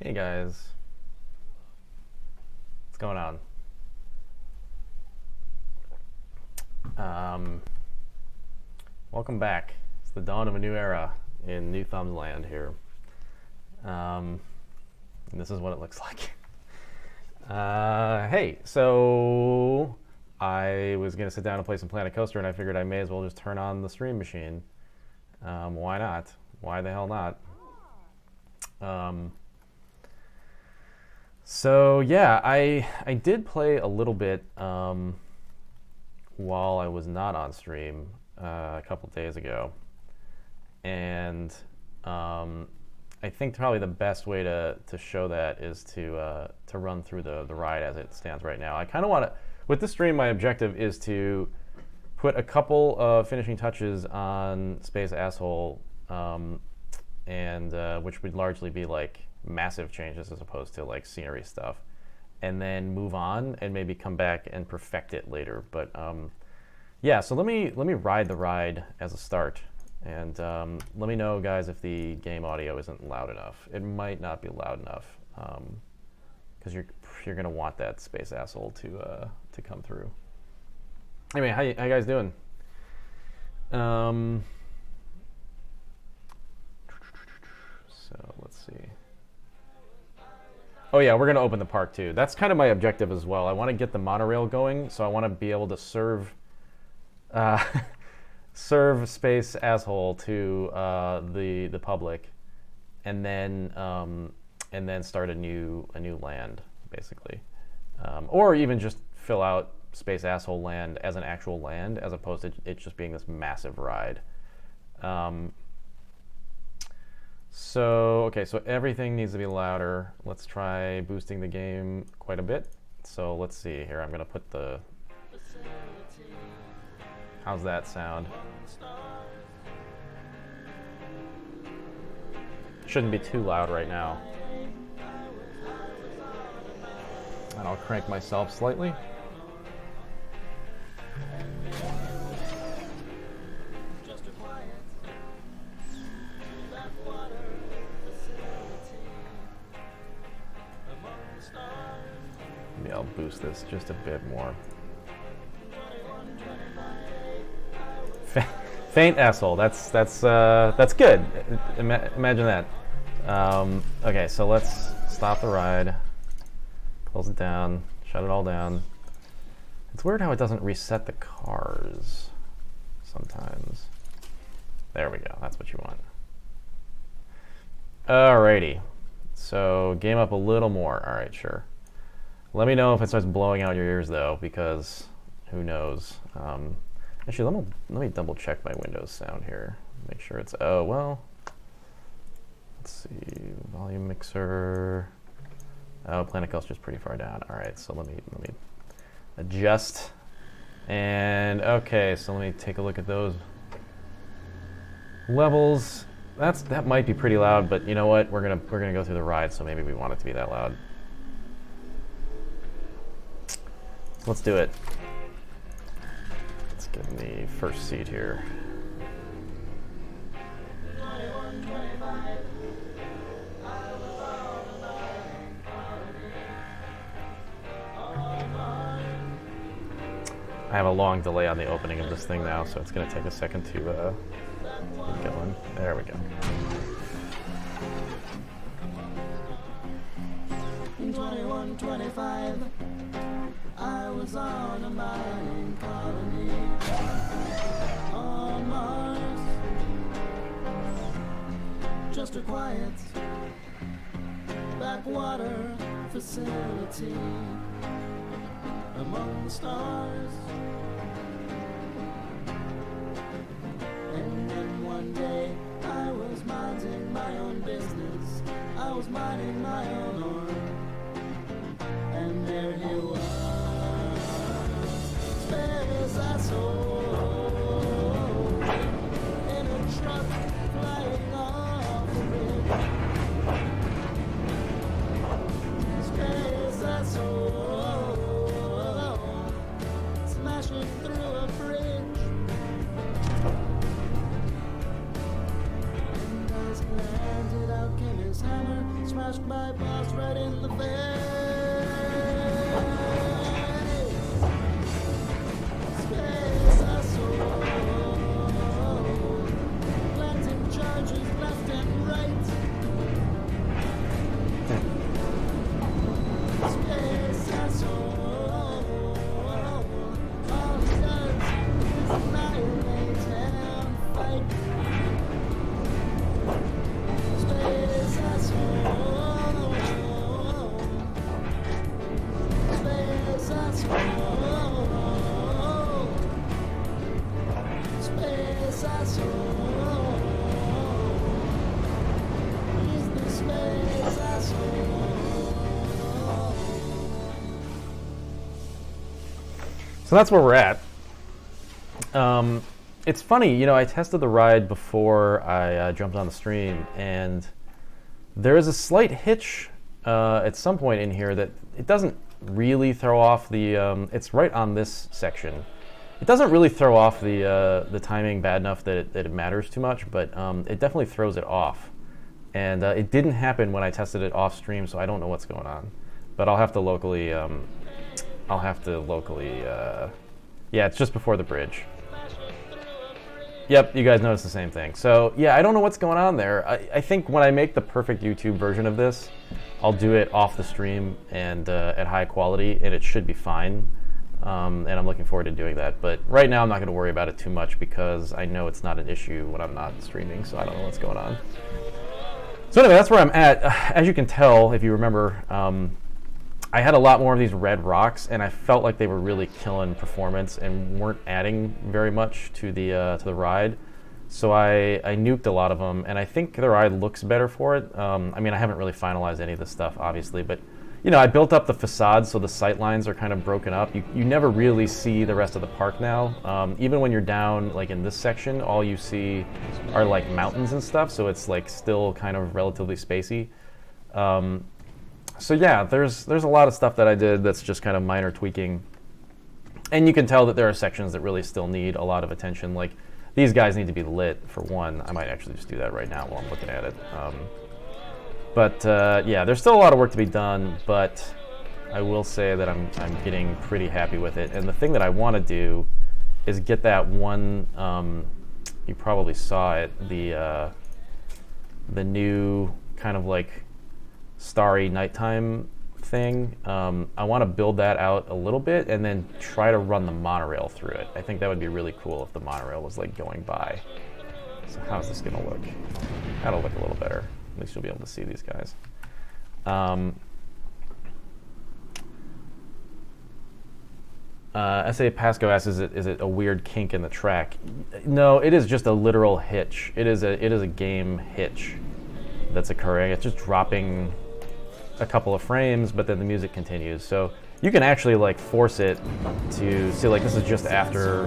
Hey guys, what's going on? Um, Welcome back. It's the dawn of a new era in New Thumbs Land here. And this is what it looks like. Hey, so I was gonna sit down and play some Planet Coaster, and I figured I may as well just turn on the stream machine. Why not? Why the hell not? So yeah, I did play a little bit while I was not on stream a couple days ago, and I think probably the best way to show that is to run through the ride as it stands right now. I kind of want to, with this stream, my objective is to put a couple of finishing touches on Space Asshole, and which would largely be like massive changes as opposed to like scenery stuff, and then move on and maybe come back and perfect it later. But yeah, so let me ride the ride as a start, and let me know, guys, if the game audio isn't loud enough. It might not be loud enough because you're gonna want that Space Asshole to come through. Anyway, how you guys doing? So let's see. Oh yeah, we're gonna open the park too. That's kind of my objective as well. I want to get the monorail going, so I want to be able to serve serve Space Asshole to the public, and then start a new land basically, or even just fill out Space Asshole Land as an actual land, as opposed to it just being this massive ride. So everything needs to be louder. Let's try boosting the game quite a bit. So let's see here. I'm gonna put the. How's that sound? Shouldn't be too loud right now. And I'll crank myself slightly. Maybe I'll boost this just a bit more. Faint Asshole. That's good. Imagine that. Okay, so let's stop the ride. Close it down. Shut it all down. It's weird how it doesn't reset the cars sometimes. There we go. That's what you want. Alrighty. So game up a little more. All right, sure. Let me know if it starts blowing out your ears though, because who knows. Actually, let me double check my Windows sound here. Make sure it's, oh, well, let's see, volume mixer. Oh, Planet Coaster's pretty far down. All right, so let me adjust. And okay, so let me take a look at those levels. That might be pretty loud, but you know what? We're gonna go through the ride, so maybe we want it to be that loud. Let's do it. Let's get in the first seat here. I have a long delay on the opening of this thing now, so it's going to take a second to get going. There we go. In 2125, I was on a mining colony on Mars. Just a quiet backwater facility among the stars. And then one day I was minding my own business. I was minding my own art. And there he was, Space Asshole, in a truck flying off the ridge. Space Asshole, So that's where we're at. It's funny, I tested the ride before I jumped on the stream, and there is a slight hitch at some point in here that it doesn't really throw off the. It's right on this section. It doesn't really throw off the timing bad enough that it matters too much, but it definitely throws it off. And it didn't happen when I tested it off stream, so I don't know what's going on. But I'll have to locally. Yeah, it's just before the bridge. Yep, you guys noticed the same thing. So yeah, I don't know what's going on there. I think when I make the perfect YouTube version of this, I'll do it off the stream and at high quality, and it should be fine. And I'm looking forward to doing that. But right now, I'm not going to worry about it too much because I know it's not an issue when I'm not streaming, so I don't know what's going on. So anyway, that's where I'm at. As you can tell, if you remember, I had a lot more of these red rocks, and I felt like they were really killing performance and weren't adding very much to the ride. So I nuked a lot of them, and I think the ride looks better for it. I mean, I haven't really finalized any of this stuff, obviously, but I built up the facade so the sight lines are kind of broken up. You never really see the rest of the park now. Even when you're down, like in this section, all you see are like mountains and stuff, so it's like still kind of relatively spacey. So yeah, there's a lot of stuff that I did that's just kind of minor tweaking. And you can tell that there are sections that really still need a lot of attention. Like, these guys need to be lit, for one. I might actually just do that right now while I'm looking at it. Yeah, there's still a lot of work to be done, but I will say that I'm getting pretty happy with it. And the thing that I want to do is get that one, you probably saw it, the new kind of like starry nighttime thing. I want to build that out a little bit and then try to run the monorail through it. I think that would be really cool if the monorail was like going by. So how's this gonna look? That'll look a little better. At least you'll be able to see these guys. S.A. Pasco asks, is it a weird kink in the track? No, it is just a literal hitch. It is a game hitch that's occurring. It's just dropping a couple of frames, but then the music continues. So you can actually like force it to see, like, this is just after,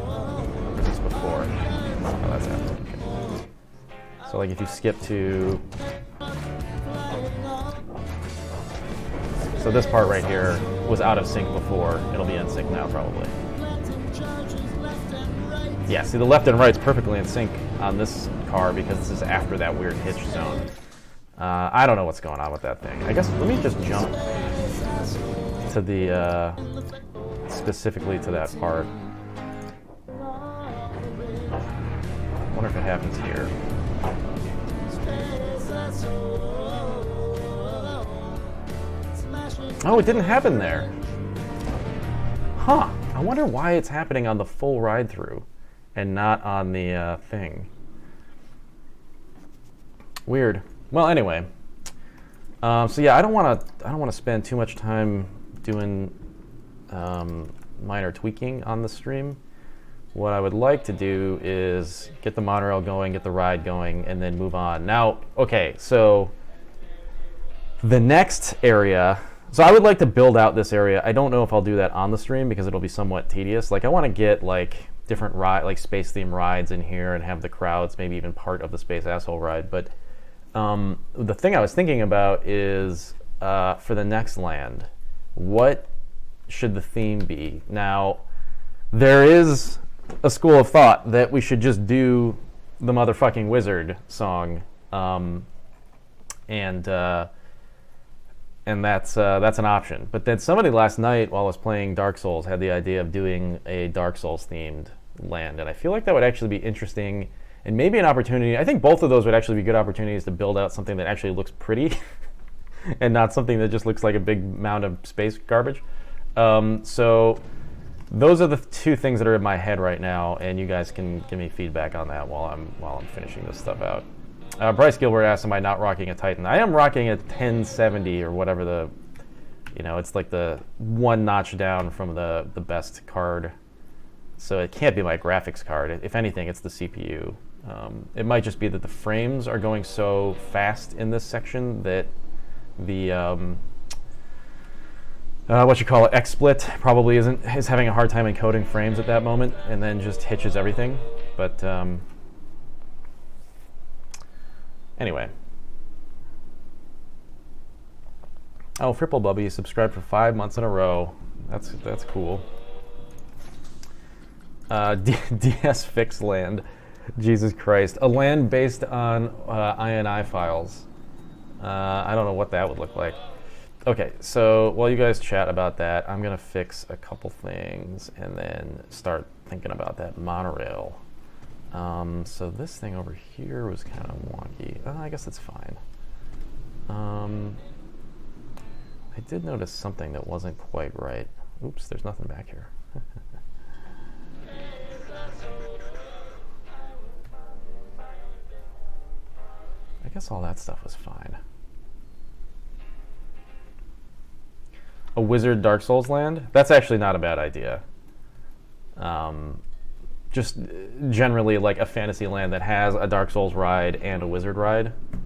or is this before? Oh, that's after. Okay. So like if you skip to, so this part right here was out of sync before. It'll be in sync now probably. Yeah, see, the left and right's perfectly in sync on this car because this is after that weird hitch zone. I don't know what's going on with that thing. I guess let me just jump to the specifically to that part. I wonder if it happens here. Oh, it didn't happen there. Huh. I wonder why it's happening on the full ride through and not on the thing. Weird. Well, anyway. So yeah, I don't want to spend too much time doing minor tweaking on the stream. What I would like to do is get the monorail going, get the ride going, and then move on. Now, okay, so the next area. So I would like to build out this area. I don't know if I'll do that on the stream because it'll be somewhat tedious. Like, I want to get like different space theme rides in here and have the crowds, maybe even part of the Space Asshole ride. But the thing I was thinking about is for the next land, what should the theme be? Now, there is a school of thought that we should just do the motherfucking Wizard song, and that's an option. But then somebody last night while I was playing Dark Souls had the idea of doing a Dark Souls themed land, and I feel like that would actually be interesting and maybe an opportunity. I think both of those would actually be good opportunities to build out something that actually looks pretty and not something that just looks like a big mound of space garbage. So those are the two things that are in my head right now, and you guys can give me feedback on that while I'm finishing this stuff out. Bryce Gilbert asked, am I not rocking a Titan? I am rocking a 1070 or whatever the, it's like the one notch down from the best card. So it can't be my graphics card. If anything, it's the CPU. It might just be that the frames are going so fast in this section that the XSplit probably is having a hard time encoding frames at that moment, and then just hitches everything. But anyway. Oh, Fripple Bubby subscribed for 5 months in a row. That's cool. DS Fix Land. Jesus Christ. A land based on INI files. I don't know what that would look like. Okay, so while you guys chat about that, I'm going to fix a couple things and then start thinking about that monorail. So this thing over here was kind of wonky. I guess it's fine. I did notice something that wasn't quite right. Oops, there's nothing back here. I guess all that stuff was fine. A wizard Dark Souls land? That's actually not a bad idea. Just generally like a fantasy land that has a Dark Souls ride and a wizard ride. I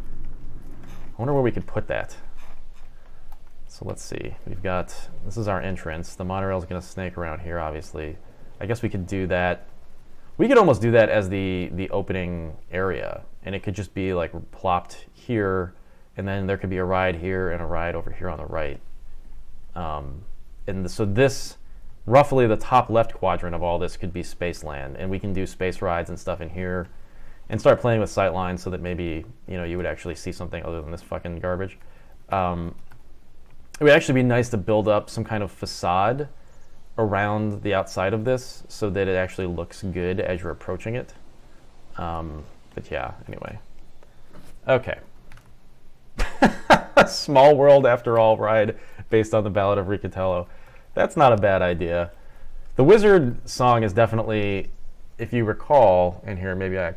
wonder where we could put that. So let's see. This is our entrance. The monorail is going to snake around here, obviously. I guess we could do that. We could almost do that as the opening area, and it could just be like plopped here, and then there could be a ride here and a ride over here on the right. So this, roughly the top left quadrant of all this could be Spaceland, and we can do space rides and stuff in here, and start playing with sight lines so that maybe you would actually see something other than this fucking garbage. It would actually be nice to build up some kind of facade around the outside of this so that it actually looks good as you're approaching it. But yeah, anyway. Okay. Small World After All ride based on the Ballad of Riccatello. That's not a bad idea. The Wizard song is definitely, if you recall, and here maybe I'll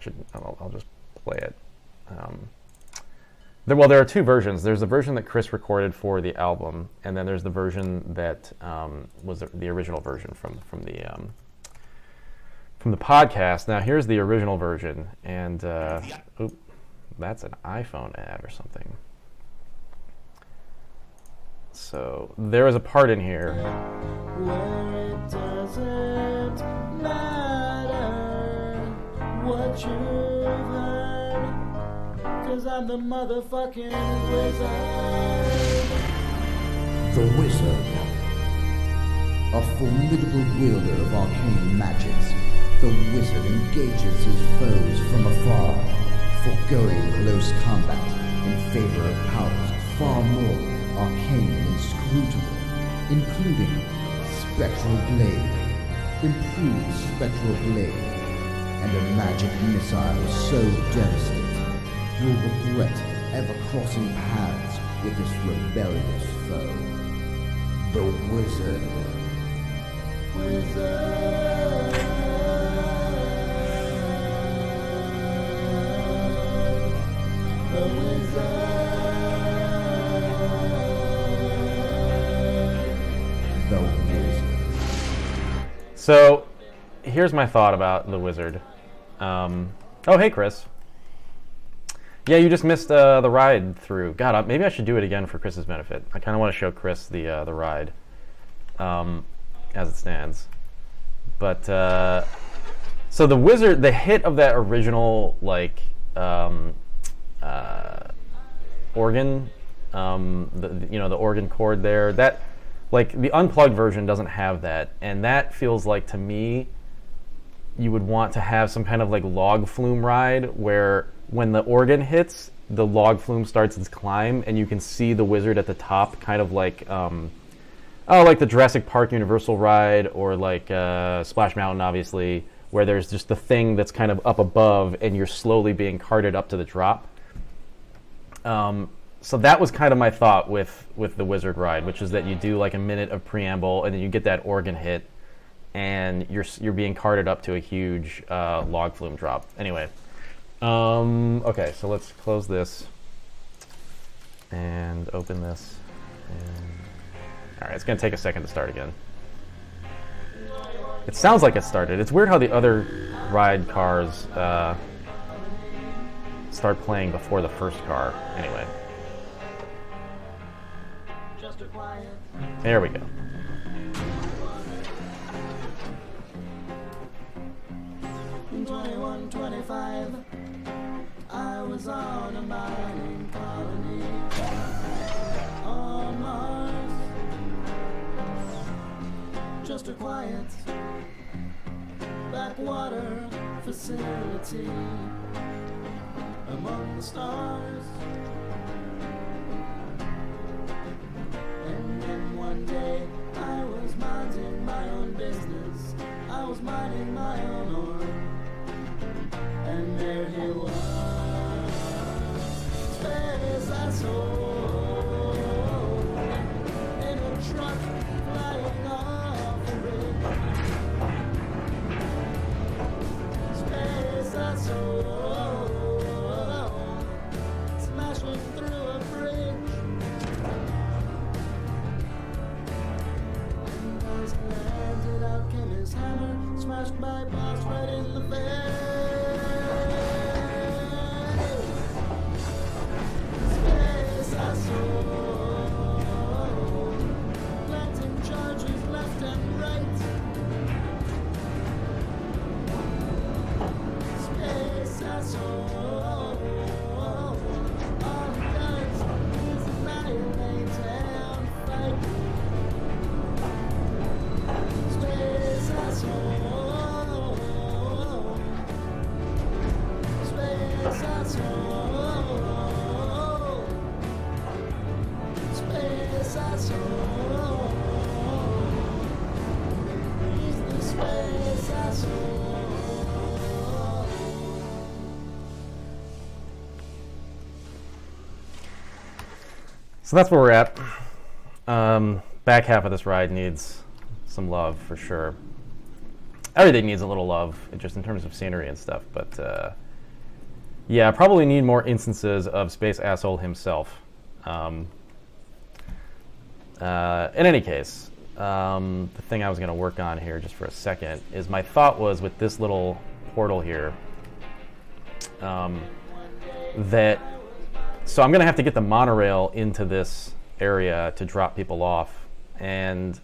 just play it. There are two versions. There's the version that Chris recorded for the album, and then there's the version that was the original version from the podcast. Now here's the original version, and that's an iPhone ad or something. So there is a part in here. Where it doesn't matter what you've heard, 'cause I'm the motherfucking wizard. The Wizard. A formidable wielder of arcane magics, the wizard engages his foes from afar, foregoing close combat in favor of powers far more arcane and inscrutable, including Spectral Blade, improved Spectral Blade, and a magic missile so devastating you'll regret ever crossing paths with this rebellious foe. The Wizard. The Wizard. So, here's my thought about the Wizard. Oh, hey, Chris. Yeah, you just missed the ride through. God, maybe I should do it again for Chris's benefit. I kind of want to show Chris the ride as it stands. But so the Wizard, the hit of that original organ, the organ chord there, that. Like, the unplugged version doesn't have that, and that feels like, to me, you would want to have some kind of, like, log flume ride where when the organ hits, the log flume starts its climb, and you can see the Wizard at the top, kind of like, like the Jurassic Park Universal ride, or like Splash Mountain, obviously, where there's just the thing that's kind of up above, and you're slowly being carted up to the drop. So that was kind of my thought with the Wizard ride, which is that you do like a minute of preamble, and then you get that organ hit, and you're being carted up to a huge log flume drop. Anyway, okay, so let's close this and open this. All right, it's gonna take a second to start again. It sounds like it started. It's weird how the other ride cars start playing before the first car. Anyway. There we go. In 2125, I was on a mining colony on Mars. Just a quiet backwater facility among the stars. And then one day I was minding my own business. I was mining my own ore. And there he was, space asshole, in a truck flying off the ridge. Space asshole, smashing through a bridge. And as he landed out came his hammer, smashed my boss right in the face. Planting charges left and right. Space asshole. All he does is annihilate and fight. Space asshole. Space asshole. Space asshole. He's the space asshole. So that's where we're at. Back half of this ride needs some love for sure. Everything needs a little love, just in terms of scenery and stuff. But yeah, probably need more instances of Space Asshole himself. In any case, the thing I was going to work on here just for a second is my thought was with this little portal here that so I'm going to have to get the monorail into this area to drop people off, and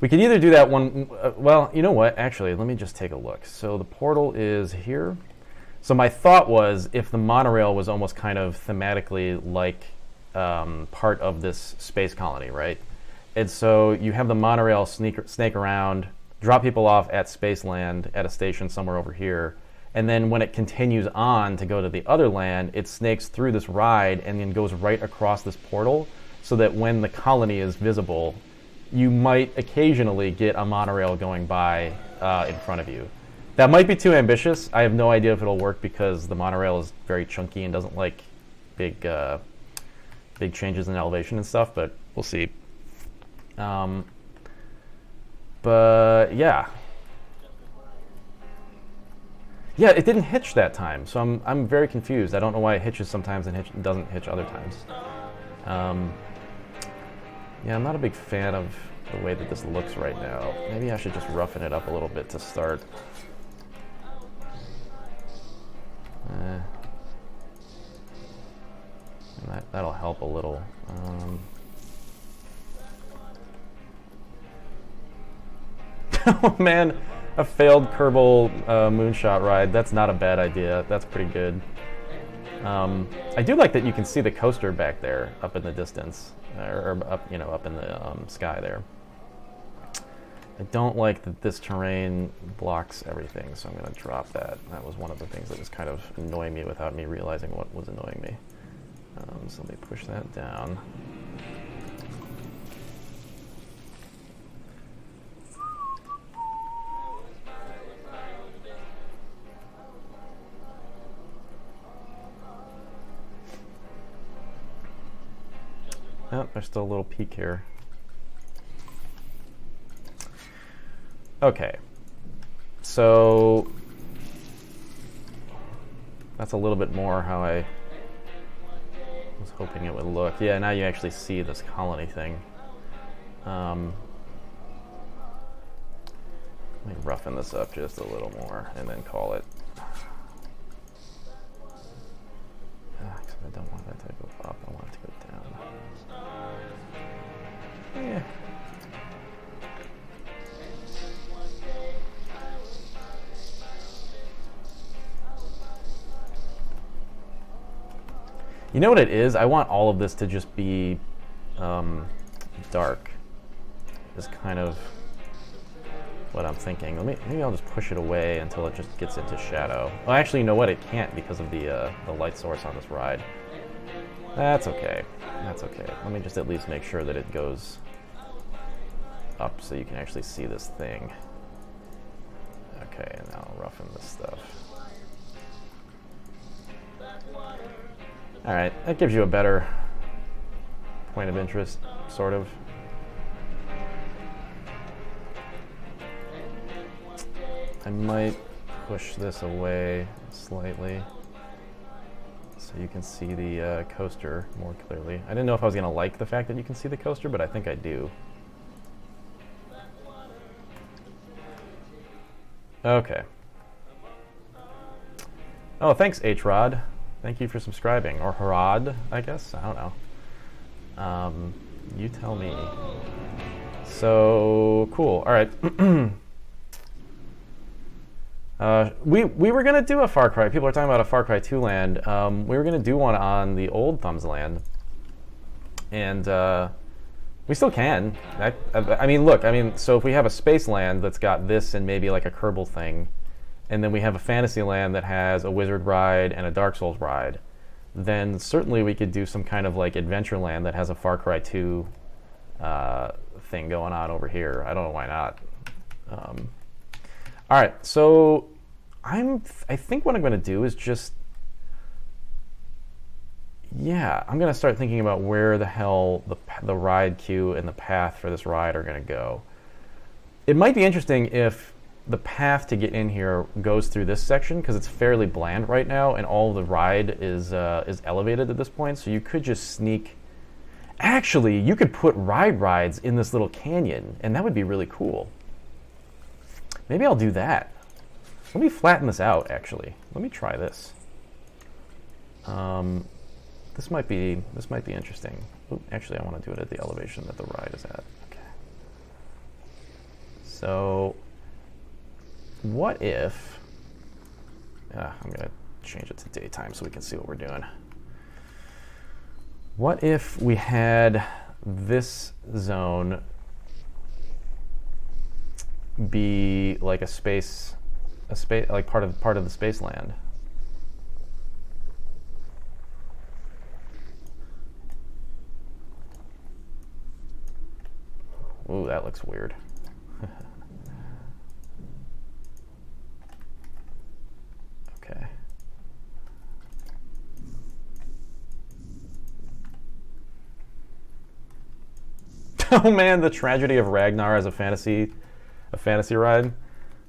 we could either do that one well, you know what, actually let me just take a look. So the portal is here. So my thought was if the monorail was almost kind of thematically like part of this space colony, right? And so you have the monorail snake around, drop people off at Spaceland at a station somewhere over here, and then when it continues on to go to the other land, it snakes through this ride and then goes right across this portal, so that when the colony is visible, you might occasionally get a monorail going by in front of you. That might be too ambitious. I have no idea if it'll work because the monorail is very chunky and doesn't like big changes in elevation and stuff, but we'll see. But yeah, it didn't hitch that time, so I'm very confused. I don't know why it hitches sometimes and doesn't hitch other times. Yeah, I'm not a big fan of the way that this looks right now. Maybe I should just roughen it up a little bit to start. And that'll help a little. Oh man, a failed Kerbal moonshot ride. That's not a bad idea. That's pretty good. I do like that you can see the coaster back there, up in the distance, or up, up in the sky there. I don't like that this terrain blocks everything, so I'm going to drop that. That was one of the things that was kind of annoying me without me realizing what was annoying me. So let me push that down. Oh, there's still a little peak here. Okay. So that's a little bit more how I was hoping it would look. Yeah, now you actually see this colony thing. Let me roughen this up just a little more and then call it. I don't want that to go up, I want it to go down. Yeah. You know what it is? I want all of this to just be dark. Is kind of what I'm thinking. Maybe I'll just push it away until it just gets into shadow. Well, actually, you know what? It can't because of the light source on this ride. That's okay. That's okay. Let me just at least make sure that it goes up so you can actually see this thing. Okay, and now I'll roughen this stuff. Alright, that gives you a better point of interest, sort of. I might push this away slightly so you can see the coaster more clearly. I didn't know if I was going to like the fact that you can see the coaster, but I think I do. Okay. Oh, thanks, H-Rod. Thank you for subscribing. Or Harad, I guess? I don't know. You tell me. So, cool. All right. We were going to do a Far Cry. People are talking about a Far Cry 2 land. We were going to do one on the old Thumbs land. And we still can. I mean, look. I mean, so if we have a space land that's got this and maybe like a Kerbal thing, and then we have a fantasy land that has a Wizard ride and a Dark Souls ride, then certainly we could do some kind of like adventure land that has a Far Cry 2 thing going on over here. I don't know why not. All right, so I think what I'm going to do is just, I'm going to start thinking about where the hell the ride queue and the path for this ride are going to go. It might be interesting if the path to get in here goes through this section because it's fairly bland right now, and all of the ride is elevated at this point. So you could just sneak. Actually, you could put rides in this little canyon, and that would be really cool. Maybe I'll do that. Let me flatten this out. Actually, let me try this. This might be interesting. Ooh, actually, I want to do it at the elevation that the ride is at. Okay. So. What if, I'm going to change it to daytime so we can see what we're doing. What if we had this zone be like a space, like part of the space land? Ooh, that looks weird. Okay. Oh man, the tragedy of Ragnar as a fantasy ride.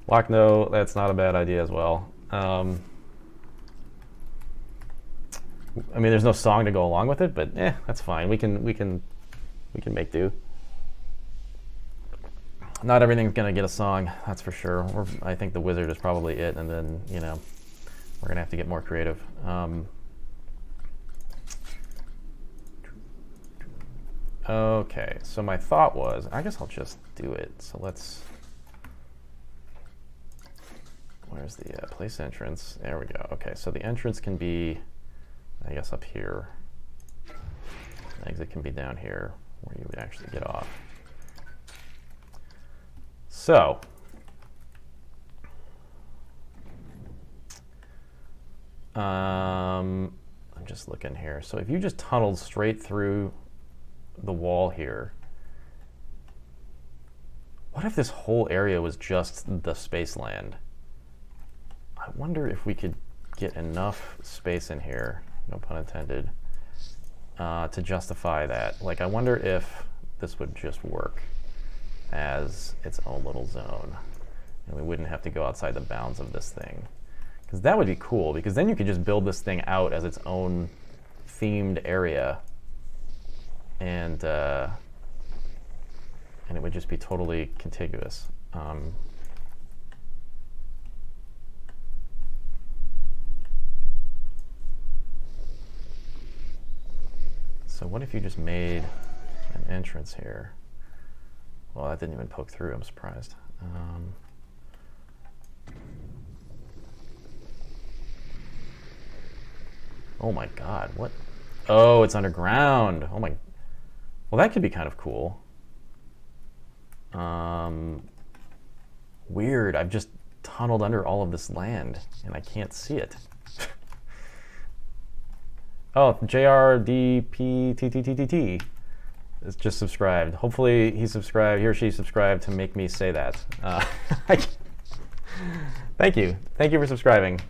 Lochno, that's not a bad idea as well. I mean, there's no song to go along with it, but that's fine. We can make do. Not everything's gonna get a song, that's for sure. I think the Wizard is probably it, and then we're gonna have to get more creative. Okay, so my thought was, I guess I'll just do it. So where's the place entrance? There we go. Okay, so the entrance can be, I guess, up here. The exit can be down here, where you would actually get off. So, I'm just looking here. So if you just tunneled straight through the wall here, what if this whole area was just the space land? I wonder if we could get enough space in here, no pun intended, to justify that. Like, I wonder if this would just work as its own little zone. and we wouldn't have to go outside the bounds of this thing. Because that would be cool, because then you could just build this thing out as its own themed area, and it would just be totally contiguous. So what if you just made an entrance here? Well, that didn't even poke through, I'm surprised. Oh my god, what? Oh, it's underground. Oh my. Well, that could be kind of cool. Weird, I've just tunneled under all of this land and I can't see it. Oh, JRDPTTTT is just subscribed. Hopefully he subscribed, he or she subscribed to make me say that. Thank you. Thank you for subscribing.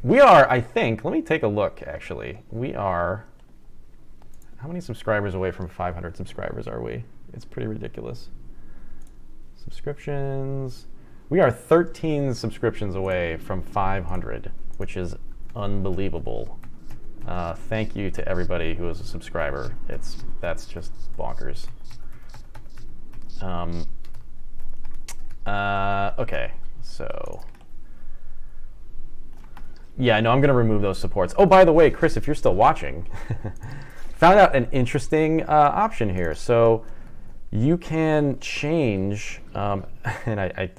We are, I think, let me take a look actually. We are, how many subscribers away from 500 subscribers are we? It's pretty ridiculous. Subscriptions. We are 13 subscriptions away from 500, which is unbelievable. Thank you to everybody who is a subscriber. That's just bonkers. Okay, so yeah, no, I'm gonna remove those supports. Oh, by the way, Chris, if you're still watching, found out an interesting option here. So you can change, and I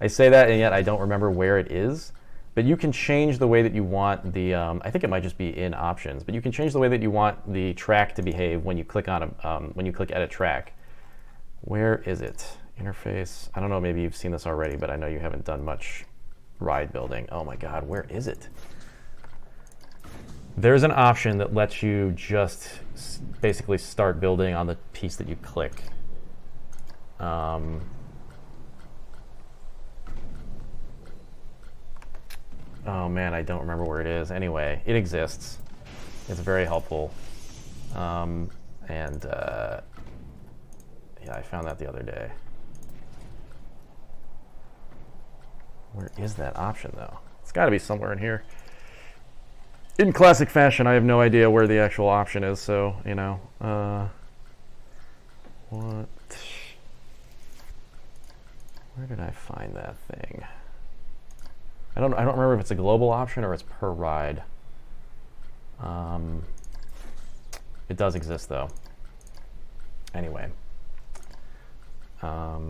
say that, and yet I don't remember where it is. But you can change the way that you want the, I think it might just be in options, but you can change the way that you want the track to behave when you click on when you click edit track. Where is it? Interface. I don't know, maybe you've seen this already, but I know you haven't done much ride building. Oh my God, where is it? There's an option that lets you just basically start building on the piece that you click. Oh man, I don't remember where it is. Anyway, it exists. It's very helpful. Yeah, I found that the other day. Where is that option though? It's got to be somewhere in here. In classic fashion, I have no idea where the actual option is, so, you know. What? Where did I find that thing? I don't remember if it's a global option or it's per ride. It does exist though. Anyway. Oh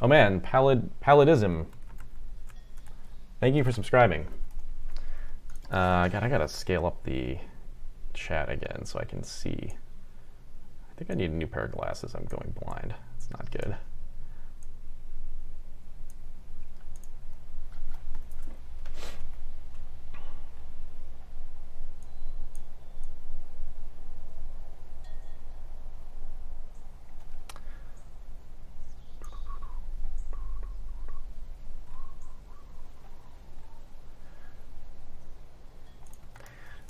man, Palladism. Thank you for subscribing. God, I gotta scale up the chat again so I can see. I think I need a new pair of glasses. I'm going blind. It's not good.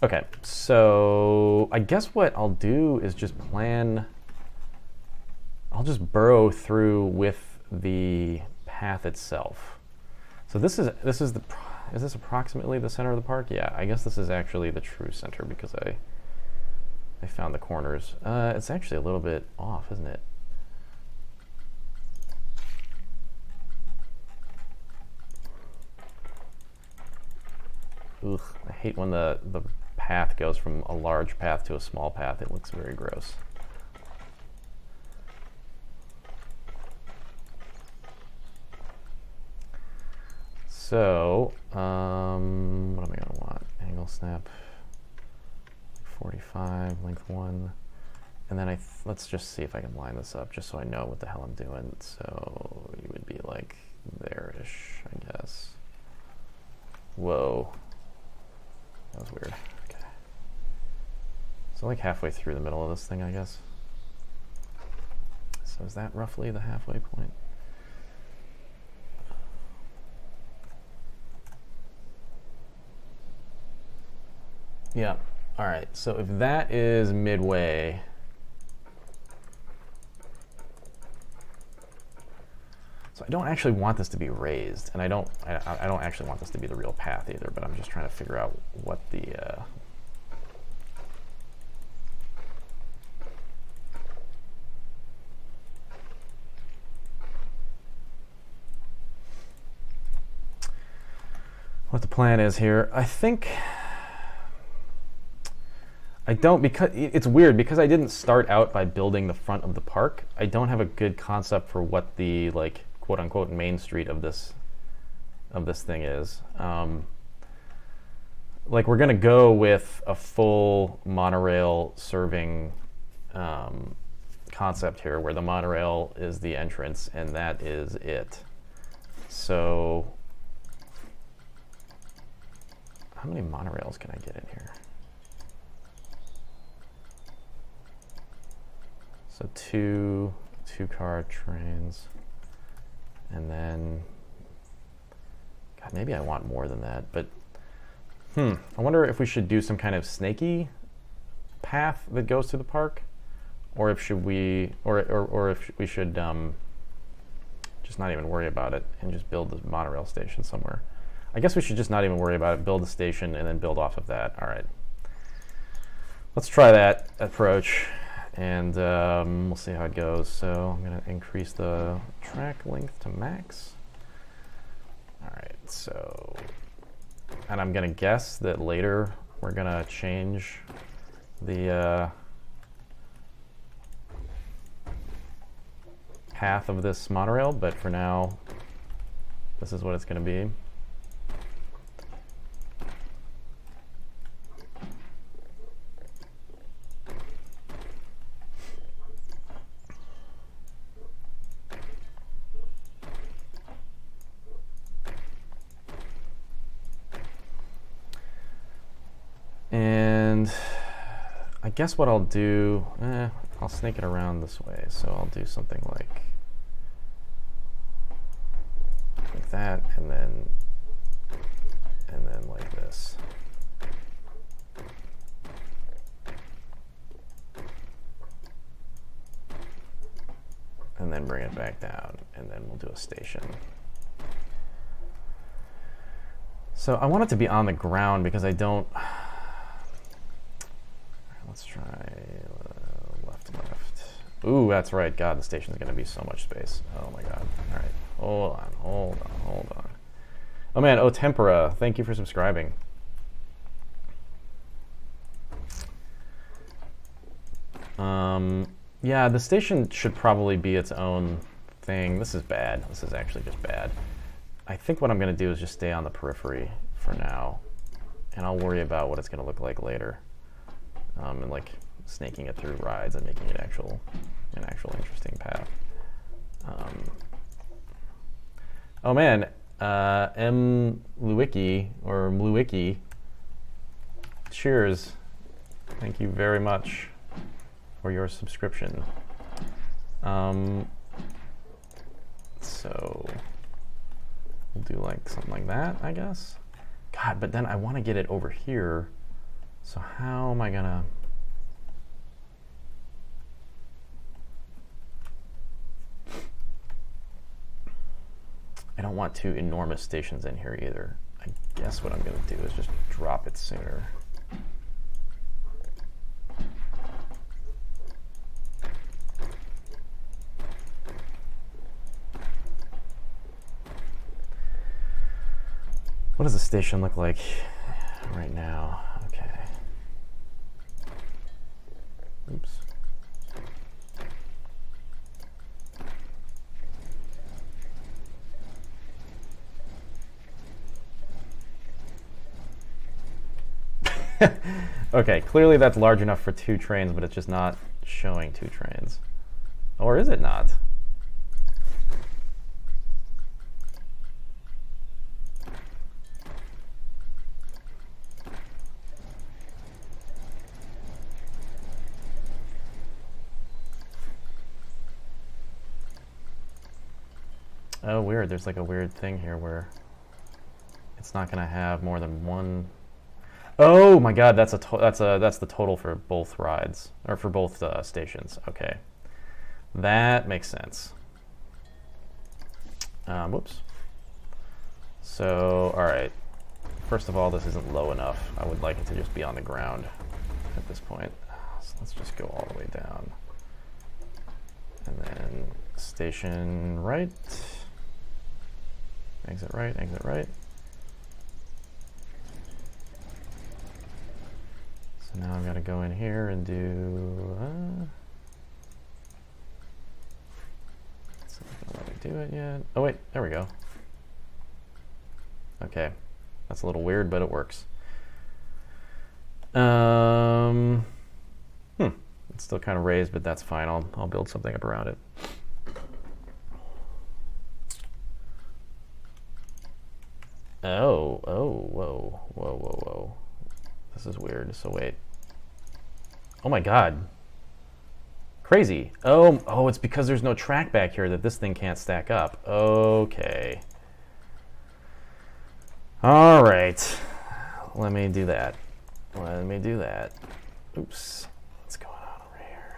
Okay, so I guess what I'll do is just plan, I'll just burrow through with the path itself. So this is this approximately the center of the park? Yeah, I guess this is actually the true center because I found the corners. It's actually a little bit off, isn't it? Ugh, I hate when the path goes from a large path to a small path. It looks very gross. So, what am I gonna want? Angle snap 45, length 1. And then let's just see if I can line this up just so I know what the hell I'm doing. So you would be like there-ish, I guess. Whoa. That was weird. Okay. So like halfway through the middle of this thing, I guess. So is that roughly the halfway point? Yeah. All right. So if that is midway, I don't actually want this to be raised, and I don't actually want this to be the real path either, but I'm just trying to figure out what the plan is here. I think I don't, because it's weird, because I didn't start out by building the front of the park. I don't have a good concept for what the, like, quote unquote main street of this thing is. Like, we're gonna go with a full monorail serving concept here, where the monorail is the entrance and that is it. So how many monorails can I get in here? So two car trains, and then, God, maybe I want more than that, but I wonder if we should do some kind of snaky path that goes to the park, or if we should just not even worry about it and just build the monorail station somewhere. I guess we should just not even worry about it, build the station, and then build off of that. All right. Let's try that approach, and we'll see how it goes. So I'm going to increase the track length to max. All right, so, and I'm going to guess that later we're going to change the path of this monorail, but for now, this is what it's going to be. And I guess what I'll do, I'll snake it around this way. So I'll do something like that, and then like this. And then bring it back down, and then we'll do a station. So I want it to be on the ground because I don't. Let's try left. Ooh, that's right. God, the station's going to be so much space. Oh my God. All right. Hold on. Oh man, Oh Tempera, thank you for subscribing. Yeah, the station should probably be its own thing. This is bad. This is actually just bad. I think what I'm going to do is just stay on the periphery for now, and I'll worry about what it's going to look like later. And like snaking it through rides and making it an actual interesting path. Oh man, M. Lewicki, or Mluicki, cheers. Thank you very much for your subscription. So we'll do like something like that, I guess. God, but then I want to get it over here. So how am I gonna? I don't want two enormous stations in here either. I guess what I'm gonna do is just drop it sooner. What does the station look like right now? Okay. Oops. Okay, clearly that's large enough for 2 trains, but it's just not showing 2 trains. Or is it not? Oh, weird. There's like a weird thing here where it's not going to have more than one. Oh my God, that's the total for both rides, or for both stations. Okay, that makes sense. Whoops. So, all right. First of all, this isn't low enough. I would like it to just be on the ground at this point. So let's just go all the way down. And then station right. Exit right, exit right. So now I've got to go in here and do... it's not gonna let me do it yet. Oh wait, there we go. Okay, that's a little weird, but it works. It's still kind of raised, but that's fine. I'll build something up around it. Whoa. This is weird. So wait. Oh my God. Crazy. Oh, it's because there's no track back here that this thing can't stack up. Okay. All right. Let me do that. Oops. What's going on over here?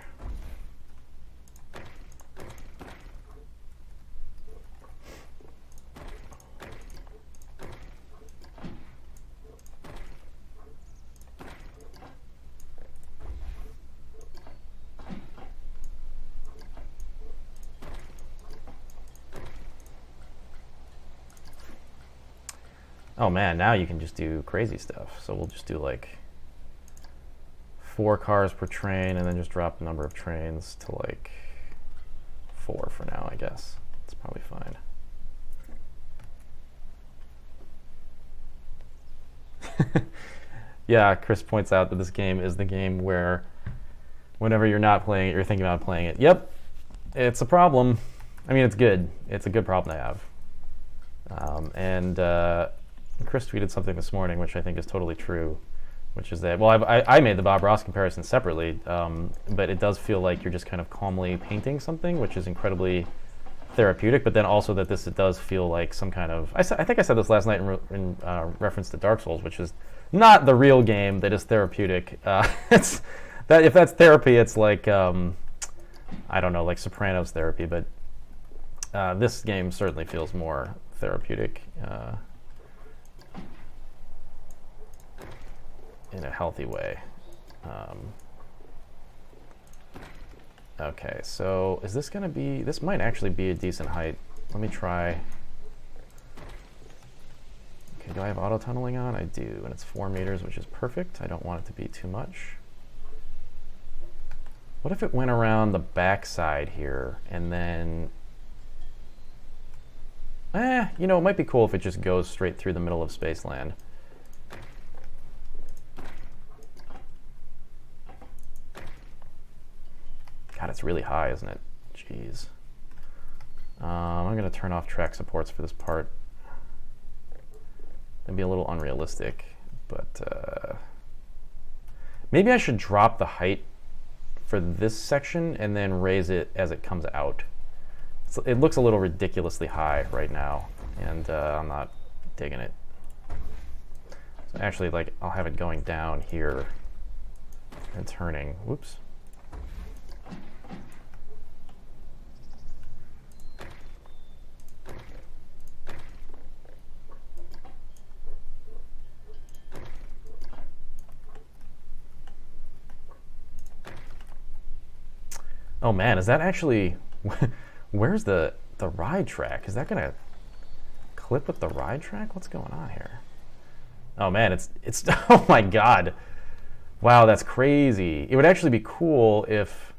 Oh man, now you can just do crazy stuff. So we'll just do like 4 cars per train and then just drop the number of trains to like 4 for now, I guess. It's probably fine. Yeah, Chris points out that this game is the game where whenever you're not playing it, you're thinking about playing it. Yep, it's a problem. I mean, it's good. It's a good problem to have. Chris tweeted something this morning, which I think is totally true, which is that, well, I made the Bob Ross comparison separately, but it does feel like you're just kind of calmly painting something, which is incredibly therapeutic, but then also that it does feel like some kind of, I think I said this last night in reference to Dark Souls, which is not the real game that is therapeutic. If that's therapy, it's like, I don't know, like Sopranos therapy, but this game certainly feels more therapeutic in a healthy way. Okay, so is this gonna be, this might actually be a decent height. Let me try. Okay, do I have auto tunneling on? I do, and it's 4 meters, which is perfect. I don't want it to be too much. What if it went around the back side here and then, you know, it might be cool if it just goes straight through the middle of Spaceland. God, it's really high, isn't it? Jeez. I'm going to turn off track supports for this part. It'd be a little unrealistic, but maybe I should drop the height for this section and then raise it as it comes out. It looks a little ridiculously high right now, and I'm not digging it. So actually, like, I'll have it going down here and turning. Whoops. Oh man, is that actually, where's the ride track? Is that gonna clip with the ride track? What's going on here? Oh man, it's oh my God. Wow, that's crazy. It would actually be cool if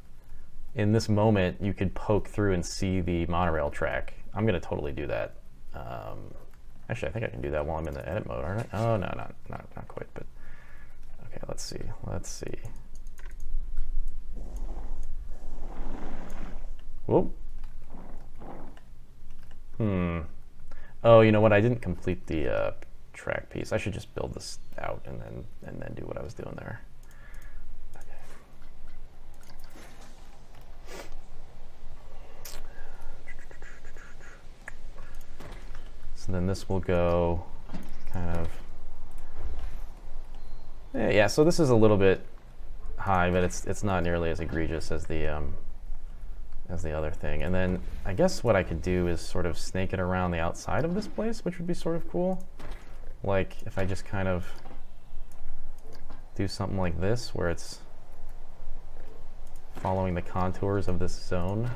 in this moment you could poke through and see the monorail track. I'm gonna totally do that. Actually, I think I can do that while I'm in the edit mode, aren't I? Oh no, not quite, but okay, let's see. Whoop. Oh, you know what? I didn't complete the track piece. I should just build this out and then do what I was doing there. Okay. So then this will go kind of. Yeah. So this is a little bit high, but it's not nearly as egregious as the as the other thing. And then I guess what I could do is sort of snake it around the outside of this place, which would be sort of cool. Like if I just kind of do something like this where it's following the contours of this zone.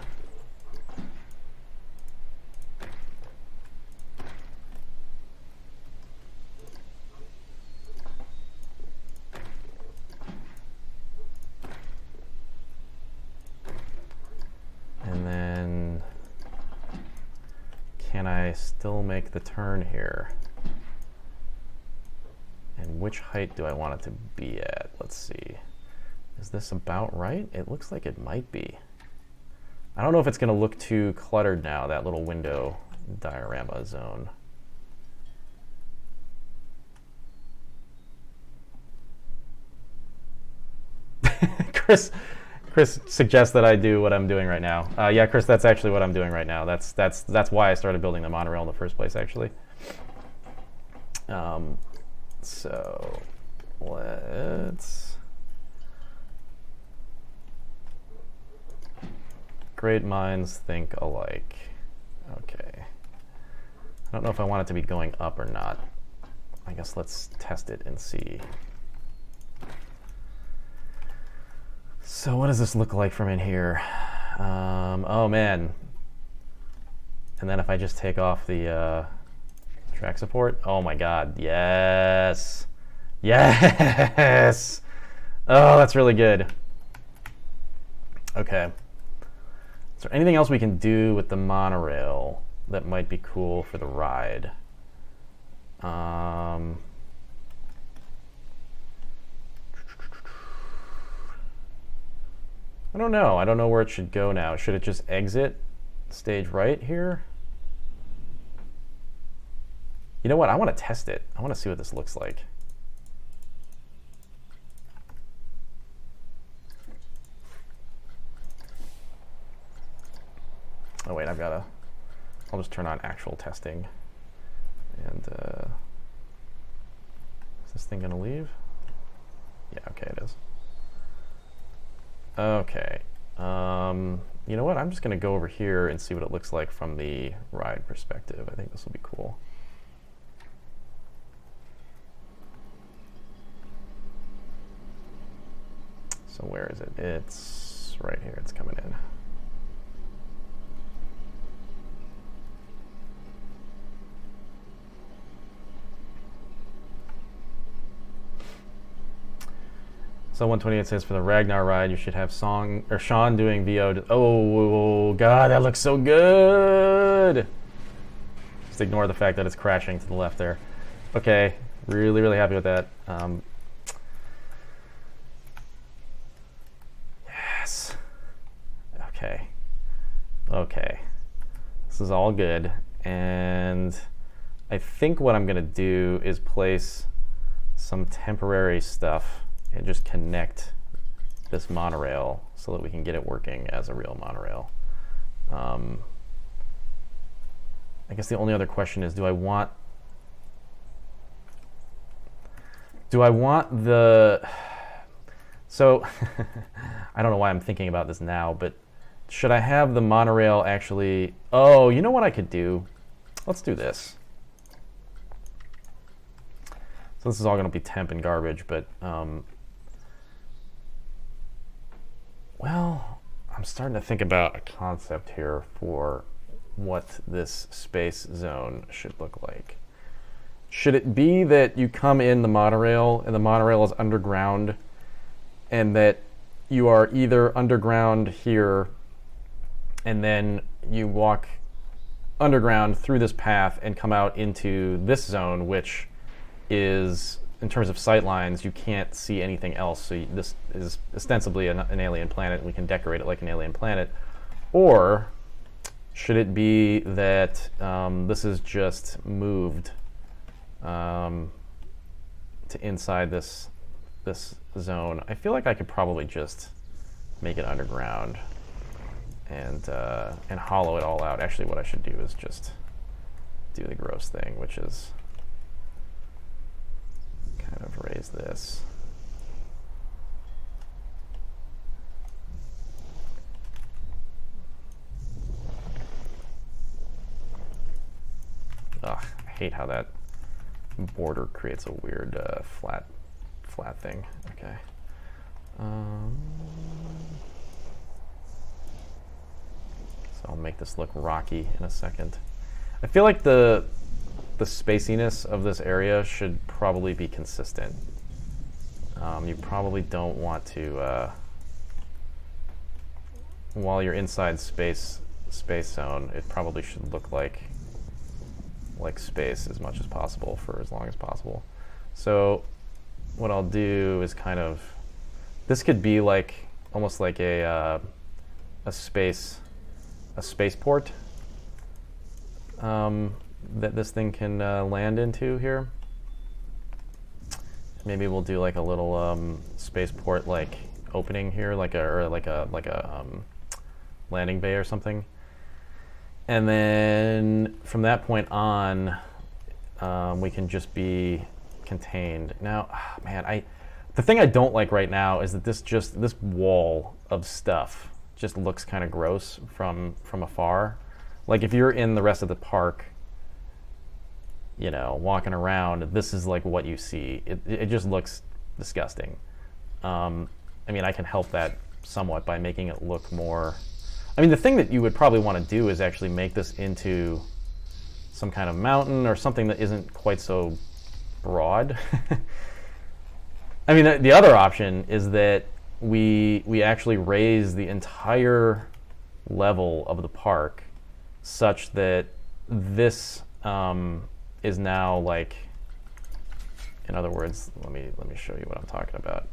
And then can I still make the turn here? And which height do I want it to be at? Let's see. Is this about right? It looks like it might be. I don't know if it's going to look too cluttered now, that little window diorama zone. Chris suggests that I do what I'm doing right now. Yeah, Chris, that's actually what I'm doing right now. That's why I started building the monorail in the first place, actually. So let's. Great minds think alike. Okay. I don't know if I want it to be going up or not. I guess let's test it and see. So what does this look like from in here? Oh man. And then if I just take off the track support, oh my god, yes. Yes! Oh, that's really good. Okay. Is there anything else we can do with the monorail that might be cool for the ride? I don't know. I don't know where it should go now. Should it just exit stage right here? You know what? I want to test it. I want to see what this looks like. Oh wait, I'll just turn on actual testing. And is this thing gonna leave? Yeah, okay, it is. Okay. You know what? I'm just gonna go over here and see what it looks like from the ride perspective. I think this will be cool. So where is it? It's right here. It's coming in. So 128 says for the Ragnar ride, you should have Sean doing VO. Oh god, that looks so good. Just ignore the fact that it's crashing to the left there. Okay, really happy with that. Yes. Okay. This is all good, and I think what I'm gonna do is place some temporary stuff and just connect this monorail so that we can get it working as a real monorail. I guess the only other question is, do I want the, so I don't know why I'm thinking about this now, but should I have the monorail actually, oh, you know what I could do? Let's do this. So this is all gonna be temp and garbage, but well, I'm starting to think about a concept here for what this space zone should look like. Should it be that you come in the monorail and the monorail is underground, and that you are either underground here and then you walk underground through this path and come out into this zone, which is, in terms of sight lines, you can't see anything else. So this is ostensibly an alien planet. We can decorate it like an alien planet. Or should it be that this is just moved to inside this zone? I feel like I could probably just make it underground and hollow it all out. Actually, what I should do is just do the gross thing, which is kind of raise this. Ugh, I hate how that border creates a weird flat thing. Okay. So I'll make this look rocky in a second. I feel like the spaciness of this area should probably be consistent. You probably don't want to, while you're inside space zone, it probably should look like space as much as possible for as long as possible. So what I'll do is kind of, this could be like almost like a spaceport that this thing can land into here. Maybe we'll do like a little spaceport like opening here, like a landing bay or something. And then from that point on, we can just be contained. Now, man, the thing I don't like right now is that this wall of stuff just looks kind of gross from afar. Like if you're in the rest of the park, you know, walking around, this is like what you see. It just looks disgusting. I mean, I can help that somewhat by making it look more. I mean, the thing that you would probably want to do is actually make this into some kind of mountain or something that isn't quite so broad. I mean, the other option is that we actually raise the entire level of the park such that this is now like, in other words, let me show you what I'm talking about.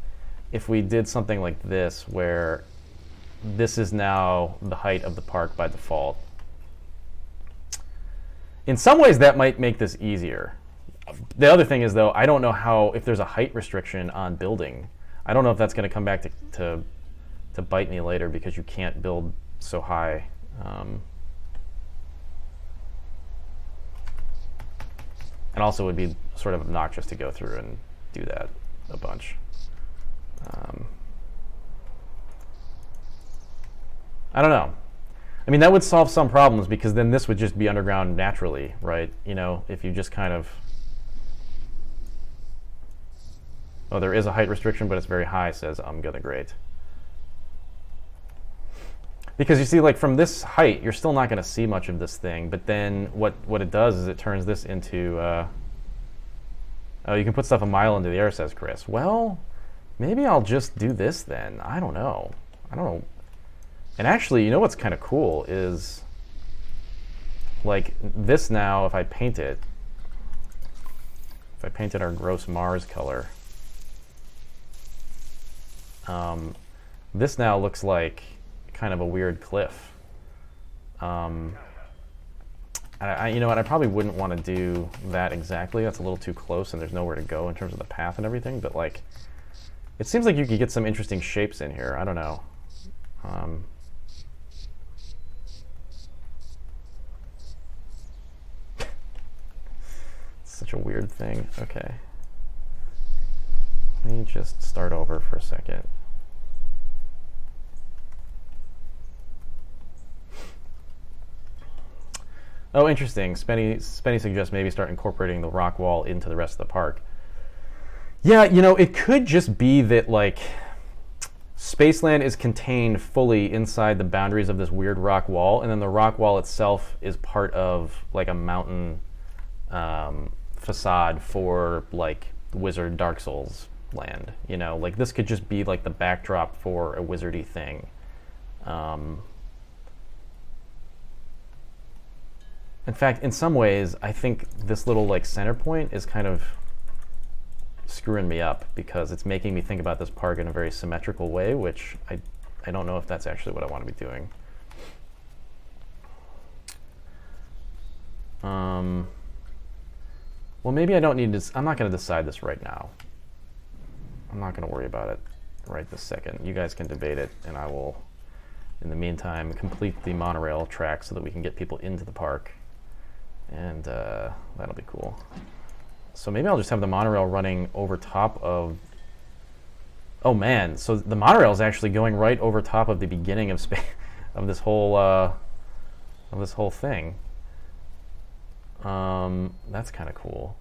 If we did something like this, where this is now the height of the park by default, in some ways that might make this easier. The other thing is, though, I don't know how, if there's a height restriction on building, I don't know if that's going to come back to bite me later because you can't build so high. And also it would be sort of obnoxious to go through and do that a bunch. I don't know. I mean, that would solve some problems because then this would just be underground naturally, right? You know, if you just kind of... Oh, there is a height restriction, but it's very high, says I'm gonna grate. Because you see, like from this height, you're still not gonna see much of this thing, but then what it does is it turns this into, oh, you can put stuff a mile into the air, says Chris. Well, maybe I'll just do this then. I don't know. And actually, you know what's kind of cool is, like this now, if I painted our gross Mars color, this now looks like kind of a weird cliff. You know what, I probably wouldn't want to do that exactly. That's a little too close and there's nowhere to go in terms of the path and everything, but like, it seems like you could get some interesting shapes in here. I don't know. It's such a weird thing. Okay. Let me just start over for a second. Oh, interesting. Spenny suggests maybe start incorporating the rock wall into the rest of the park. Yeah, you know, it could just be that, like, Spaceland is contained fully inside the boundaries of this weird rock wall, and then the rock wall itself is part of, like, a mountain facade for, like, Wizard Dark Souls land. You know, like, this could just be, like, the backdrop for a wizardy thing. In fact, in some ways, I think this little like center point is kind of screwing me up because it's making me think about this park in a very symmetrical way, which I don't know if that's actually what I want to be doing. Well, maybe I don't need to, I'm not going to decide this right now. I'm not going to worry about it right this second. You guys can debate it, and I will, in the meantime, complete the monorail track so that we can get people into the park. And that'll be cool. So maybe I'll just have the monorail running over top of... Oh man, so the monorail is actually going right over top of the beginning of of this whole thing. That's kind of cool.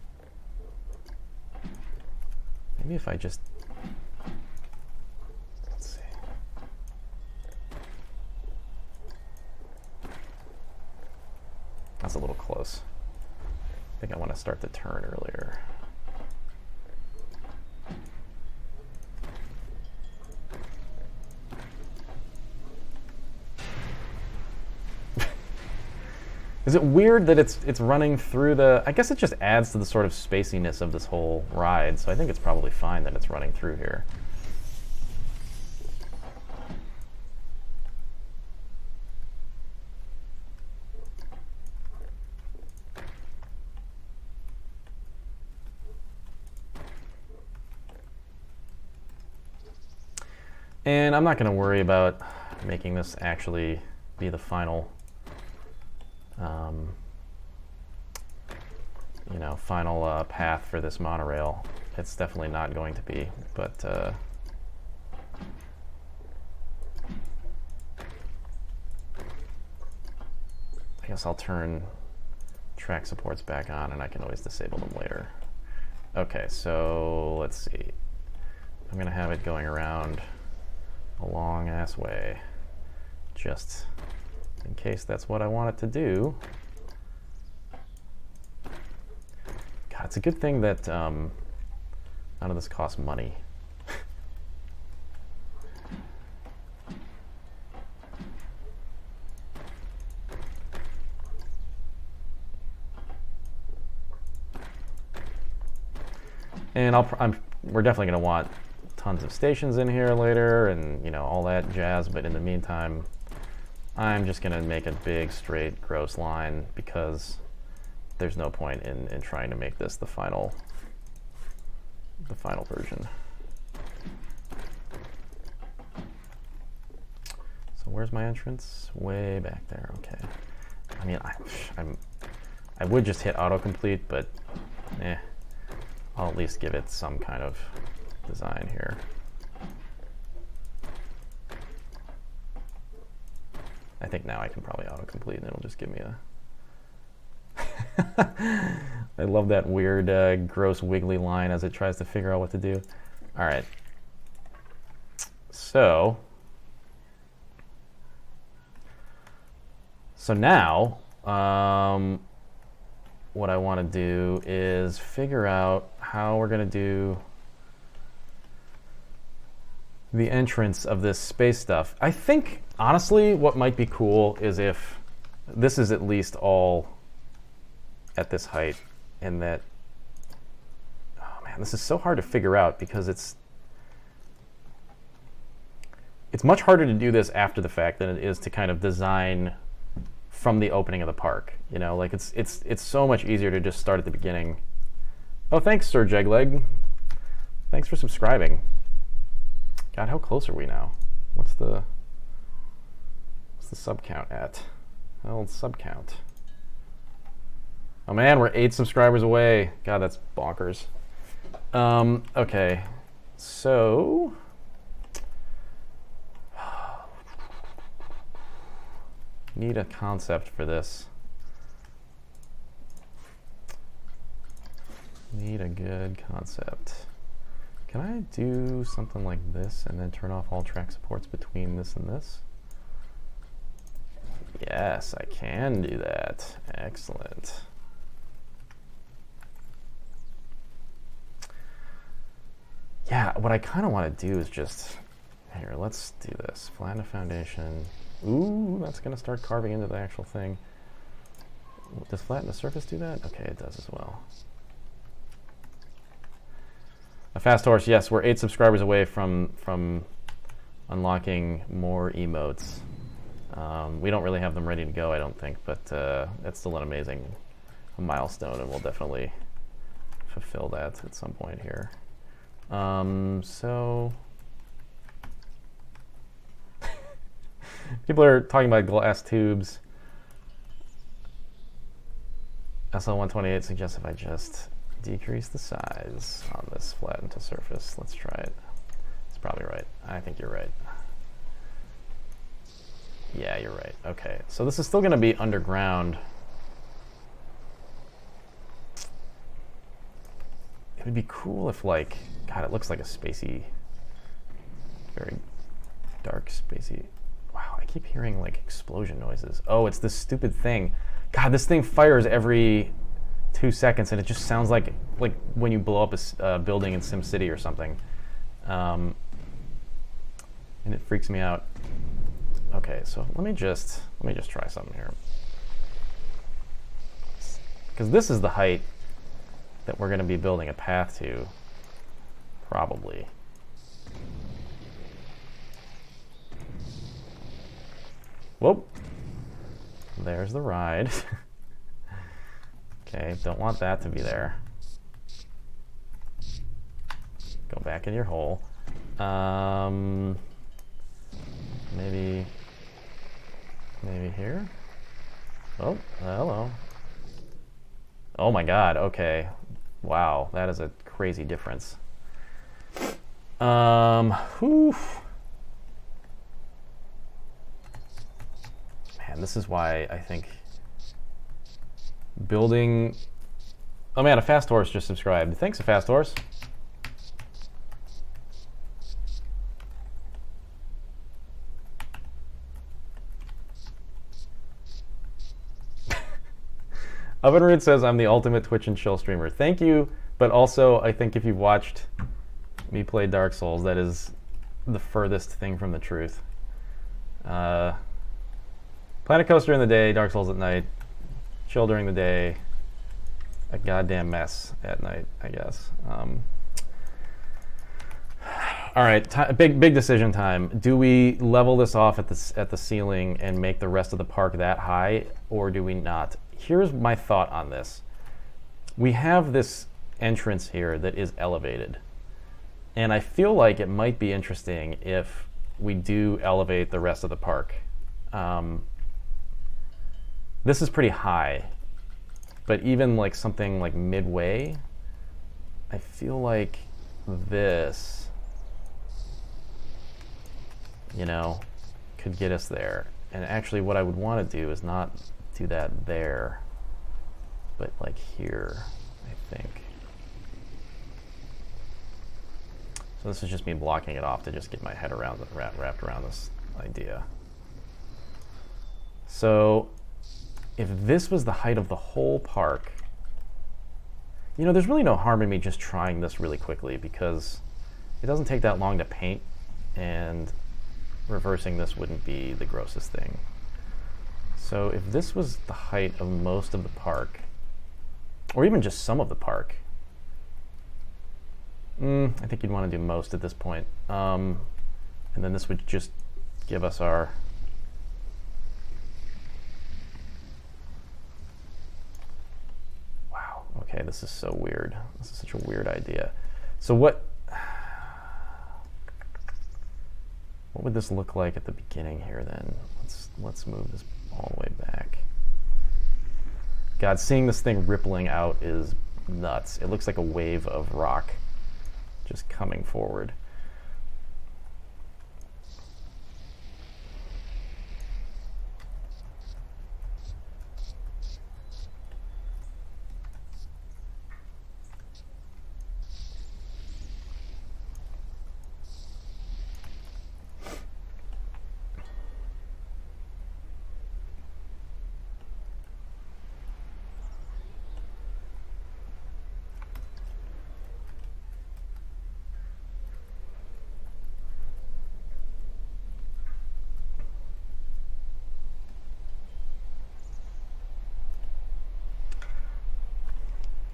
Maybe if I just... Let's see. That's a little close. I think I want to start the turn earlier. Is it weird that it's running through the... I guess it just adds to the sort of spaciness of this whole ride, so I think it's probably fine that it's running through here. And I'm not going to worry about making this actually be the final... final path for this monorail. It's definitely not going to be, but I guess I'll turn track supports back on and I can always disable them later. Okay, so let's see. I'm gonna have it going around a long ass way, just in case that's what I want it to do. God, it's a good thing that none of this costs money. And we're definitely going to want tons of stations in here later and, all that jazz. But in the meantime, I'm just going to make a big, straight, gross line because there's no point in trying to make this the final version. So where's my entrance? Way back there. Okay. I mean, I would just hit autocomplete, but I'll at least give it some kind of design here. I think now I can probably autocomplete and it'll just give me a... I love that weird, gross, wiggly line as it tries to figure out what to do. All right. So now, what I want to do is figure out how we're going to do the entrance of this space stuff. I think, honestly, what might be cool is if this is at least all at this height, and that... Oh man, this is so hard to figure out because it's much harder to do this after the fact than it is to kind of design from the opening of the park. Like it's so much easier to just start at the beginning. Oh, thanks, Sir Jegleg. Thanks for subscribing. God, how close are we now? What's the sub count at? Well, sub count. Oh man, we're 8 subscribers away. God, that's bonkers. Okay, so need a concept for this. Need a good concept. Can I do something like this and then turn off all track supports between this and this? Yes, I can do that. Excellent. Yeah, what I kind of want to do is just... Here, let's do this. Flatten the foundation. Ooh, that's going to start carving into the actual thing. Does flatten the surface do that? Okay, it does as well. A fast horse, yes, we're 8 subscribers away from unlocking more emotes. We don't really have them ready to go, I don't think, but that's still an amazing milestone, and we'll definitely fulfill that at some point here. So people are talking about glass tubes. SL128 suggests if I just decrease the size on this flatten to surface. Let's try it. It's probably right. I think you're right. Yeah, you're right. Okay, so this is still going to be underground. It'd be cool if, like, God, it looks like a spacey, very dark spacey. Wow, I keep hearing like explosion noises. Oh, it's this stupid thing. God, this thing fires every 2 seconds, and it just sounds like when you blow up a building in SimCity or something. And it freaks me out. Okay, so let me just try something here. Because this is the height that we're going to be building a path to, probably. Whoop. There's the ride. Okay, don't want that to be there. Go back in your hole. Maybe here? Oh, hello. Oh my God, okay. Wow, that is a crazy difference. Whew. Man, this is why I think building... Oh man, a Fast Horse just subscribed. Thanks, a Fast Horse. Ovenroot says I'm the ultimate Twitch and chill streamer. Thank you, but also I think if you've watched me play Dark Souls, that is the furthest thing from the truth. Planet Coaster in the day, Dark Souls at night, chill during the day, a goddamn mess at night, I guess. All right, big decision time. Do we level this off at the ceiling and make the rest of the park that high, or do we not? Here's my thought on this. We have this entrance here that is elevated, and I feel like it might be interesting if we do elevate the rest of the park. This is pretty high, but even like something like midway, I feel like this, you know, could get us there. And actually what I would want to do is not do that there, but like here, I think. So this is just me blocking it off to just get my head around wrapped around this idea. So if this was the height of the whole park, you know, there's really no harm in me just trying this really quickly because it doesn't take that long to paint, and reversing this wouldn't be the grossest thing. So if this was the height of most of the park, or even just some of the park, I think you'd want to do most at this point. And then this would just give us our... Wow, okay, this is so weird. This is such a weird idea. So what would this look like at the beginning here then? Let's move this all the way back. God, seeing this thing rippling out is nuts. It looks like a wave of rock just coming forward.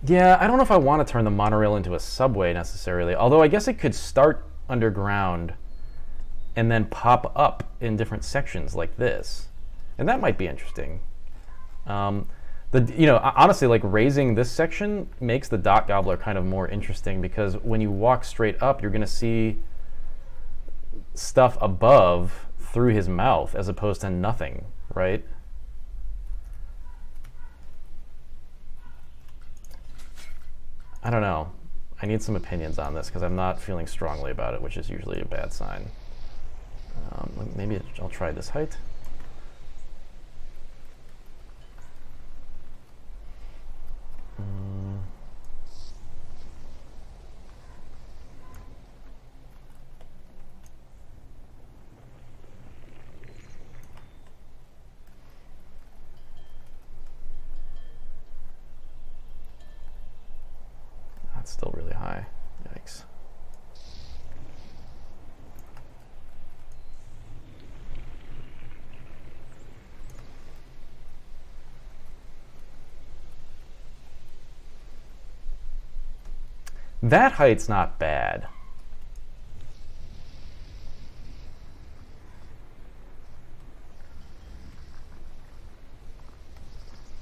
Yeah, I don't know if I want to turn the monorail into a subway necessarily, although I guess it could start underground and then pop up in different sections like this. And that might be interesting. Honestly, like raising this section makes the Dot Gobbler kind of more interesting because when you walk straight up, you're going to see stuff above through his mouth as opposed to nothing, right? I don't know. I need some opinions on this because I'm not feeling strongly about it, which is usually a bad sign. Maybe I'll try this height. That's still really high. Yikes. That height's not bad.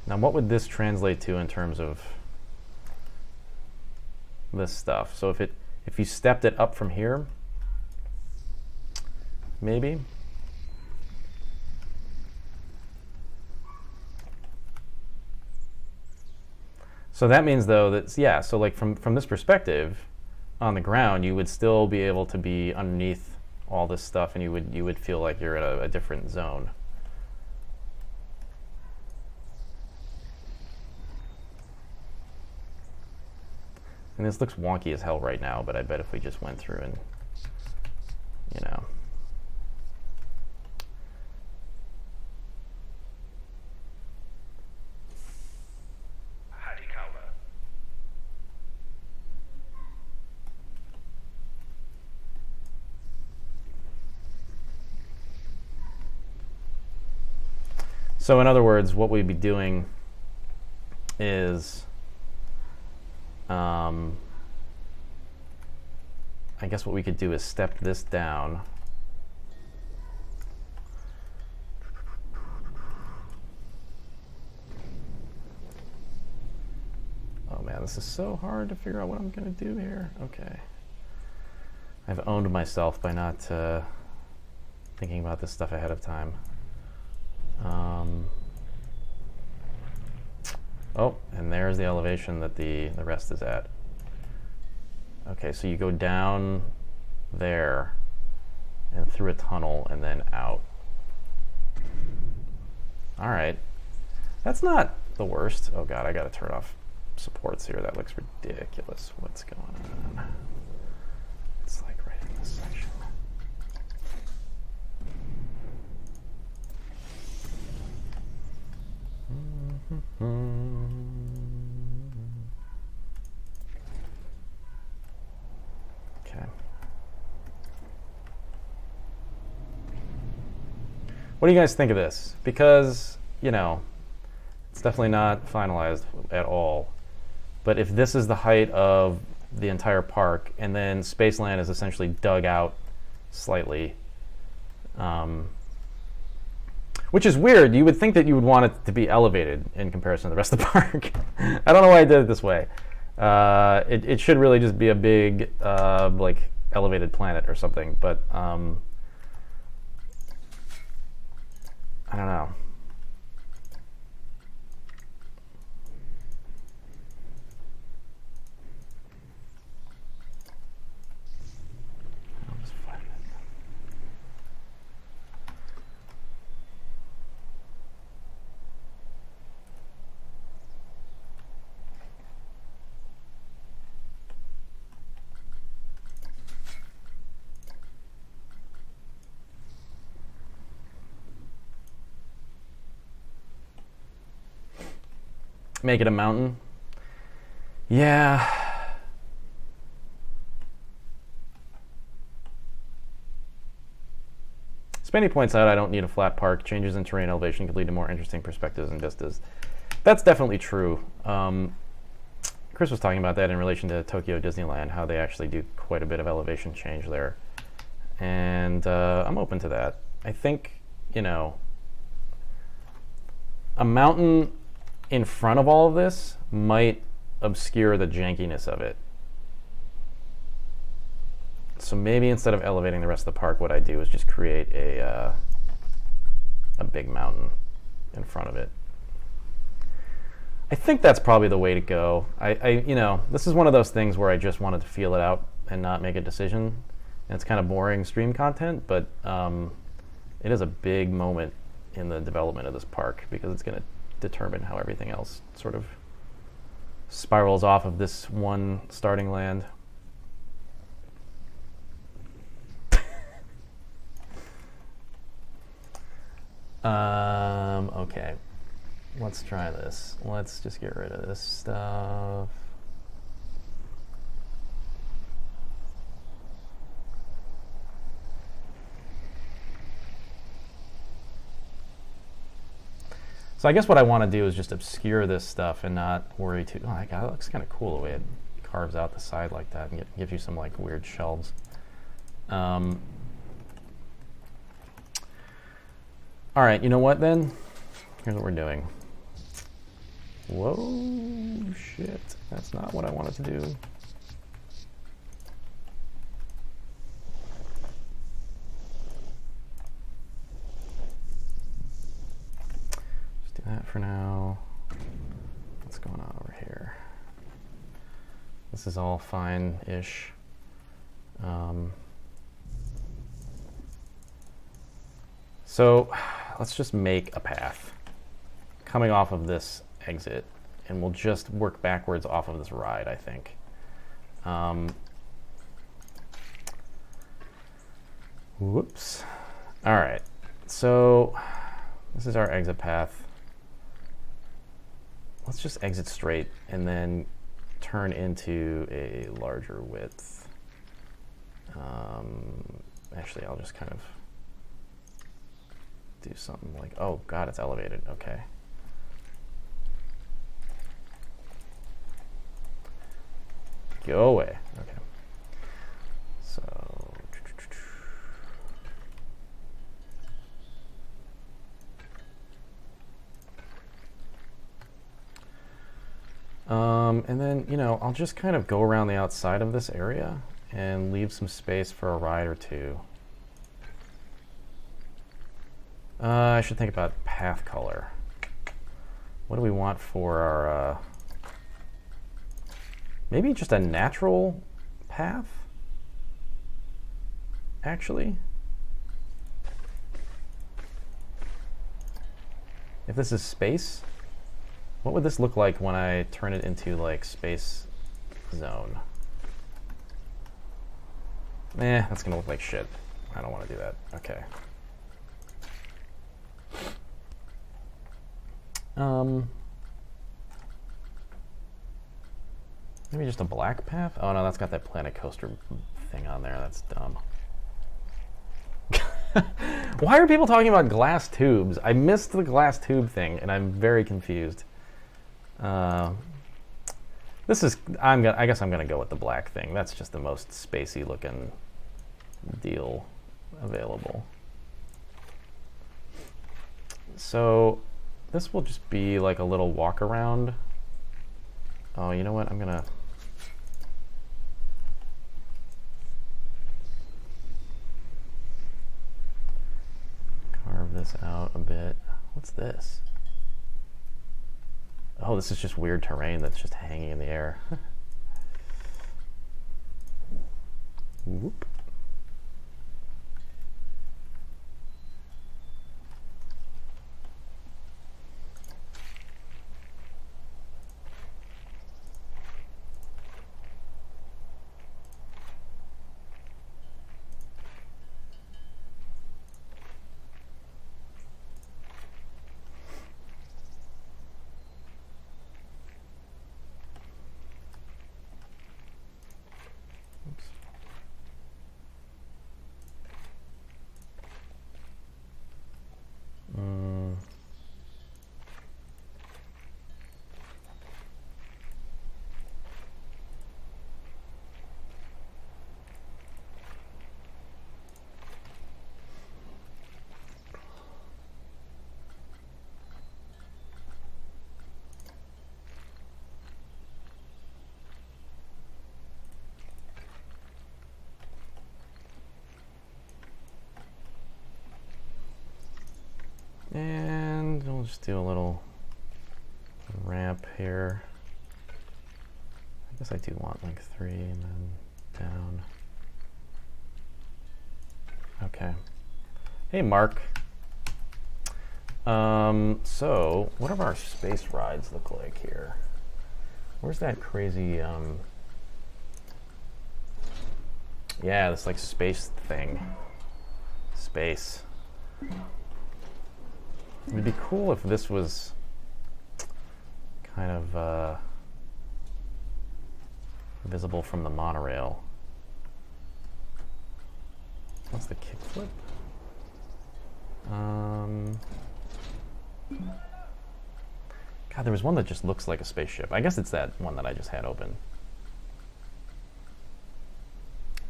Now, what would this translate to in terms of this stuff? So if you stepped it up from here, maybe. So that means, though, that, yeah, so like from this perspective, on the ground, you would still be able to be underneath all this stuff, and you would feel like you're at a different zone. And this looks wonky as hell right now, but I bet if we just went through and, you know. So in other words, what we'd be doing is, I guess what we could do is step this down. Oh man, this is so hard to figure out what I'm gonna do here. Okay. I've owned myself by not thinking about this stuff ahead of time. Oh, and there's the elevation that the rest is at. Okay, so you go down there and through a tunnel and then out. All right. That's not the worst. Oh God, I gotta turn off supports here. That looks ridiculous. What's going on? It's like right in this section. Okay. What do you guys think of this? Because, you know, it's definitely not finalized at all. But if this is the height of the entire park, and then Spaceland is essentially dug out slightly, which is weird. You would think that you would want it to be elevated in comparison to the rest of the park. I don't know why I did it this way. It should really just be a big, like, elevated planet or something. But I don't know. I'll just flatten it. Make it a mountain. Yeah. Spenny points out I don't need a flat park. Changes in terrain elevation could lead to more interesting perspectives and vistas. That's definitely true. Chris was talking about that in relation to Tokyo Disneyland, how they actually do quite a bit of elevation change there. And I'm open to that. I think, you know, a mountain in front of all of this might obscure the jankiness of it. So maybe instead of elevating the rest of the park, what I do is just create a big mountain in front of it. I think that's probably the way to go. You know, this is one of those things where I just wanted to feel it out and not make a decision. And it's kind of boring stream content, but it is a big moment in the development of this park because it's going to determine how everything else sort of spirals off of this one starting land. Okay, let's try this. Let's just get rid of this stuff. So I guess what I want to do is just obscure this stuff and not worry too. Oh my god, that looks kind of cool the way it carves out the side like that and gives you some like weird shelves. All right, you know what then? Here's what we're doing. Whoa, shit. That's not what I wanted to do. Just do that for now. What's going on over here? This is all fine-ish. So let's just make a path coming off of this exit, and we'll just work backwards off of this ride, I think. Whoops. All right, so this is our exit path. Let's just exit straight and then turn into a larger width. Actually, I'll just kind of do something like, oh god, it's elevated, okay. Go away, okay. So, and then, you know, I'll just kind of go around the outside of this area and leave some space for a ride or two. I should think about path color. What do we want for our, maybe just a natural path, actually? If this is space, what would this look like when I turn it into like space zone? That's gonna look like shit. I don't want to do that. Okay. Maybe just a black path? Oh no, that's got that Planet Coaster thing on there. That's dumb. Why are people talking about glass tubes? I missed the glass tube thing, and I'm very confused. This is, I guess I'm gonna go with the black thing. That's just the most spacey looking deal available. So this will just be like a little walk around. Oh, you know what? I'm gonna carve this out a bit. What's this? Oh, this is just weird terrain that's just hanging in the air. Whoop. And we'll just do a little ramp here. I guess I do want like 3 and then down. Okay. Hey, Mark. So what do our space rides look like here? Where's that crazy, yeah, this like space thing. Space. It'd be cool if this was kind of visible from the monorail. What's the kickflip? God, there was one that just looks like a spaceship. I guess it's that one that I just had open.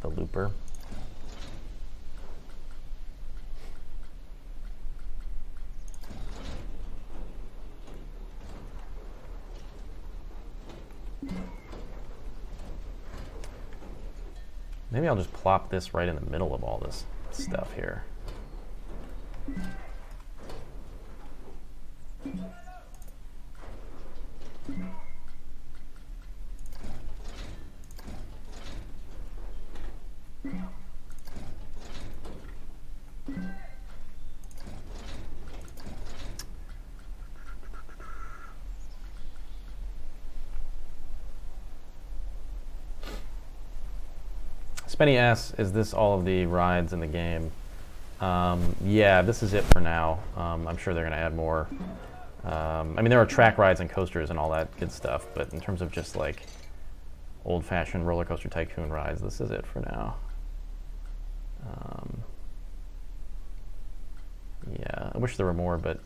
The Looper. Maybe I'll just plop this right in the middle of all this stuff here. Spenny asks, is this all of the rides in the game? Yeah, this is it for now. I'm sure they're going to add more. I mean, there are track rides and coasters and all that good stuff, but in terms of just like old-fashioned roller coaster tycoon rides, this is it for now. Yeah, I wish there were more, but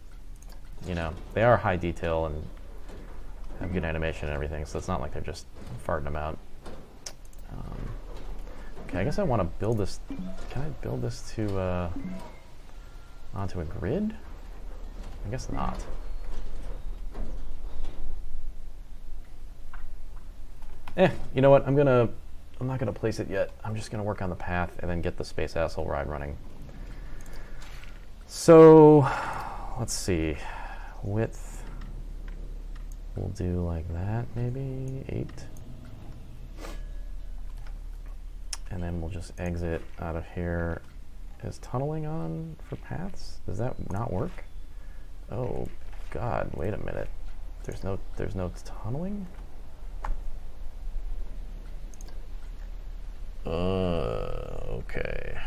you know, they are high detail and have good animation and everything, so it's not like they're just farting them out. Okay, I guess I want to build this. Can I build this to onto a grid? I guess not. You know what? I'm not gonna place it yet. I'm just gonna work on the path and then get the Space Asshole ride running. So, let's see. Width. We'll do like that, maybe 8. And then we'll just exit out of here. Is tunneling on for paths? Does that not work? Oh God, wait a minute. There's no tunneling? Okay.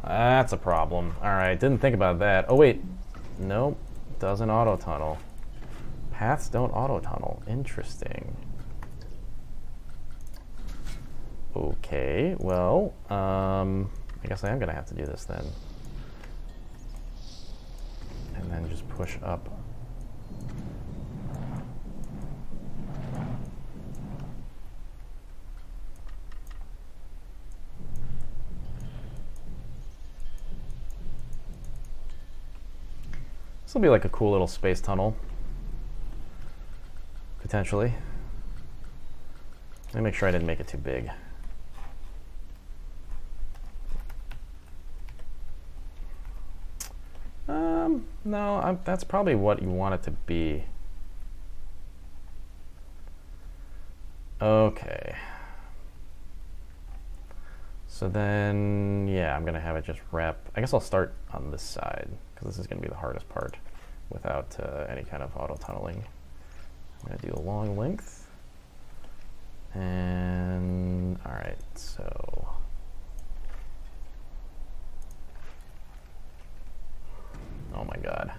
That's a problem. Alright, didn't think about that. Oh wait. Nope. Doesn't auto tunnel. Paths don't auto tunnel. Interesting. Okay, well, I guess I am gonna have to do this then. And then just push up. This will be like a cool little space tunnel, potentially. Let me make sure I didn't make it too big. No, that's probably what you want it to be. Okay. So then, yeah, I'm gonna have it just wrap. I guess I'll start on this side, because this is gonna be the hardest part without any kind of auto tunneling. I'm gonna do a long length. And, all right, so. Oh my God.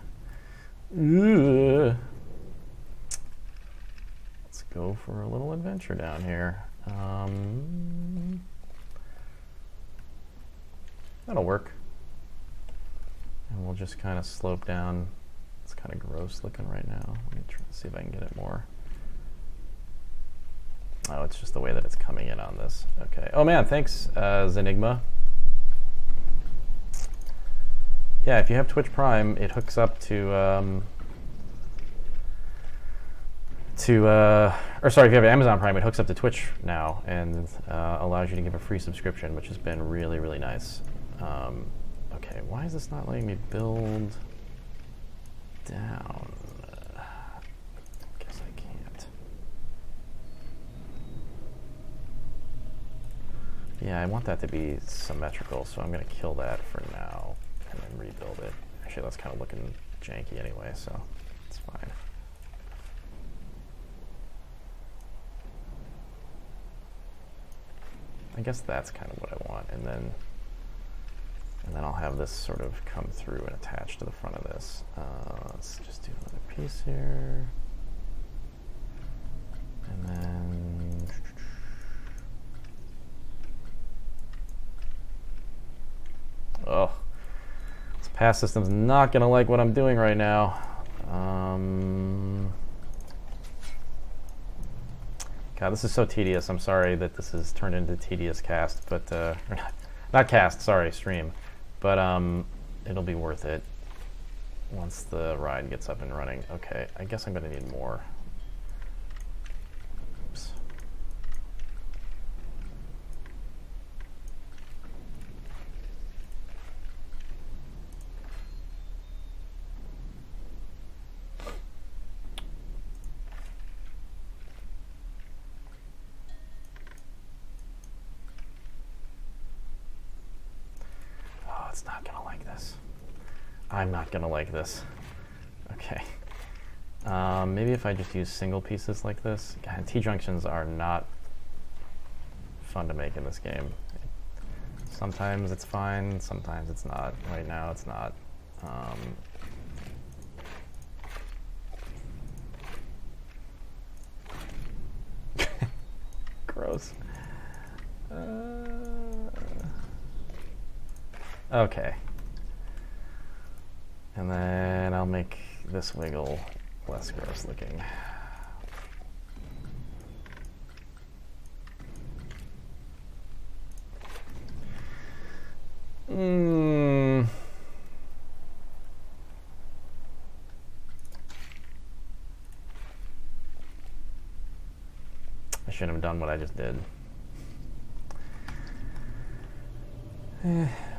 Ugh. Let's go for a little adventure down here. That'll work. And we'll just kind of slope down. It's kind of gross looking right now. Let me try to see if I can get it more. Oh, it's just the way that it's coming in on this. Okay. Oh man, thanks, Zenigma. Yeah, if you have Twitch Prime, it hooks up to, or sorry, if you have Amazon Prime, it hooks up to Twitch now and allows you to give a free subscription, which has been really, really nice. Okay, why is this not letting me build down? Guess I can't. Yeah, I want that to be symmetrical, so I'm going to kill that for now. And then rebuild it. Actually, that's kind of looking janky anyway, so it's fine. I guess that's kind of what I want, and then I'll have this sort of come through and attach to the front of this. Let's just do another piece here, and then. Oh. Path system's not gonna like what I'm doing right now. God, this is so tedious. I'm sorry that this has turned into tedious cast, but or not cast. Sorry, stream. But it'll be worth it once the ride gets up and running. Okay, I guess I'm gonna need more. Oops. Oh, it's not gonna like this. I'm not gonna like this. Okay. Maybe if I just use single pieces like this. God, T-junctions are not fun to make in this game. Sometimes it's fine, sometimes it's not. Right now it's not. Gross. Okay. And then I'll make this wiggle less gross looking. I shouldn't have done what I just did.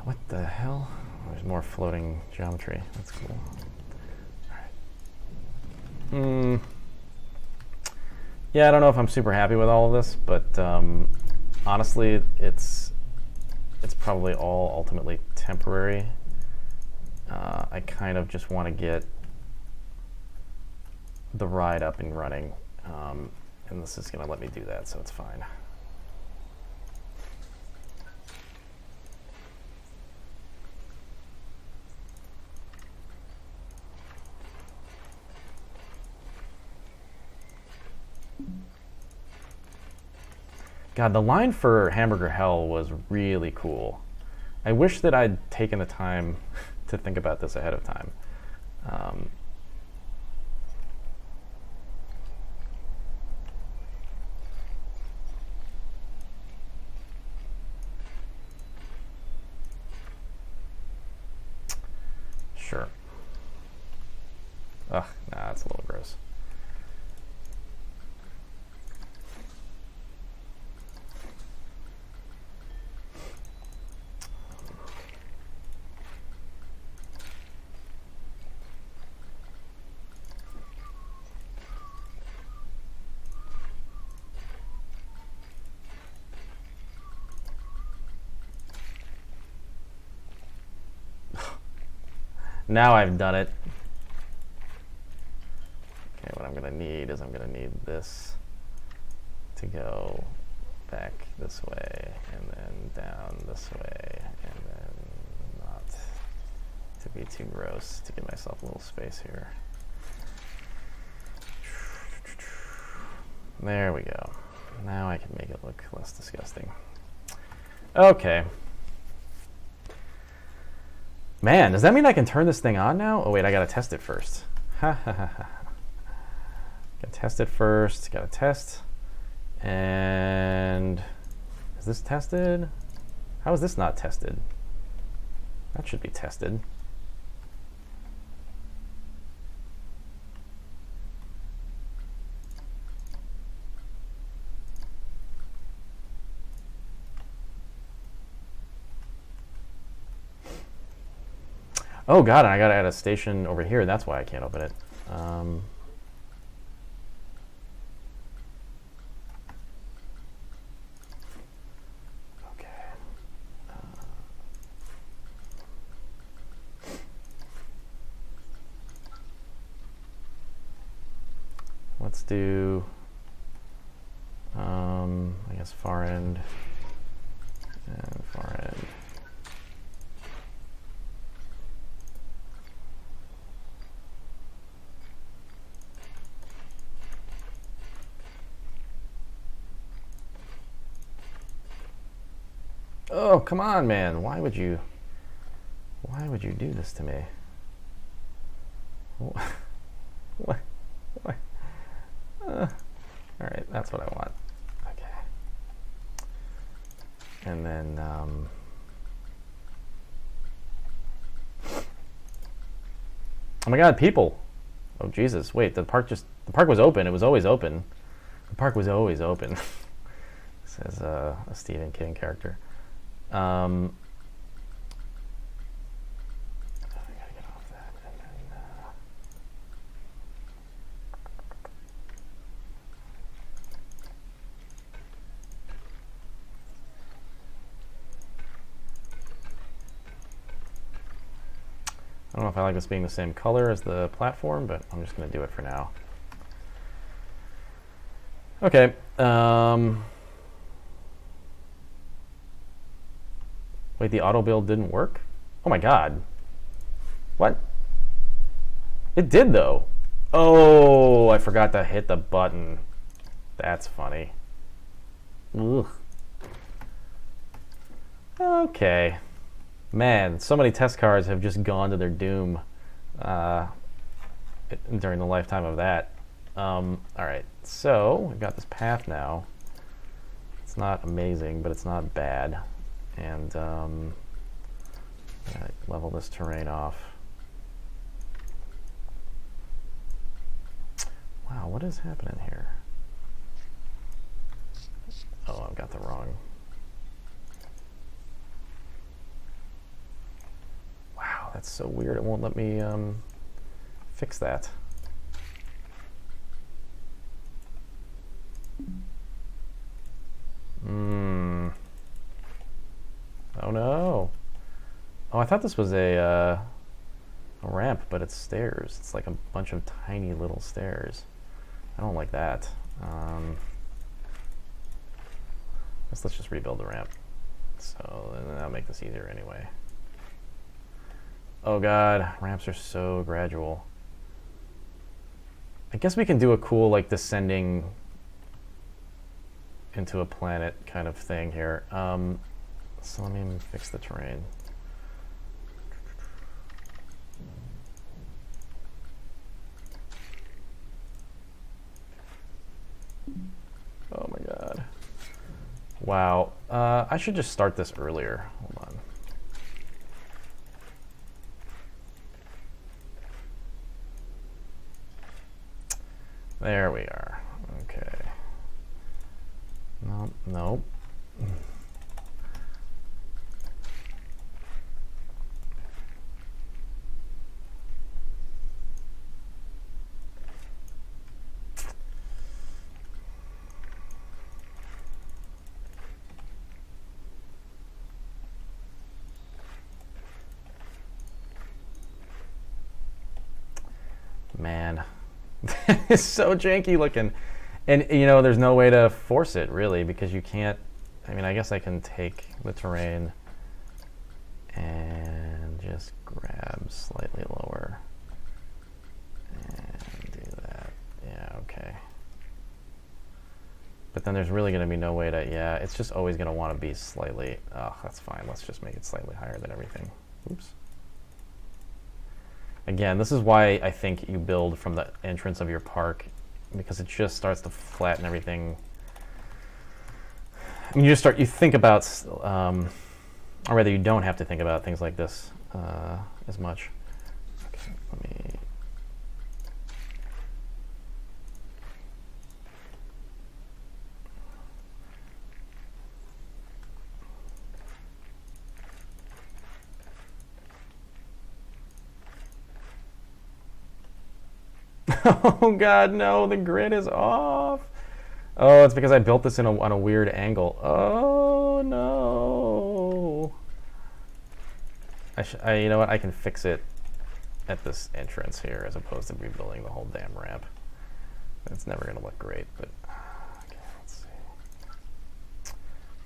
What the hell? There's more floating geometry. That's cool. Alright. Yeah, I don't know if I'm super happy with all of this, but honestly, it's probably all ultimately temporary. I kind of just want to get the ride up and running, and this is going to let me do that, so it's fine. God, the line for Hamburger Hell was really cool. I wish that I'd taken the time to think about this ahead of time. Sure. Ugh, nah, that's a little gross. Now I've done it. Okay, what I'm gonna need is I'm gonna need this to go back this way and then down this way and then not to be too gross, to give myself a little space here. There we go. Now I can make it look less disgusting. Okay. Man, does that mean I can turn this thing on now? Oh wait, I gotta test it first. Ha ha ha ha. Gotta test it first, gotta test. And is this tested? How is this not tested? That should be tested. Oh god, and I gotta add a station over here. That's why I can't open it. Okay. Let's do, I guess far end and far end. Oh, come on, man. Why would you do this to me? What? All right, that's what I want. And then oh my God, people! Oh Jesus! Wait, the park was open. It was always open. The park was always open. Says a Stephen King character. I gotta get off that. And then, I don't know if I like this being the same color as the platform, but I'm just going to do it for now. Okay. Wait, the auto build didn't work? Oh my God. What? It did though. Oh, I forgot to hit the button. That's funny. Ugh. Okay. Man, so many test cards have just gone to their doom during the lifetime of that. Alright, so we've got this path now. It's not amazing, but it's not bad. And level this terrain off. Wow, what is happening here? Oh, I've got the wrong. Wow, that's so weird. It won't let me fix that. Oh no. Oh, I thought this was a ramp, but it's stairs. It's like a bunch of tiny little stairs. I don't like that. Let's just rebuild the ramp. So that'll make this easier anyway. Oh God, ramps are so gradual. I guess we can do a cool like descending into a planet kind of thing here. So let me fix the terrain. Oh my God. Wow. I should just start this earlier. Hold on. There we are. Okay. Nope, nope. Man, it's so janky looking. And, you know, there's no way to force it, really, because you can't... I mean, I guess I can take the terrain and just grab slightly lower. And do that. Yeah, okay. But then there's really going to be no way to... Yeah, it's just always going to want to be slightly... Oh, that's fine. Let's just make it slightly higher than everything. Oops. Again, this is why I think you build from the entrance of your park, because it just starts to flatten everything. I mean, you think about, or rather you don't have to think about things like this as much. Okay, let me... Oh God, no, the grid is off. Oh, it's because I built this on a weird angle. Oh no. You know what? I can fix it at this entrance here as opposed to rebuilding the whole damn ramp. It's never gonna look great, but okay, let's see.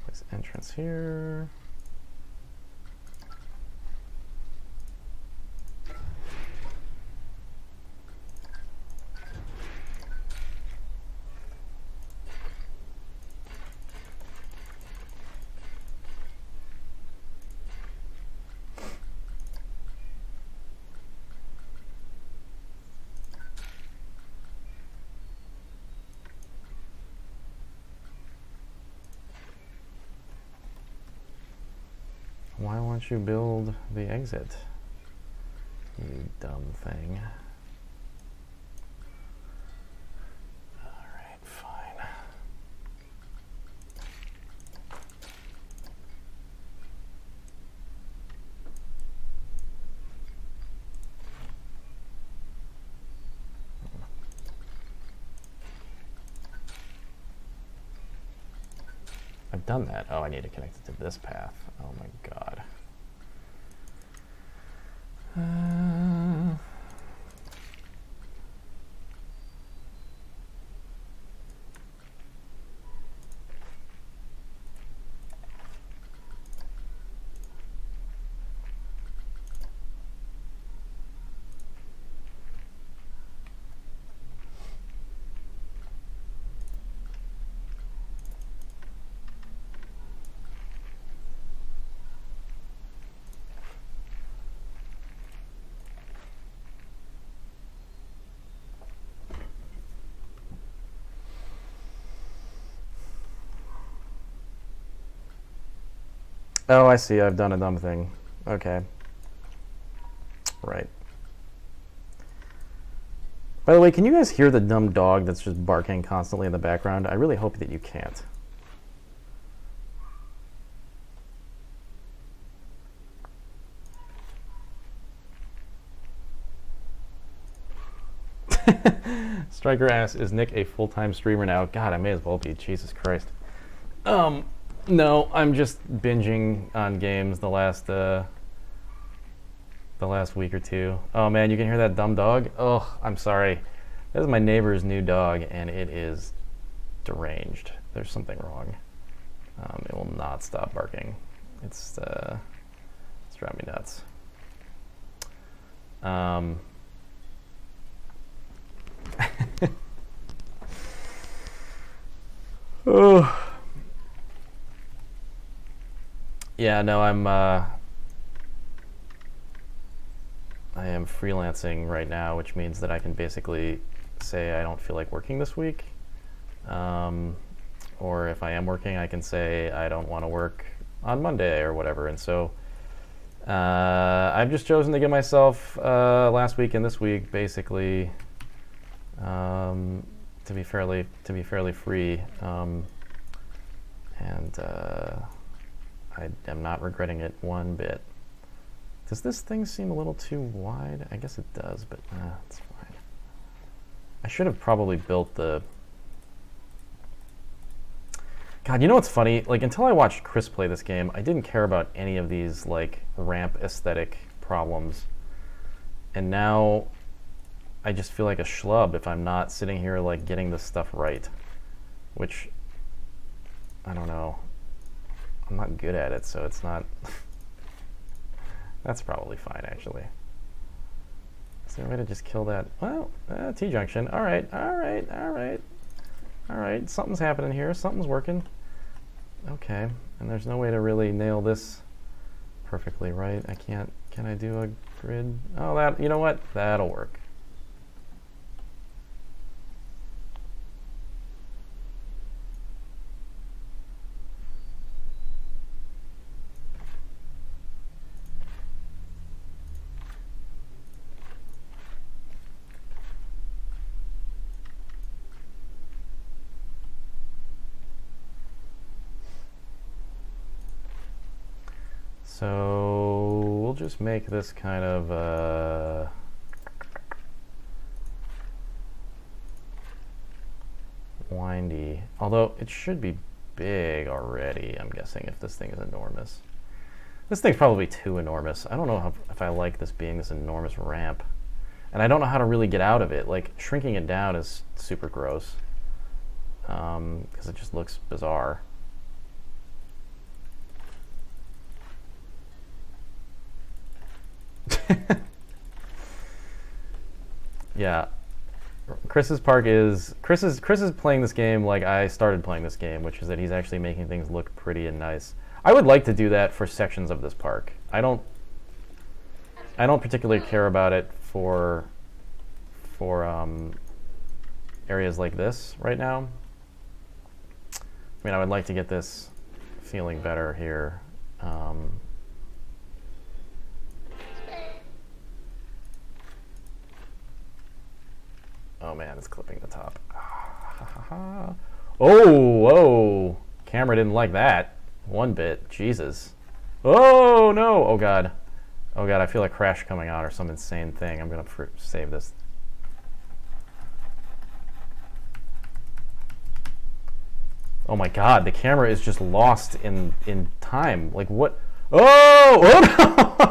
Place entrance here. Why won't you build the exit? You dumb thing. Alright, fine. I've done that. Oh, I need to connect it to this path. Oh my god. Oh, I see. I've done a dumb thing. Okay. Right. By the way, can you guys hear the dumb dog that's just barking constantly in the background? I really hope that you can't. Striker asks, is Nick a full-time streamer now? God, I may as well be. Jesus Christ. No, I'm just binging on games the last week or two. Oh man, you can hear that dumb dog? Oh, I'm sorry. That is my neighbor's new dog, and it is deranged. There's something wrong. It will not stop barking. It's driving me nuts. Oh. Yeah, no, I am freelancing right now, which means that I can basically say I don't feel like working this week. Or if I am working, I can say I don't want to work on Monday or whatever. And so I've just chosen to give myself last week and this week basically to be fairly free. I am not regretting it one bit. Does this thing seem a little too wide? I guess it does, but it's fine. I should have probably built the... God, you know what's funny? Like, until I watched Chris play this game, I didn't care about any of these, like, ramp aesthetic problems. And now I just feel like a schlub if I'm not sitting here, like, getting this stuff right. Which, I don't know. I'm not good at it, so it's not... That's probably fine, actually. Is there a way to just kill that? Well, T-junction. All right. Something's happening here. Something's working. Okay. And there's no way to really nail this perfectly, right? I can't... Can I do a grid? Oh, that... You know what? That'll work. So we'll just make this kind of windy, although it should be big already, I'm guessing, if this thing is enormous. This thing's probably too enormous. I don't know if I like this being this enormous ramp. And I don't know how to really get out of it. Like, shrinking it down is super gross, because it just looks bizarre. Yeah, Chris's park is Chris is playing this game like I started playing this game, which is that he's actually making things look pretty and nice. I would like to do that for sections of this park. I don't particularly care about it for areas like this right now. I mean, I would like to get this feeling better here. man, it's clipping the top. Oh, whoa. Camera didn't like that one bit. Jesus. Oh, no. Oh, God. Oh, God, I feel a crash coming on or some insane thing. I'm going to save this. Oh, my God. The camera is just lost in time. Like, what? Oh!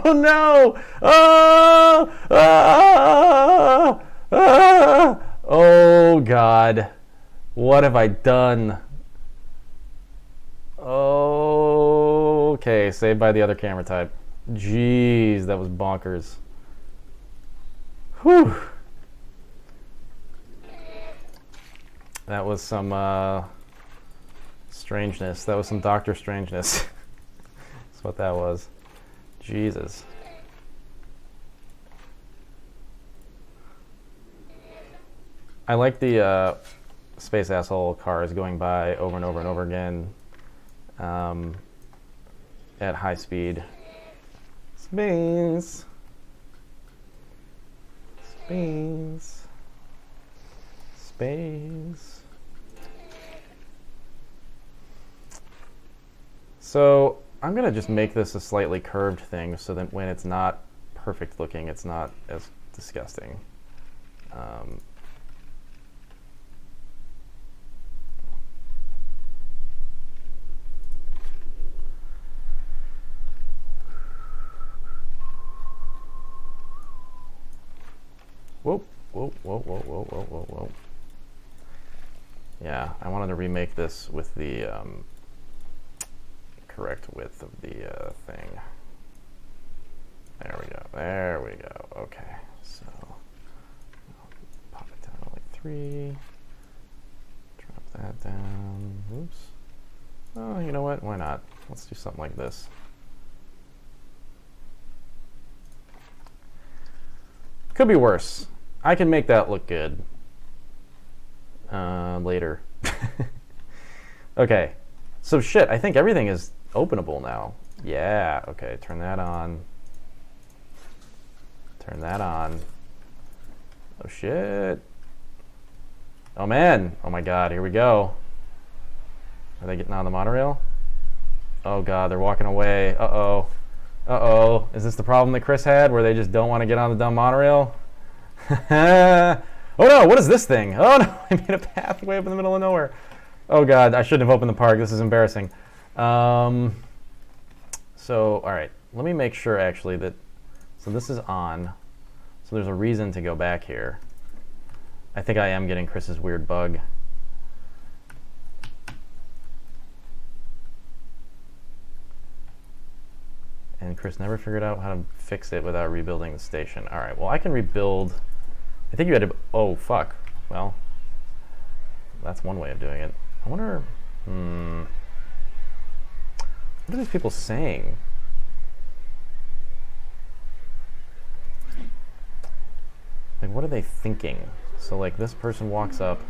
Oh, no! Oh! Oh! Oh! Oh, God. What have I done? Oh, okay, saved by the other camera type. Jeez, that was bonkers. Whew. That was some strangeness. That was some Doctor Strangeness. That's what that was. Jesus. I like the space asshole cars going by over and over and over again at high speed. Space. Space. Space. So I'm going to just make this a slightly curved thing so that when it's not perfect looking, it's not as disgusting. Whoa, whoa, whoa, whoa, whoa, whoa, whoa, whoa. Yeah, I wanted to remake this with the correct width of the thing. There we go, there we go. Okay, so pop it down to like 3. Drop that down. Oops. Oh, you know what? Why not? Let's do something like this. Could be worse. I can make that look good later. Okay, so shit, I think everything is openable now. Yeah, okay, turn that on. Turn that on. Oh shit. Oh man, oh my god, here we go. Are they getting on the monorail? Oh god, they're walking away. Uh-oh. Uh-oh. Is this the problem that Chris had, where they just don't want to get on the dumb monorail? Oh no, what is this thing? Oh no, I made a pathway up in the middle of nowhere. Oh god, I shouldn't have opened the park. This is embarrassing. So, alright, let me make sure actually that, so this is on. So there's a reason to go back here. I think I am getting Chris's weird bug. And Chris never figured out how to fix it without rebuilding the station. All right, well, I can rebuild. I think you had to, oh, fuck. Well, that's one way of doing it. I wonder, what are these people saying? Like, what are they thinking? So, like, this person walks up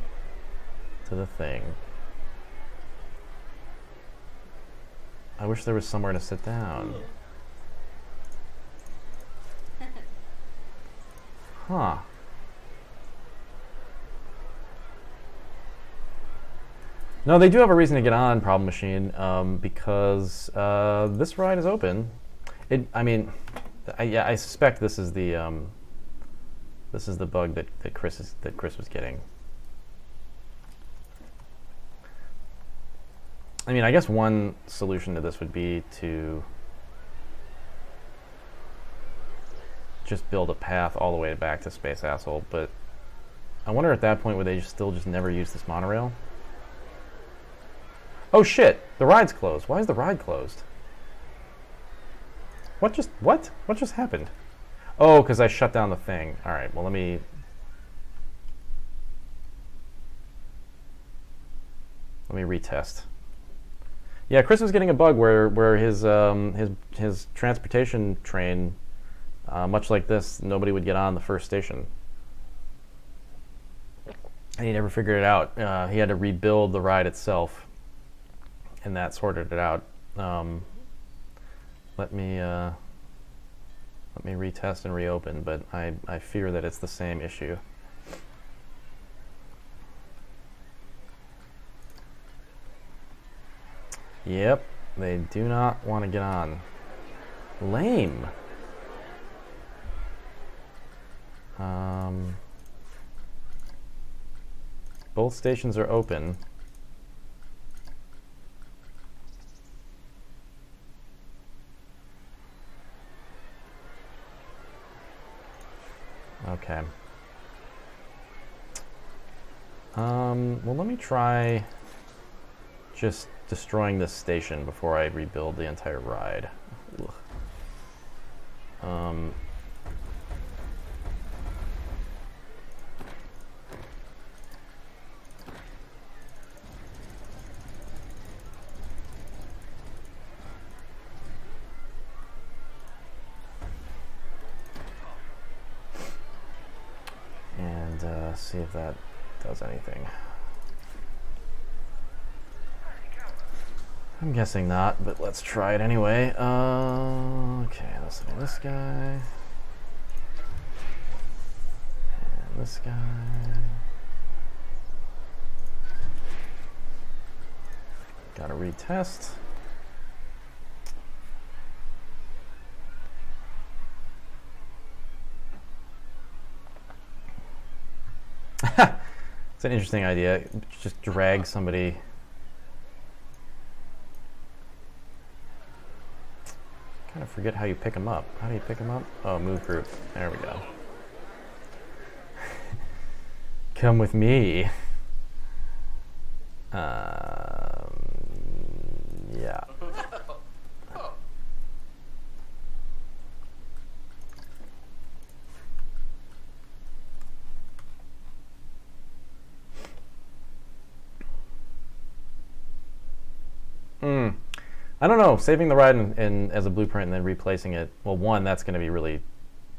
to the thing. I wish there was somewhere to sit down. Huh. No, they do have a reason to get on Problem Machine, because this ride is open. I mean, I suspect this is the bug that Chris was getting. I mean, I guess one solution to this would be to just build a path all the way back to Space Asshole, but I wonder at that point would they still just never use this monorail? Oh shit, the ride's closed. Why is the ride closed? What just happened? Oh, because I shut down the thing. Alright, well let me retest. Yeah, Chris was getting a bug where his transportation train, much like this, nobody would get on the first station. And he never figured it out. He had to rebuild the ride itself, and that sorted it out. Let me retest and reopen, but I fear that it's the same issue. Yep, they do not want to get on. Lame. Both stations are open. Okay. Well, let me try just destroying this station before I rebuild the entire ride. Ugh. And see if that does anything. I'm guessing not, but let's try it anyway. Okay, let's look at this guy. And this guy. Gotta retest. It's an interesting idea. Just drag somebody. Kind of forget how you pick them up. How do you pick them up? Oh, move group. There we go. Come with me. Yeah. I don't know. Saving the ride in as a blueprint and then replacing it. Well, one, that's going to be really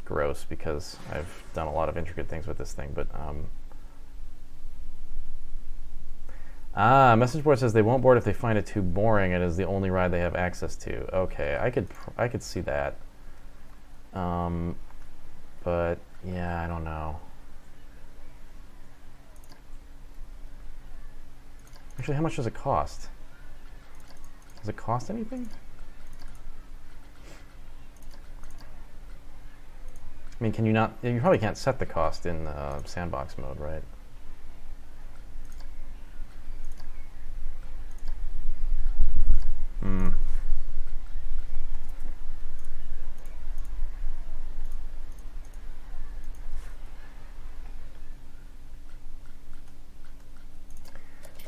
gross because I've done a lot of intricate things with this thing. But message board says they won't board if they find it too boring. It is the only ride they have access to. Okay, I could see that. But yeah, I don't know. Actually, how much does it cost? Does it cost anything? I mean, can you not? You probably can't set the cost in sandbox mode, right?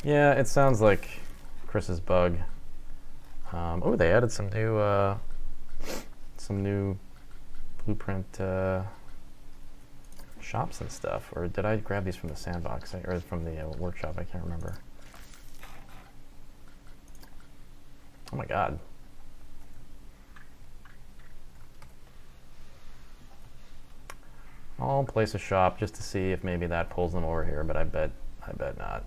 Yeah, it sounds like Chris's bug. Oh, they added some new blueprint shops and stuff. Or did I grab these from the sandbox or from the workshop? I can't remember. Oh my god. I'll place a shop just to see if maybe that pulls them over here, but I bet not.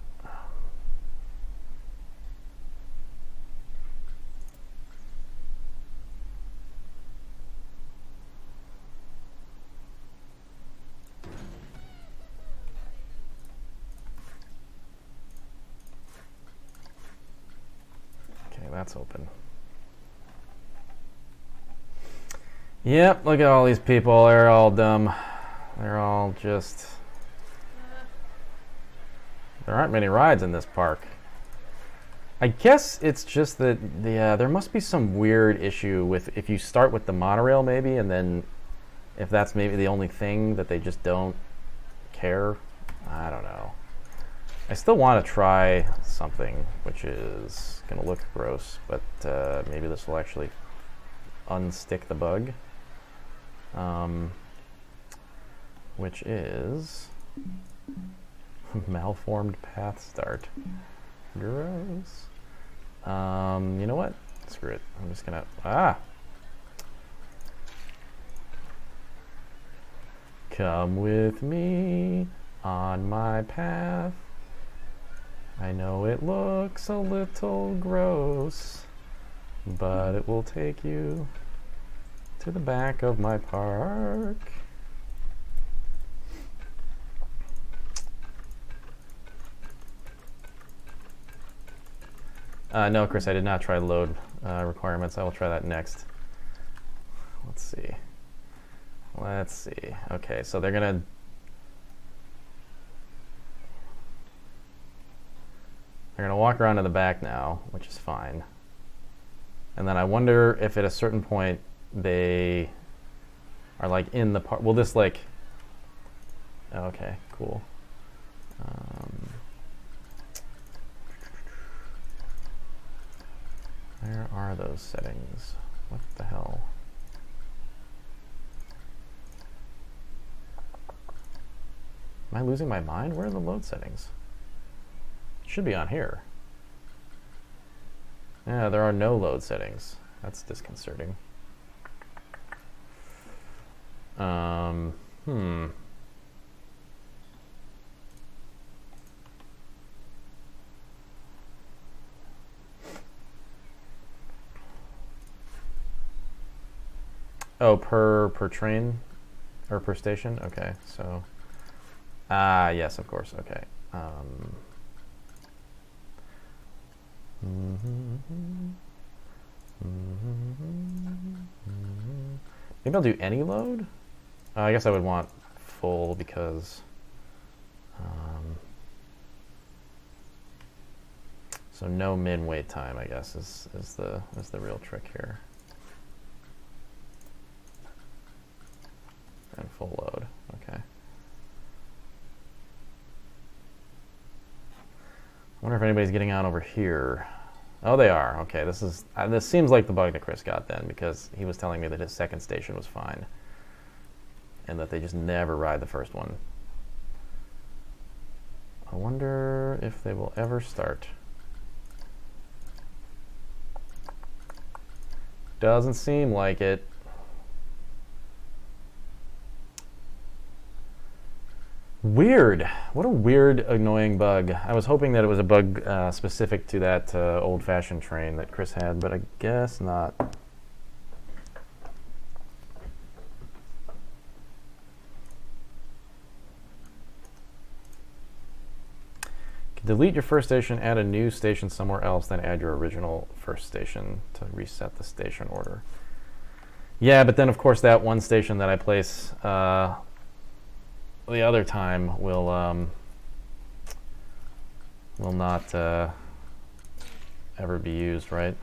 That's open. Yep, look at all these people. They're all dumb. They're all just... There aren't many rides in this park. I guess it's just that there must be some weird issue with if you start with the monorail maybe, and then if that's maybe the only thing that they just don't care. I don't know. I still want to try something which is going to look gross, but maybe this will actually unstick the bug, which is malformed path start. Gross. You know what? Screw it. I'm just going to... Come with me on my path. I know it looks a little gross, but it will take you to the back of my park. No, Chris, I did not try load requirements. I will try that next. Let's see. Let's see. Okay, so they're gonna walk around to the back now, which is fine. And then I wonder if at a certain point they are like in the part. Will this like? Okay, cool. Where are those settings? What the hell? Am I losing my mind? Where are the load settings? It should be on here. Yeah, there are no load settings. That's disconcerting. Oh, per train or per station? Okay, so yes, of course. Okay. Maybe I'll do any load. I guess I would want full because so no min wait time, I guess, is the real trick here. And full load. Okay. I wonder if anybody's getting on over here. Oh, they are. Okay, this seems like the bug that Chris got then, because he was telling me that his second station was fine and that they just never ride the first one. I wonder if they will ever start. Doesn't seem like it. Weird. What a weird, annoying bug. I was hoping that it was a bug specific to that old-fashioned train that Chris had, but I guess not. Delete your first station, add a new station somewhere else, then add your original first station to reset the station order. Yeah, but then of course that one station that I place the other time will not ever be used, right?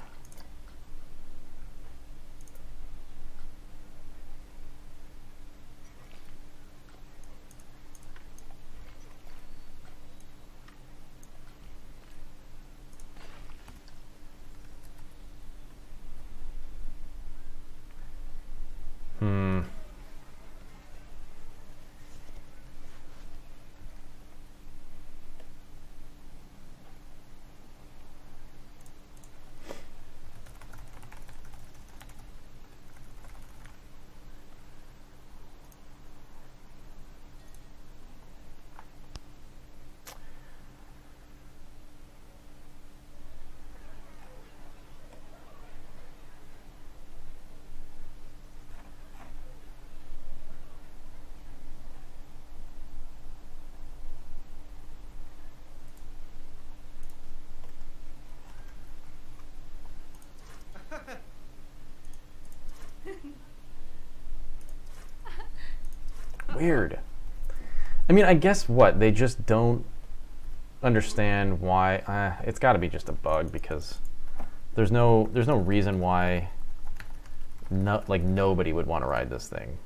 Weird. I mean, I guess what? They just don't understand why. It's got to be just a bug, because there's no reason why nobody would want to ride this thing.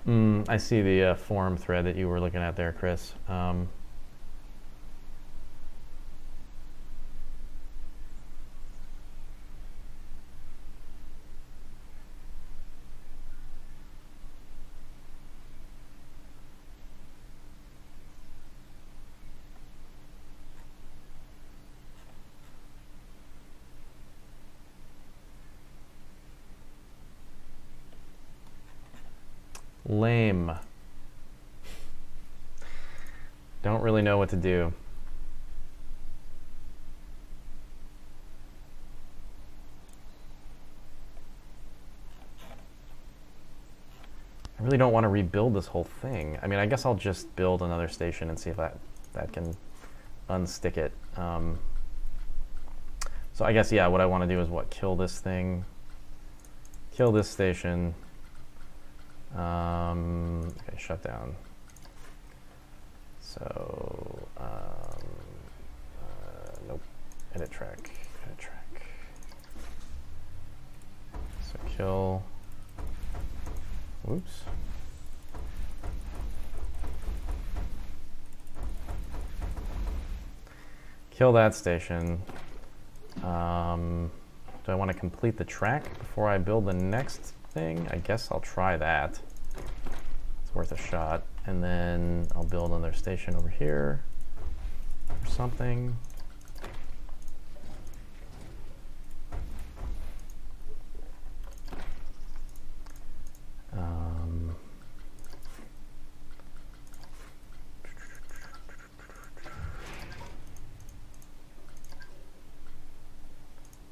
I see the forum thread that you were looking at there, Chris. Lame. Don't really know what to do. I really don't want to rebuild this whole thing. I mean, I guess I'll just build another station and see if that can unstick it. So I guess, yeah, what I want to do is kill this thing, kill this station. Okay, shut down. So, nope. Edit track. So kill. Whoops. Kill that station. Do I want to complete the track before I build the next thing? I guess I'll try that. It's worth a shot. And then I'll build another station over here or something.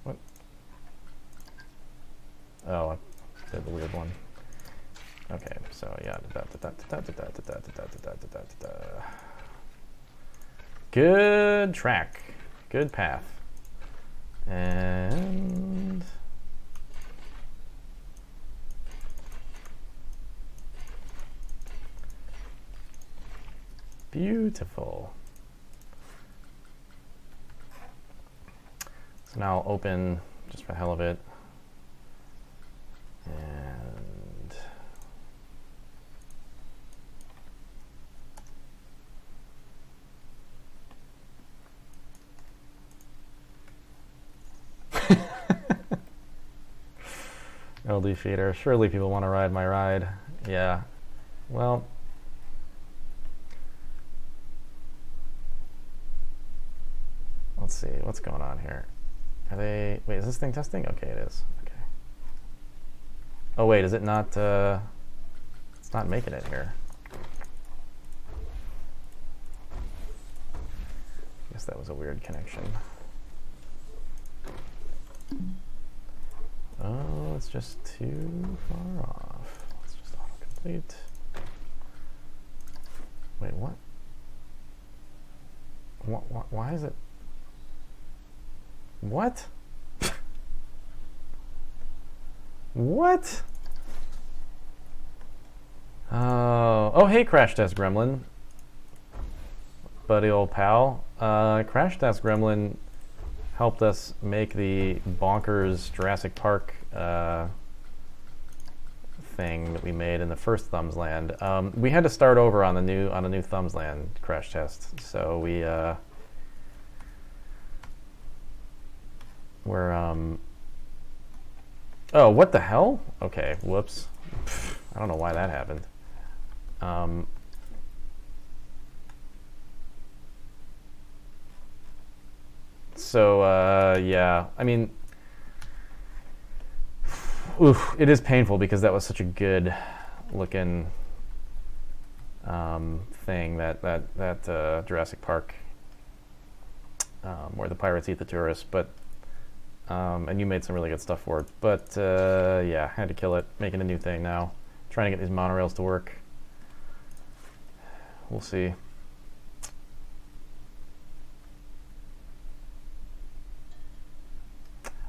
What? Oh, I did the weird one. Okay, so yeah. Good track. Good path. And beautiful. So now I'll open, just for the hell of it, and LD feeder. Surely people want to ride my ride. Yeah. Well, let's see what's going on here. Are they? Wait, is this thing testing? Okay, it is. Okay. Oh wait, is it not? It's not making it here. I guess that was a weird connection. Oh, it's just too far off. Let's just autocomplete. Wait, what? Why is it? What? What? Oh, hey, Crash Test Gremlin. Buddy old pal. Crash Test Gremlin helped us make the bonkers Jurassic Park thing that we made in the first Thumbsland. We had to start over on a new Thumbsland crash test, so we're oh, what the hell? Okay, whoops. I don't know why that happened. So yeah, I mean, oof, it is painful because that was such a good looking thing, that Jurassic Park where the pirates eat the tourists, but and you made some really good stuff for it, but yeah, had to kill it, making a new thing now, trying to get these monorails to work. We'll see.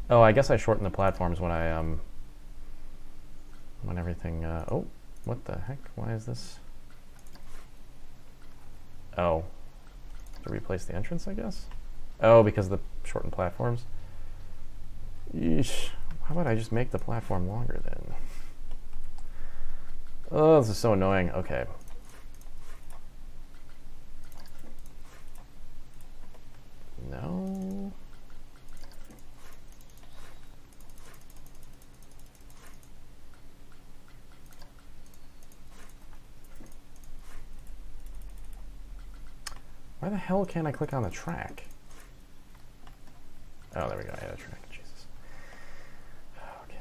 Oh, I guess I shortened the platforms when I when everything oh, what the heck? Why is this? Oh, to replace the entrance, I guess. Oh, because of the shortened platforms. Yeesh. How about I just make the platform longer then? Oh, this is so annoying. Okay. No. Why the hell can't I click on the track? Oh, there we go. I had a track. Jesus. Okay.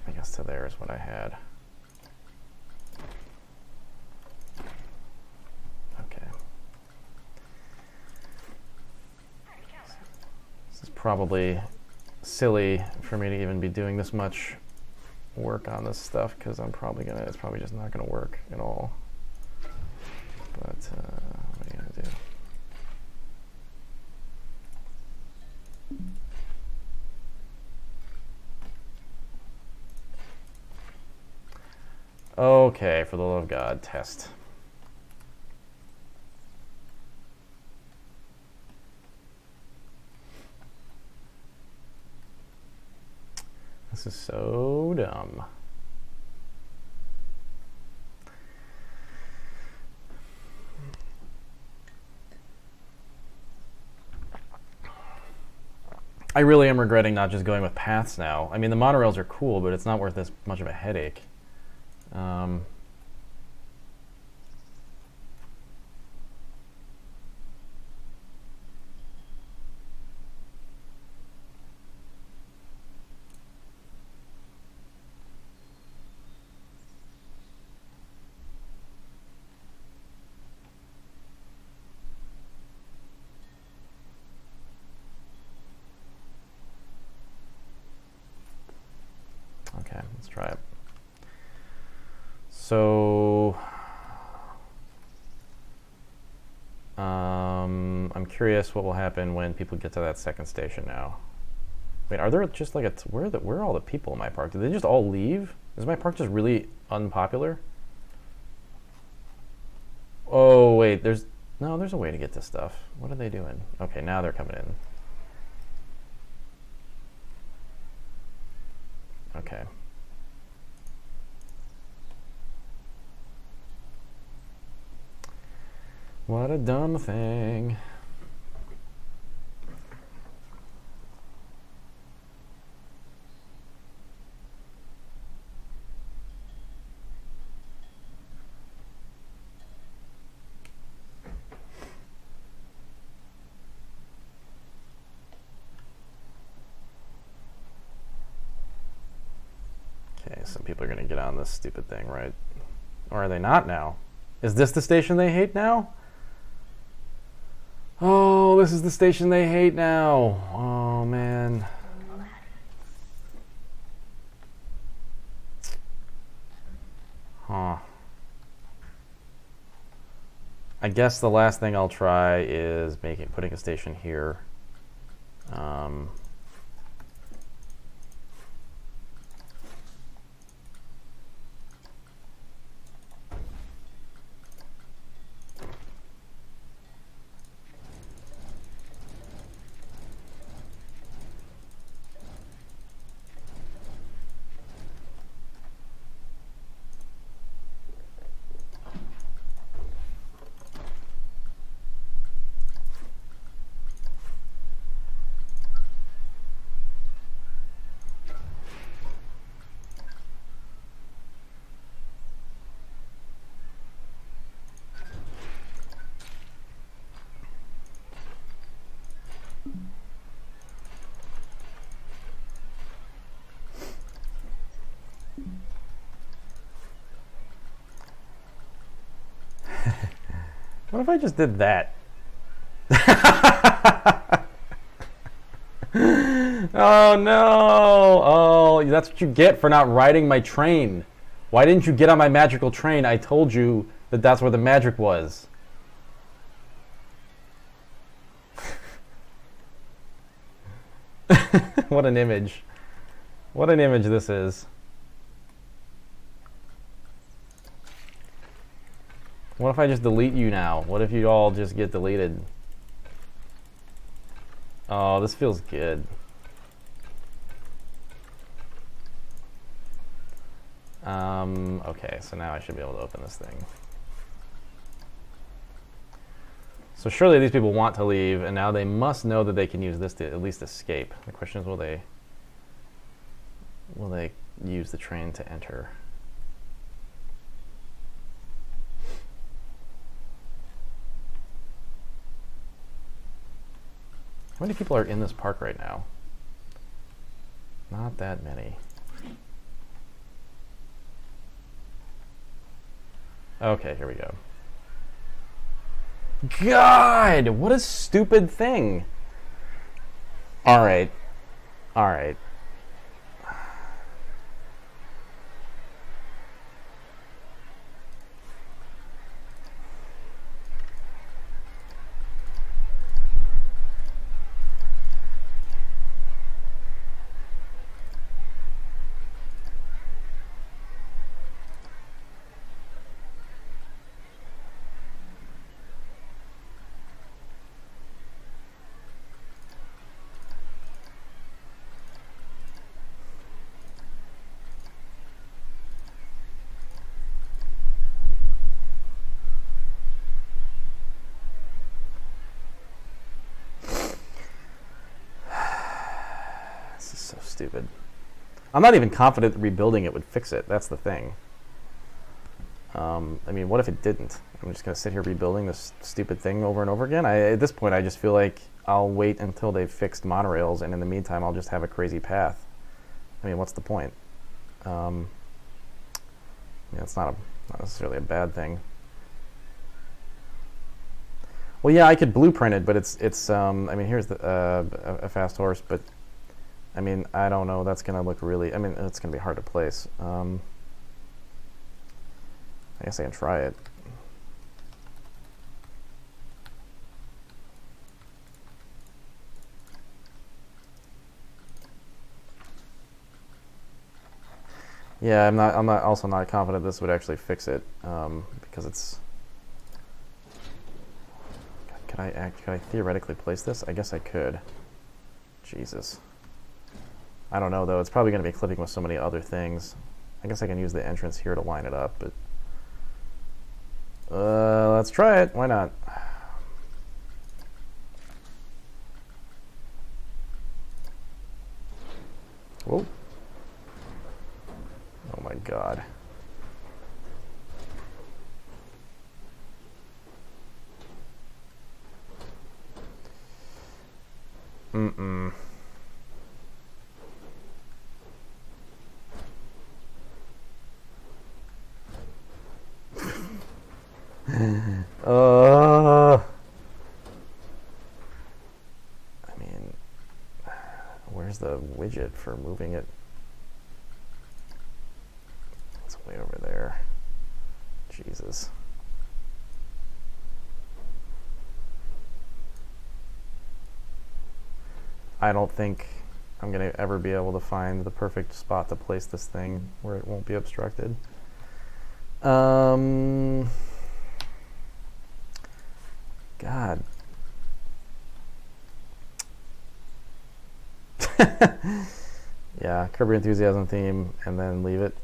I guess to there is what I had. Okay. This is probably silly for me to even be doing this much work on this stuff because it's probably just not gonna work at all. But what are you gonna do? Okay, for the love of God, test. This is so dumb. I really am regretting not just going with paths now. I mean, the monorails are cool, but it's not worth this much of a headache. Okay, let's try it. So, I'm curious what will happen when people get to that second station now. Wait, are there just like where are all the people in my park? Did they just all leave? Is my park just really unpopular? Oh wait, there's a way to get to stuff. What are they doing? Okay, now they're coming in. Okay. What a dumb thing. Okay, some people are gonna get on this stupid thing, right? Or are they not now? Is this the station they hate now? Oh, this is the station they hate now. Oh, man. Huh. I guess the last thing I'll try is putting a station here. What if I just did that? Oh no! Oh, that's what you get for not riding my train. Why didn't you get on my magical train? I told you that that's where the magic was. What an image. What an image this is. What if I just delete you now? What if you all just get deleted? Oh, this feels good. Okay, so now I should be able to open this thing. So surely these people want to leave, and now they must know that they can use this to at least escape. The question is, will they use the train to enter? How many people are in this park right now? Not that many. Okay, here we go. God, what a stupid thing. All right. All right. So stupid. I'm not even confident that rebuilding it would fix it. That's the thing. I mean, what if it didn't? I'm just going to sit here rebuilding this stupid thing over and over again? At this point, I just feel like I'll wait until they've fixed monorails, and in the meantime, I'll just have a crazy path. I mean, what's the point? Yeah, it's not necessarily a bad thing. Well, yeah, I could blueprint it, but it's I mean, here's a fast horse, but I mean, I don't know. That's going to look really... I mean, it's going to be hard to place. I guess I can try it. Yeah, I'm also not confident this would actually fix it, because it's... God, could I theoretically place this? I guess I could. Jesus. I don't know, though. It's probably going to be clipping with so many other things. I guess I can use the entrance here to line it up, but... let's try it. Why not? Whoa. Oh my god. Mm-mm. I mean, where's the widget for moving it? It's way over there. Jesus. I don't think I'm going to ever be able to find the perfect spot to place this thing where it won't be obstructed. God. Yeah, Curb Your Enthusiasm theme and then leave it.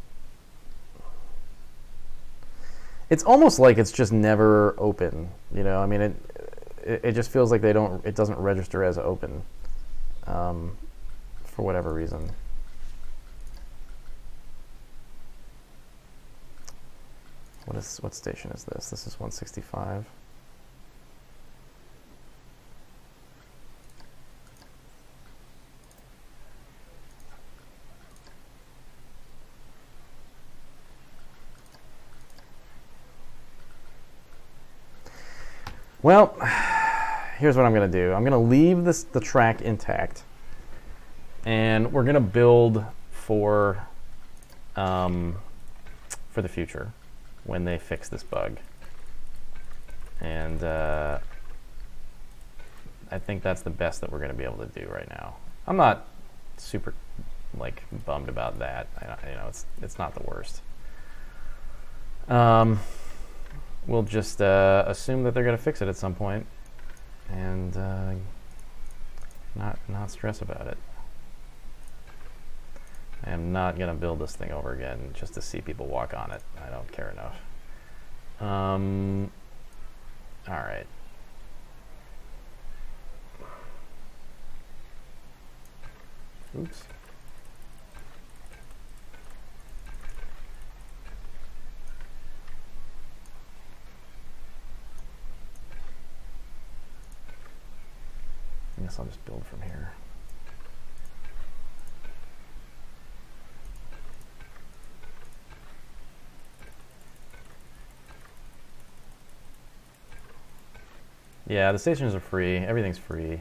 It's almost like it's just never open, you know? I mean, it just feels like it doesn't register as open, for whatever reason. What station is this? This is 165. Well, here's what I'm going to do. I'm going to leave the track intact, and we're going to build for the future when they fix this bug. And I think that's the best that we're going to be able to do right now. I'm not super like bummed about that. You know, it's not the worst. We'll just assume that they're gonna fix it at some point, and not stress about it. I am not gonna build this thing over again just to see people walk on it. I don't care enough. All right. Oops. I guess I'll just build from here. Yeah, the stations are free. Everything's free.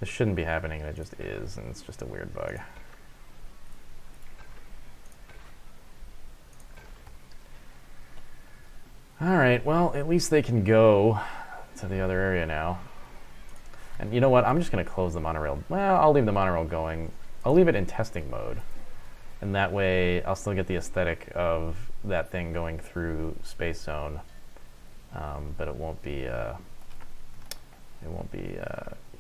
This shouldn't be happening, and it just is, and it's just a weird bug. Alright, well, at least they can go to the other area now. And you know what? I'm just going to close the monorail. Well, I'll leave the monorail going. I'll leave it in testing mode. And that way, I'll still get the aesthetic of that thing going through Space Zone. But it won't be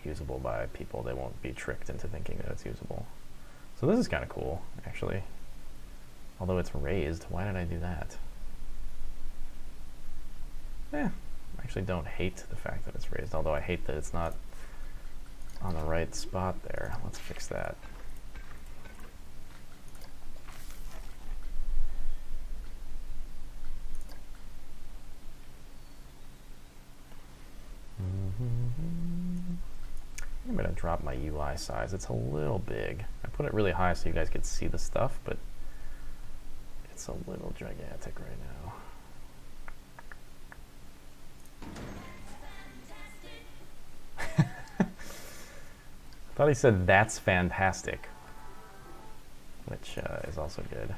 usable by people. They won't be tricked into thinking that it's usable. So this is kind of cool, actually. Although it's raised, why did I do that? I actually don't hate the fact that it's raised, although I hate that it's not on the right spot there. Let's fix that. I'm going to drop my UI size. It's a little big. I put it really high so you guys could see the stuff, but it's a little gigantic right now. I thought he said that's fantastic, which is also good.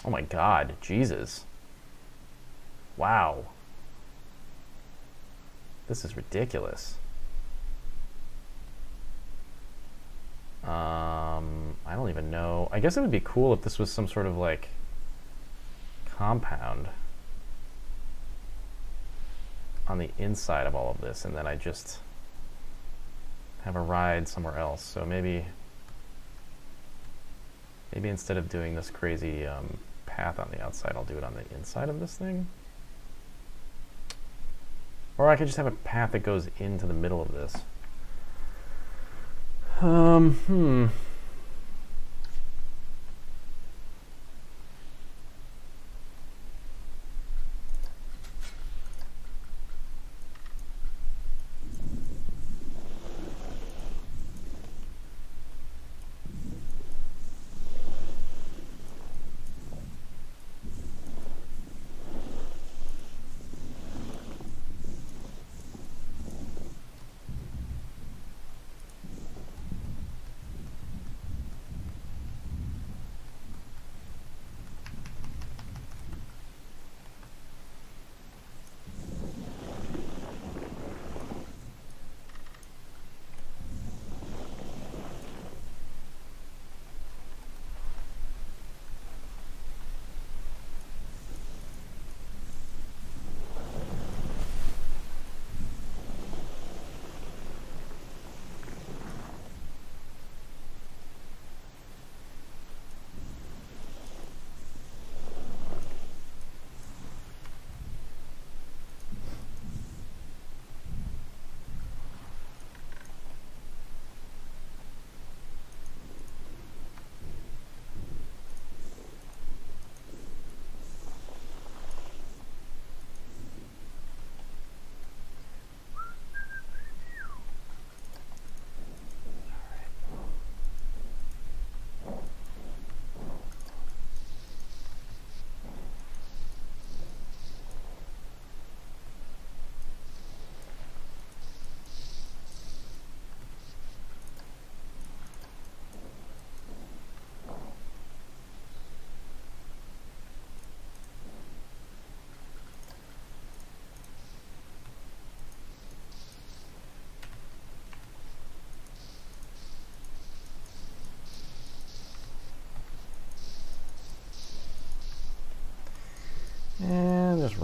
Oh my God, Jesus. Wow. This is ridiculous. I don't even know. I guess it would be cool if this was some sort of like compound on the inside of all of this, and then I just have a ride somewhere else. So maybe instead of doing this crazy path on the outside, I'll do it on the inside of this thing. Or I could just have a path that goes into the middle of this.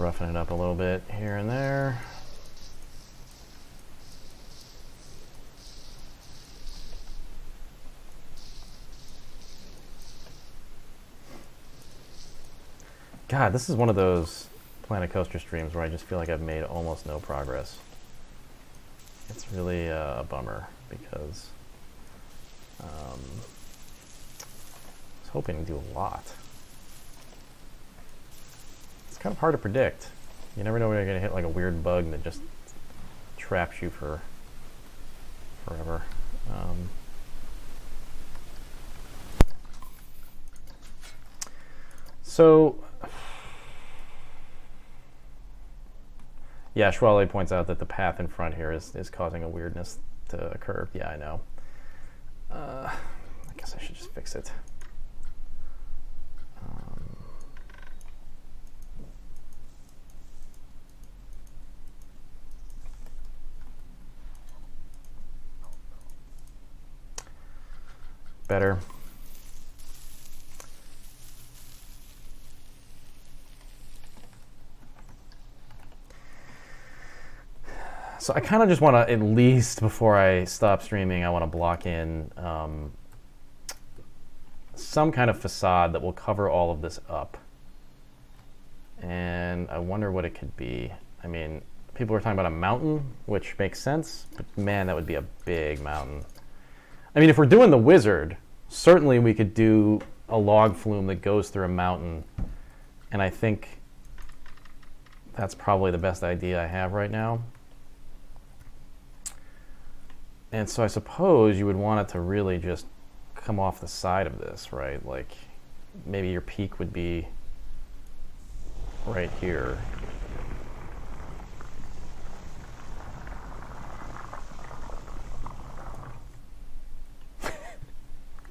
roughing it up a little bit here and there. God, this is one of those Planet Coaster streams where I just feel like I've made almost no progress. It's really a bummer because I was hoping to do a lot. It's kind of hard to predict. You never know when you're going to hit like a weird bug that just traps you for forever. So, yeah, Schwale points out that the path in front here is causing a weirdness to occur. Yeah, I know. I guess I should just fix it. Better. So I kind of just want to, at least before I stop streaming, I want to block in some kind of facade that will cover all of this up. And I wonder what it could be. I mean, people are talking about a mountain, which makes sense, but man, that would be a big mountain. I mean, if we're doing the wizard, certainly we could do a log flume that goes through a mountain. And I think that's probably the best idea I have right now. And so I suppose you would want it to really just come off the side of this, right? Like maybe your peak would be right here.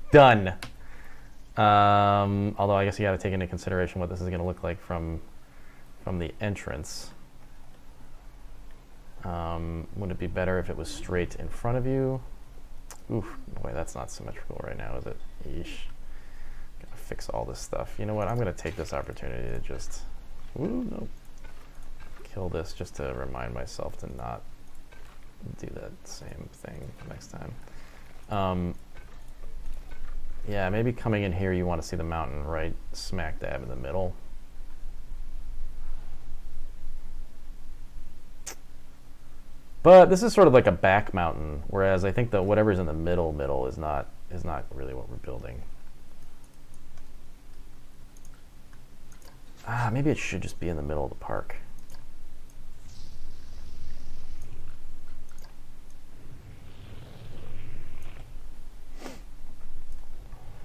Done. Although I guess you got to take into consideration what this is going to look like from the entrance. Would it be better if it was straight in front of you? Oof, boy, that's not symmetrical right now, is it? Yeesh. Gotta fix all this stuff. You know what? I'm gonna take this opportunity to just, kill this just to remind myself to not do that same thing next time. Yeah, maybe coming in here, you want to see the mountain right smack dab in the middle. But this is sort of like a back mountain, whereas I think that whatever's in the middle is not really what we're building. Maybe it should just be in the middle of the park.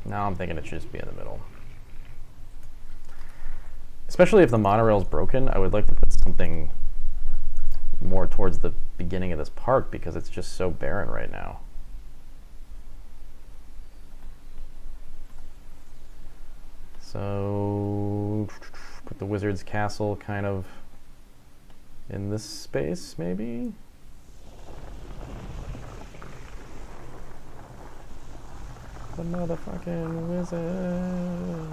Now I'm thinking it should just be in the middle. Especially if the monorail's broken, I would like to put something more towards the beginning of this park because it's just so barren right now. So put the wizard's castle kind of in this space, maybe? The motherfucking wizard.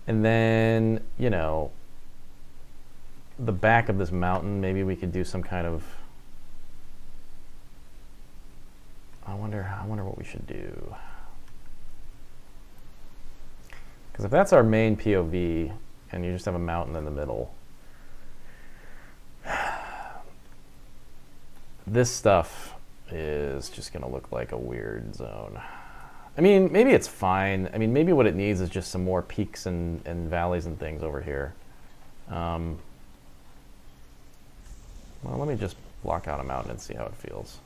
And then, you know, the back of this mountain, maybe we could do some kind of, I wonder what we should do. Because if that's our main POV and you just have a mountain in the middle, this stuff is just going to look like a weird zone. I mean, maybe it's fine. I mean, maybe what it needs is just some more peaks and valleys and things over here. Well, let me just block out a mountain and see how it feels.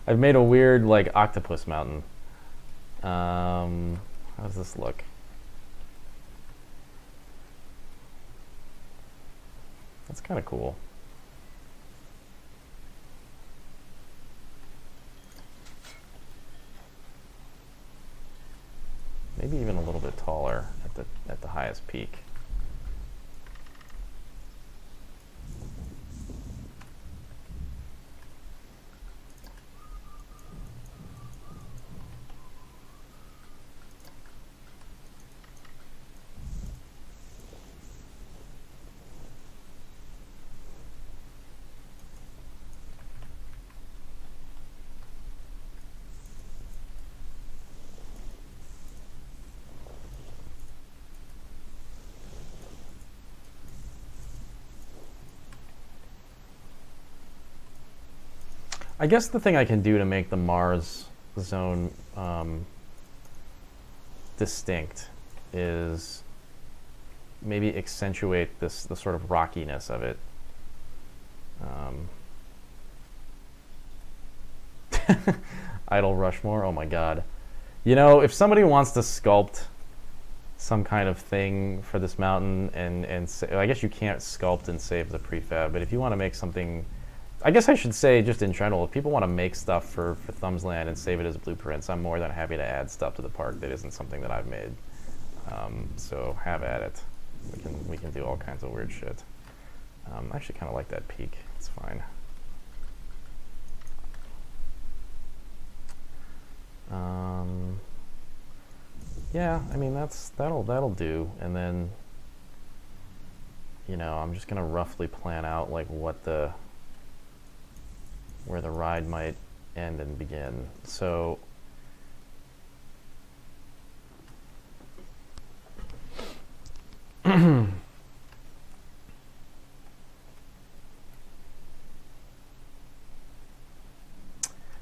I've made a weird like octopus mountain. How does this look? That's kind of cool. Maybe even a little bit taller at the highest peak. I guess the thing I can do to make the Mars zone distinct is maybe accentuate the sort of rockiness of it. Idle Rushmore, oh my god. You know, if somebody wants to sculpt some kind of thing for this mountain, and I guess you can't sculpt and save the prefab, but if you want to make something, I guess I should say just in general, if people want to make stuff for Thumbsland and save it as blueprints, I'm more than happy to add stuff to the park that isn't something that I've made. So have at it. We can do all kinds of weird shit. I actually kind of like that peak. It's fine. Yeah, I mean that'll do. And then, you know, I'm just gonna roughly plan out like where the ride might end and begin. So man,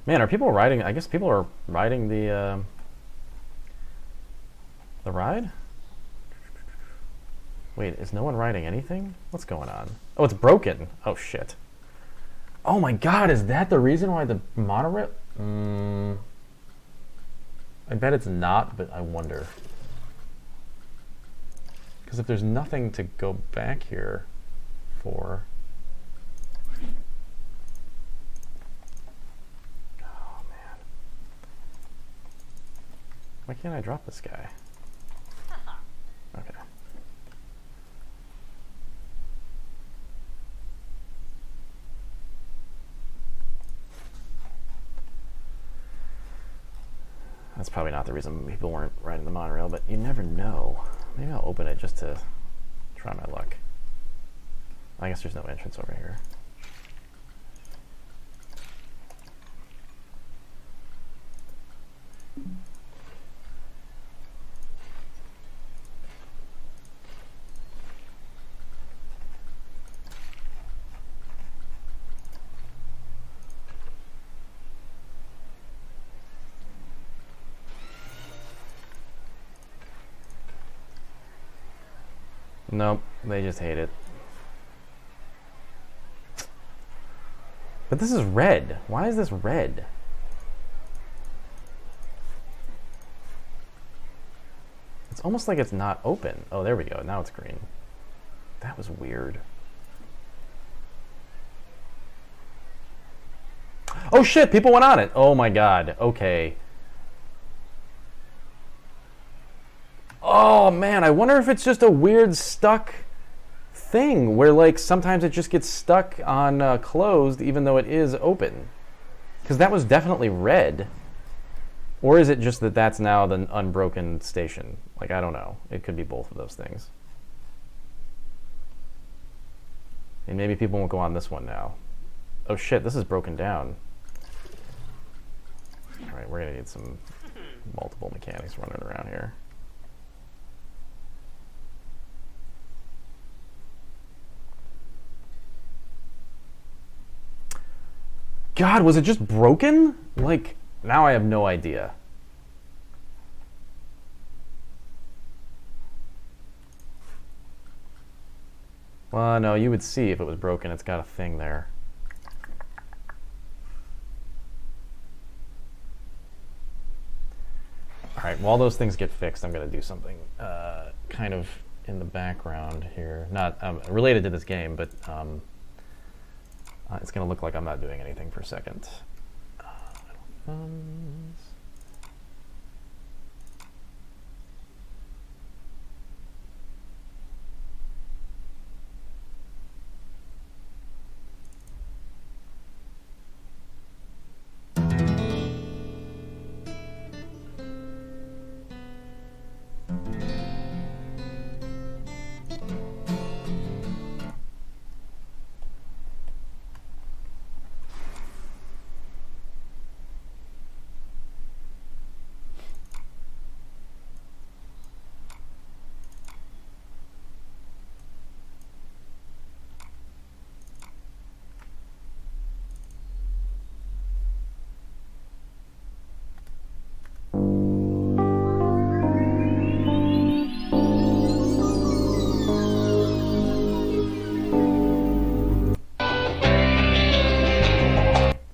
are people riding? I guess people are riding the ride? Wait, is no one riding anything? What's going on? Oh, it's broken. Oh shit. Oh my god, is that the reason why the monorail? I bet it's not, but I wonder. Because if there's nothing to go back here for... Oh man. Why can't I drop this guy? Okay. That's probably not the reason people weren't riding the monorail, but you never know. Maybe I'll open it just to try my luck. I guess there's no entrance over here. Nope, they just hate it. But this is red. Why is this red? It's almost like it's not open. Oh, there we go. Now it's green. That was weird. Oh shit, people went on it. Oh my god. Okay. Oh man, I wonder if it's just a weird stuck thing where like sometimes it just gets stuck on closed even though it is open. Because that was definitely red. Or is it just that that's now the unbroken station? Like, I don't know. It could be both of those things. And maybe people won't go on this one now. Oh shit, this is broken down. Alright, we're gonna need some multiple mechanics running around here. God, was it just broken? Like, now I have no idea. Well, no, you would see if it was broken. It's got a thing there. right, while those things get fixed, I'm going to do something kind of in the background here. Not related to this game, but it's going to look like I'm not doing anything for a second.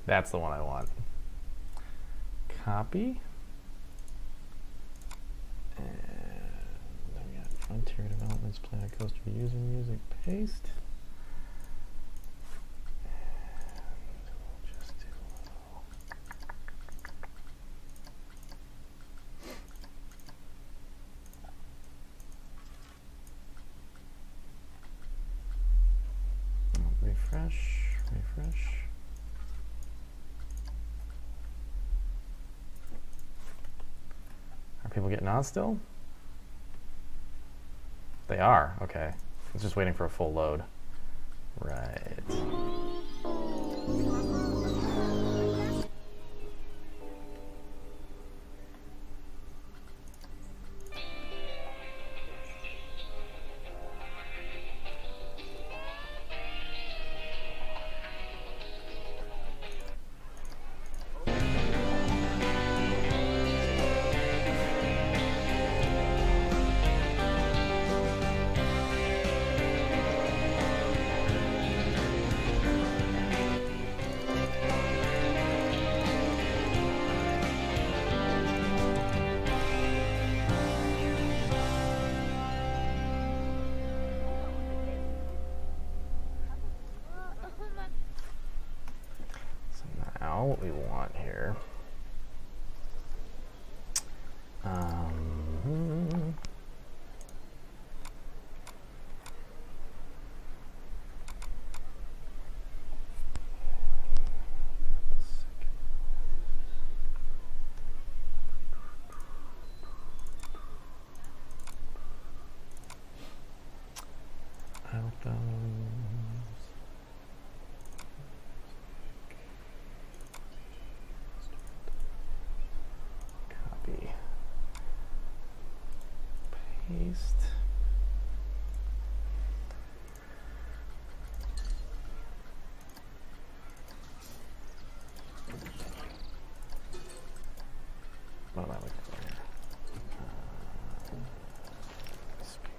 That's the one I want. Copy. And then we got Frontier Developments, Planet Coaster, user music, paste. And we'll just do a little. Refresh, refresh. Are people getting on still? They are, okay. It's just waiting for a full load. Right. What we want here. Paste. What am I looking for here? Speaker.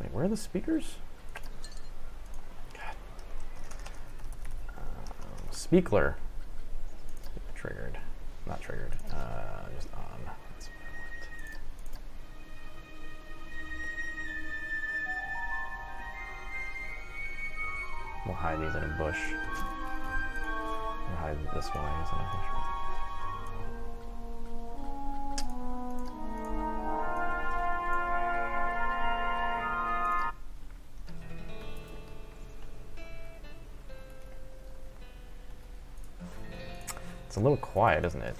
Wait, where are the speakers? God. Speakler. Triggered. Not triggered. Just on. That's what I want. We'll hide these in a bush. We'll hide this one, I guess, in a bush. It's a little quiet, isn't it?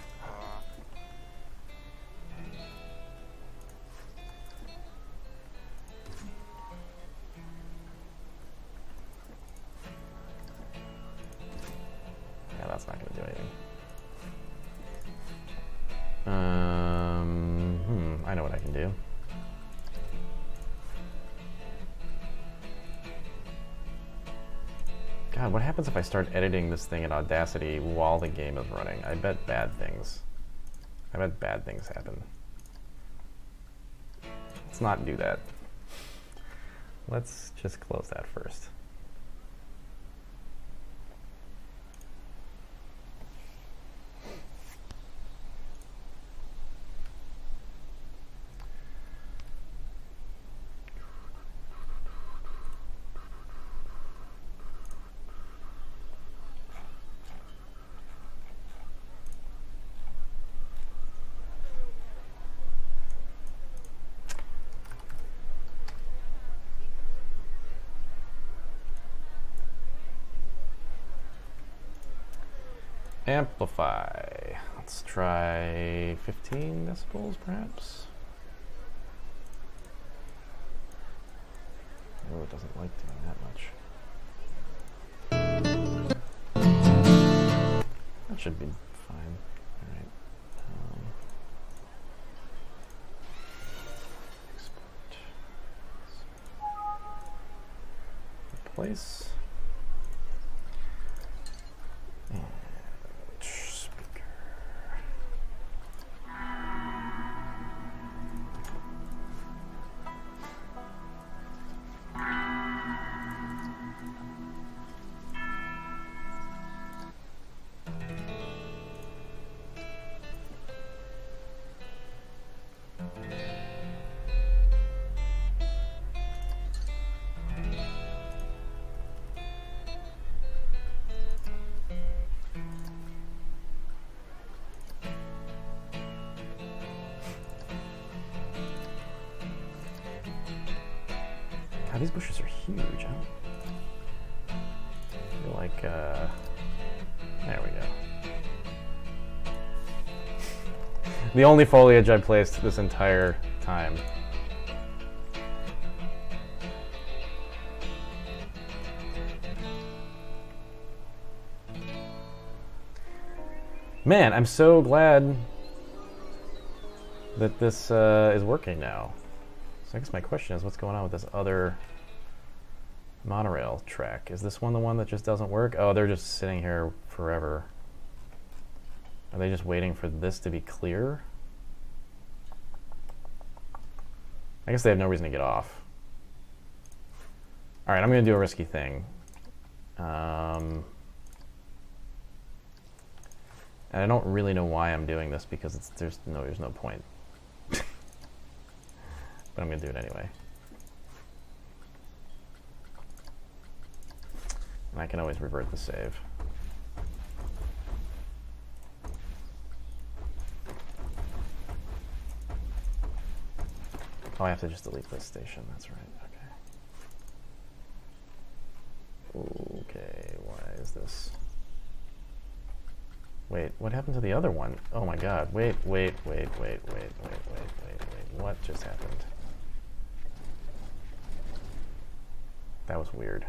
Yeah, that's not going to do anything. I know what I can do. God, what happens if I start editing this thing in Audacity while the game is running? I bet bad things. I bet bad things happen. Let's not do that. Let's just close that first. Amplify. Let's try 15 decibels, perhaps. Oh, it doesn't like doing that much. That should be fine. All right. Export. Replace. And speaker. God, these bushes are huge, huh? I feel like, there we go. The only foliage I placed this entire time. Man, I'm so glad that this is working now. So I guess my question is, what's going on with this other monorail track? Is this one the one that just doesn't work? Oh, they're just sitting here forever. Are they just waiting for this to be clear? I guess they have no reason to get off. All right, I'm going to do a risky thing. And I don't really know why I'm doing this because there's no point. But I'm going to do it anyway. And I can always revert the save. Oh, I have to just delete this station. That's right. Okay. Okay, why is this? Wait, what happened to the other one? Oh my god. Wait. What just happened? That was weird.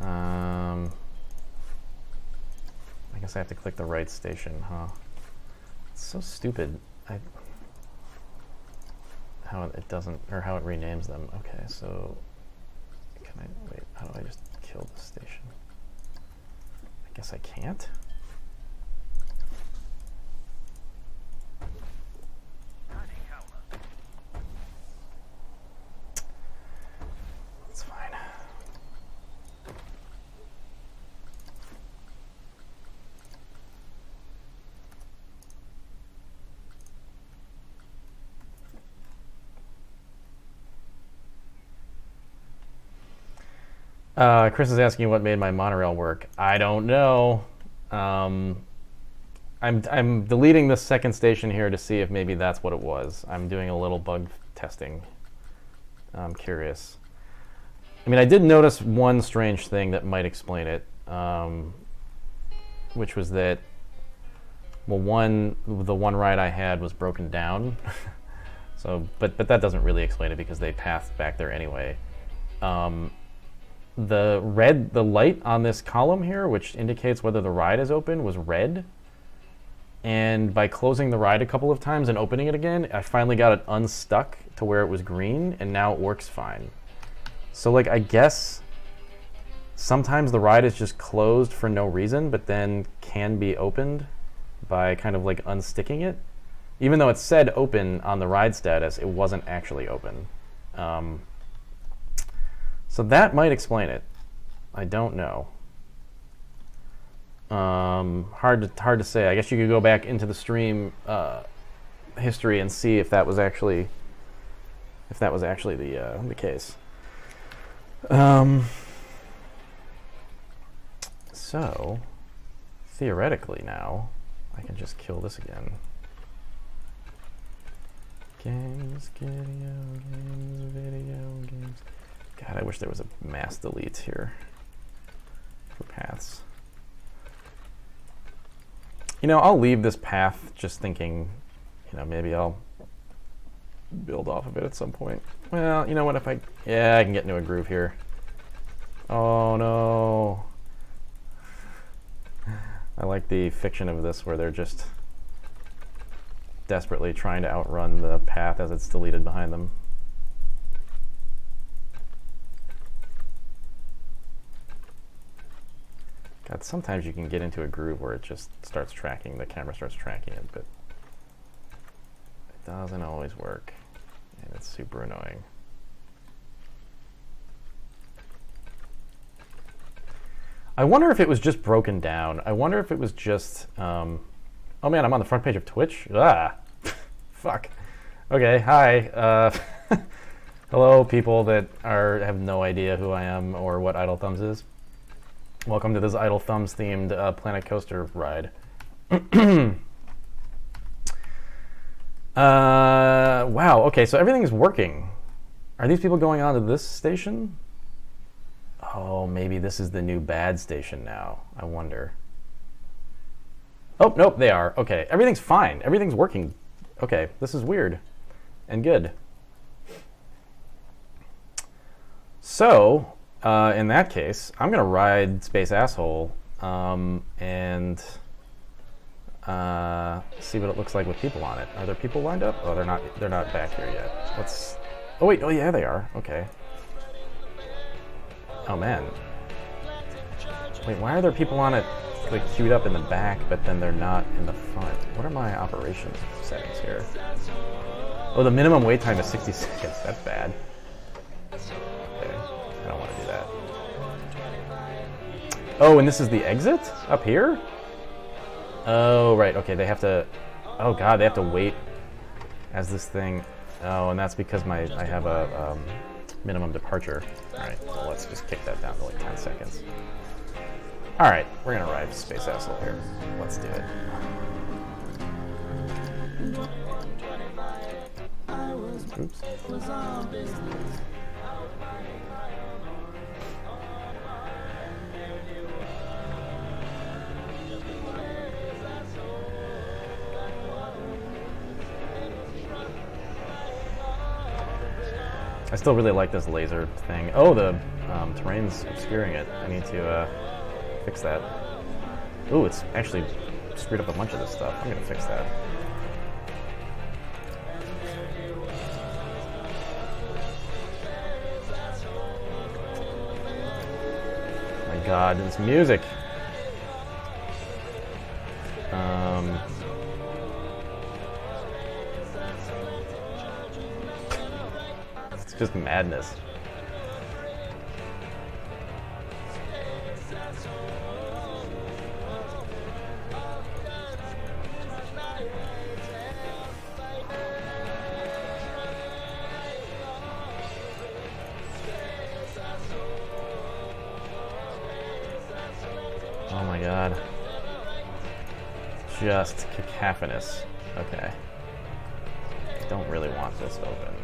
I guess I have to click the right station, huh? It's so stupid. How it doesn't, or how it renames them. Okay, so can I wait? How do I just kill the station? I guess I can't. That's fine. Chris is asking what made my monorail work. I don't know. I'm deleting the second station here to see if maybe that's what it was. I'm doing a little bug testing. I'm curious. I mean, I did notice one strange thing that might explain it, which was that, well, the one ride I had was broken down. So, but that doesn't really explain it because they pathed back there anyway. The light on this column here, which indicates whether the ride is open, was red. And by closing the ride a couple of times and opening it again, I finally got it unstuck to where it was green, and now it works fine. So, like, I guess sometimes the ride is just closed for no reason, but then can be opened by kind of like unsticking it. Even though it said open on the ride status, it wasn't actually open. So that might explain it. I don't know. Hard to say. I guess you could go back into the stream history and see if that was actually the case. So theoretically now I can just kill this again. Games, video games. God, I wish there was a mass delete here for paths. You know, I'll leave this path just thinking, you know, maybe I'll build off of it at some point. Well, you know what, yeah, I can get into a groove here. Oh no. I like the fiction of this where they're just desperately trying to outrun the path as it's deleted behind them. God, sometimes you can get into a groove where it just starts tracking, the camera starts tracking it, but it doesn't always work, and it's super annoying. I wonder if it was just broken down. I wonder if it was just, oh man, I'm on the front page of Twitch? Ah, fuck. Okay, hi. Hello, people that have no idea who I am or what Idle Thumbs is. Welcome to this Idle Thumbs themed Planet Coaster ride. Wow, okay, so everything's working. Are these people going on to this station? Oh, maybe this is the new bad station now. I wonder. Oh, nope, they are. Okay, everything's fine. Everything's working. Okay, this is weird and good. So, in that case, I'm going to ride Space Asshole and see what it looks like with people on it. Are there people lined up? Oh, they're not back here yet. Let's... Oh, wait. Oh, yeah, they are. Okay. Oh, man. Wait, why are there people on it like queued up in the back, but then they're not in the front? What are my operations settings here? Oh, the minimum wait time is 60 seconds. That's bad. Okay, I don't want to do that. Oh, and this is the exit? Up here? Oh, right. Okay, they have to... Oh, God, they have to wait as this thing... Oh, and that's because I have a minimum departure. All right, well, let's just kick that down to like 10 seconds. All right, we're going to ride Space Asshole here. Let's do it. Oops. I still really like this laser thing. Oh, the terrain's obscuring it. I need to fix that. Ooh, it's actually screwed up a bunch of this stuff. I'm gonna fix that. Oh my God, it's music. It's just madness. Oh my God. Just cacophonous. Okay. Don't really want this open.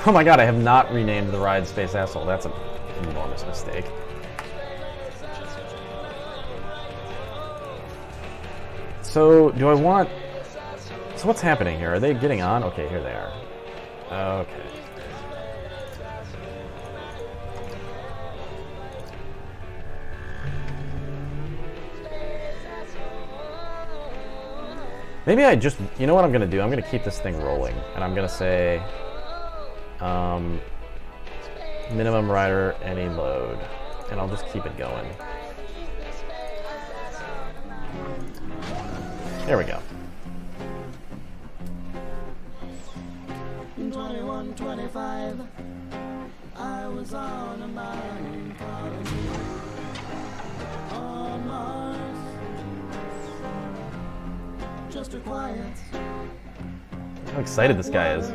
Oh my God, I have not renamed the ride Space Asshole. That's an enormous mistake. So, do I want... So what's happening here? Are they getting on? Okay, here they are. Okay. Maybe I just... You know what I'm going to do? I'm going to keep this thing rolling. And I'm going to say... minimum rider, any load. And I'll just keep it going. There we go. 2125, I was on a mining colony on Mars. Just a quiet How excited this guy is.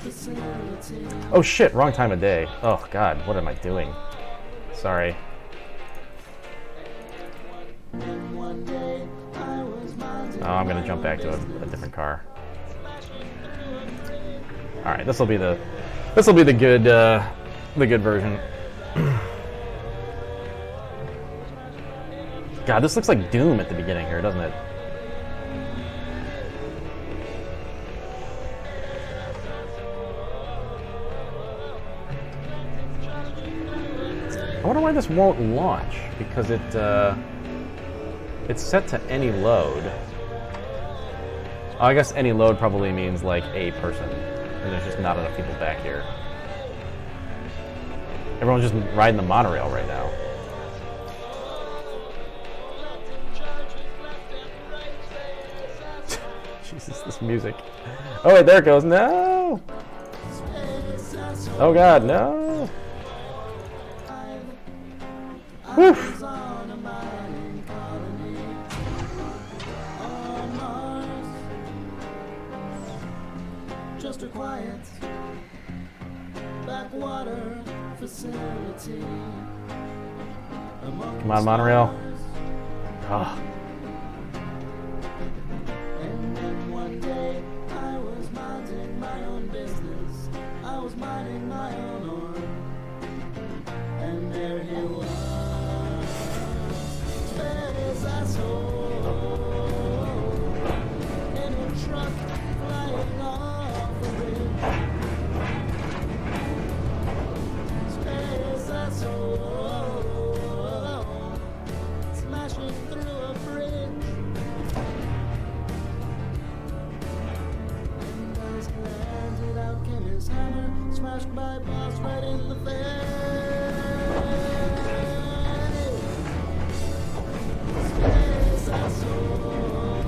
facility. Oh shit, wrong time of day. Oh God, what am I doing? Sorry. And one day I was minding Oh, I'm gonna jump back to a different car. Alright, this will be the This will be the good version. God, this looks like Doom at the beginning here, doesn't it? I wonder why this won't launch, because it's set to any load. Oh, I guess any load probably means like a person, and there's just not enough people back here. Everyone's just riding the monorail right now. Jesus, this music. Oh wait, there it goes. No! Oh God, no! Whew. Just a quiet backwater facility. Come on, monorail. Oh. And then one day I was minding my own business. I was minding my own arm. And there he was. Space asshole. In a truck flying off a bridge. Space asshole. Smashing through a bridge. And as he landed out came his hammer, smashed by boss right in the face. Space asshole.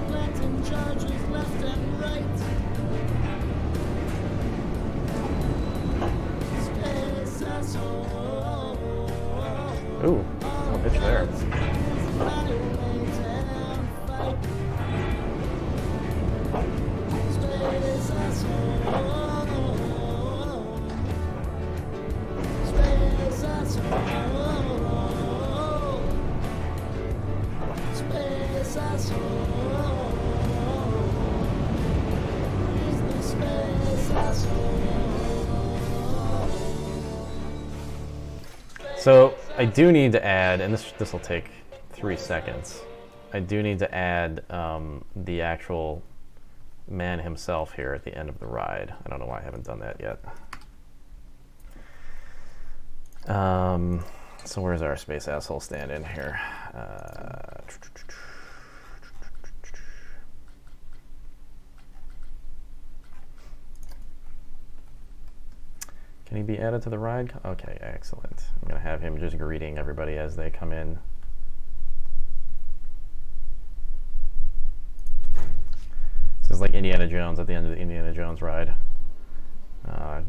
Planting charges left and right. Space asshole. Ooh, no bitch there. So I do need to add, and this will take 3 seconds. I do need to add the actual man himself here at the end of the ride. I don't know why I haven't done that yet. So where's our space asshole stand in here? Can he be added to the ride? Okay, excellent. I'm gonna have him just greeting everybody as they come in. This is like Indiana Jones at the end of the Indiana Jones ride.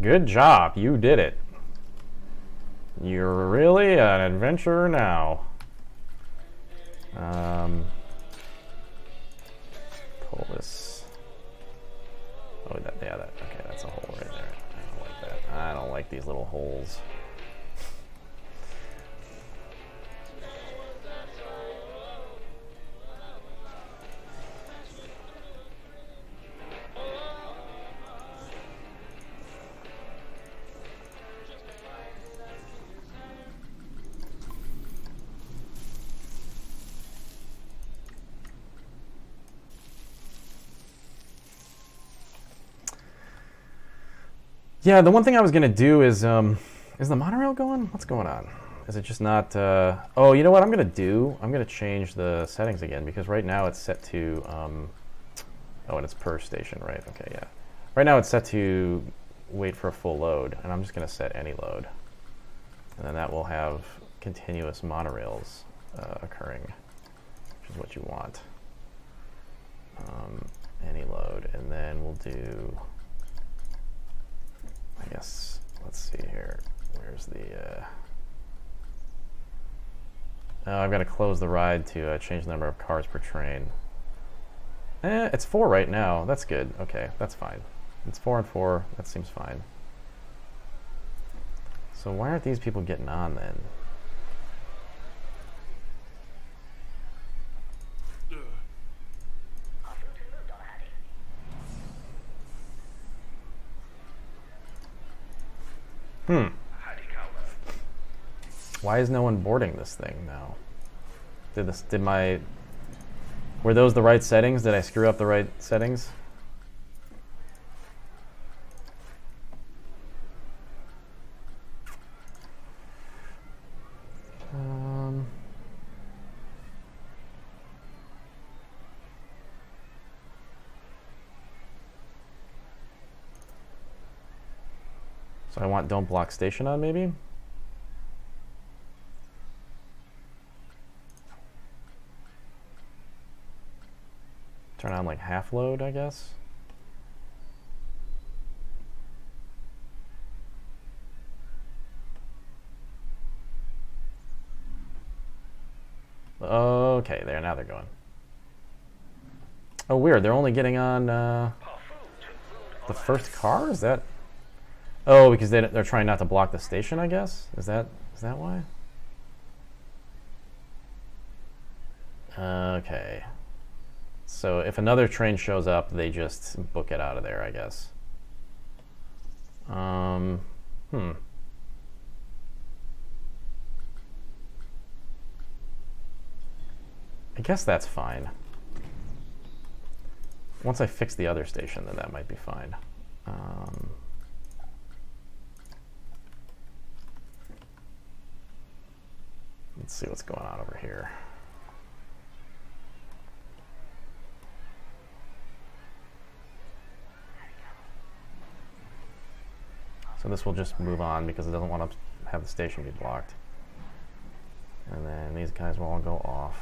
Good job, you did it. You're really an adventurer now. Pull this. Oh, okay, that's a hole right there. I don't like that. I don't like these little holes. Yeah, the one thing I was gonna do is the monorail going? What's going on? Is it just not? Oh, you know what I'm gonna do? I'm gonna change the settings again because right now it's set to. Oh, and it's per station, right? Okay, yeah. Right now it's set to wait for a full load, and I'm just gonna set any load, and then that will have continuous monorails occurring, which is what you want. Any load, and then we'll do. I guess, let's see here. Where's the, oh, I've got to close the ride to change the number of cars per train. It's 4 right now. That's good. Okay, that's fine. It's 4 and 4. That seems fine. So why aren't these people getting on then? Why is no one boarding this thing now? Were those the right settings? Did I screw up the right settings? So I want don't block station on maybe? Turn on like half load, I guess. Okay, there, now they're going. Oh, weird, they're only getting on the first car? Is that? Oh, because they're trying not to block the station, I guess? Is that why? Okay. So if another train shows up, they just book it out of there, I guess. I guess that's fine. Once I fix the other station, then that might be fine. Let's see what's going on over here. So this will just move on because it doesn't want to have the station be blocked. And then these guys will all go off.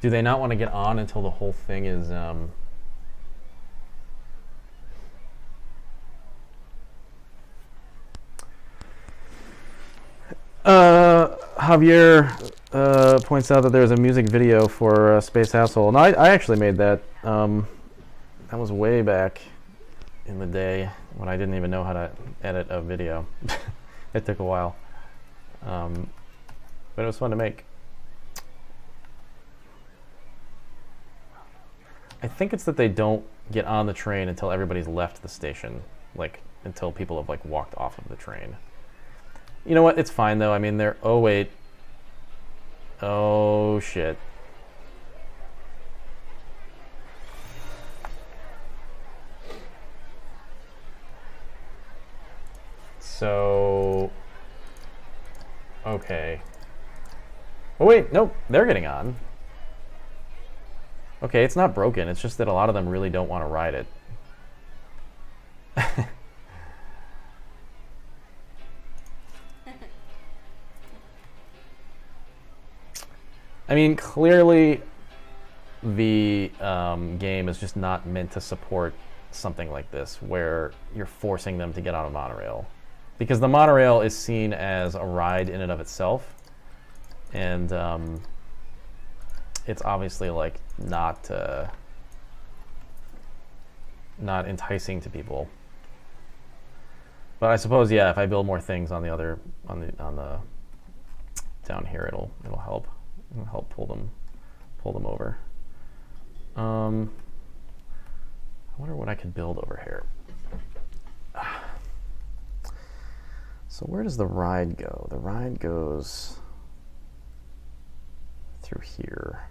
Do they not want to get on until the whole thing is Javier points out that there's a music video for Space Asshole. No, I actually made that. That was way back in the day when I didn't even know how to edit a video. It took a while. But it was fun to make. I think it's that they don't get on the train until everybody's left the station, like until people have like walked off of the train. You know what? It's fine though. I mean, they're. Oh wait. Oh shit. So. Okay. Oh wait, nope. They're getting on. Okay, it's not broken. It's just that a lot of them really don't want to ride it. I mean, clearly the game is just not meant to support something like this, where you're forcing them to get on a monorail. Because the monorail is seen as a ride in and of itself. And it's obviously like not enticing to people. But I suppose, yeah, if I build more things on the other on the down here, it'll help. It'll help pull them over. I wonder what I could build over here. So where does the ride go? The ride goes through here.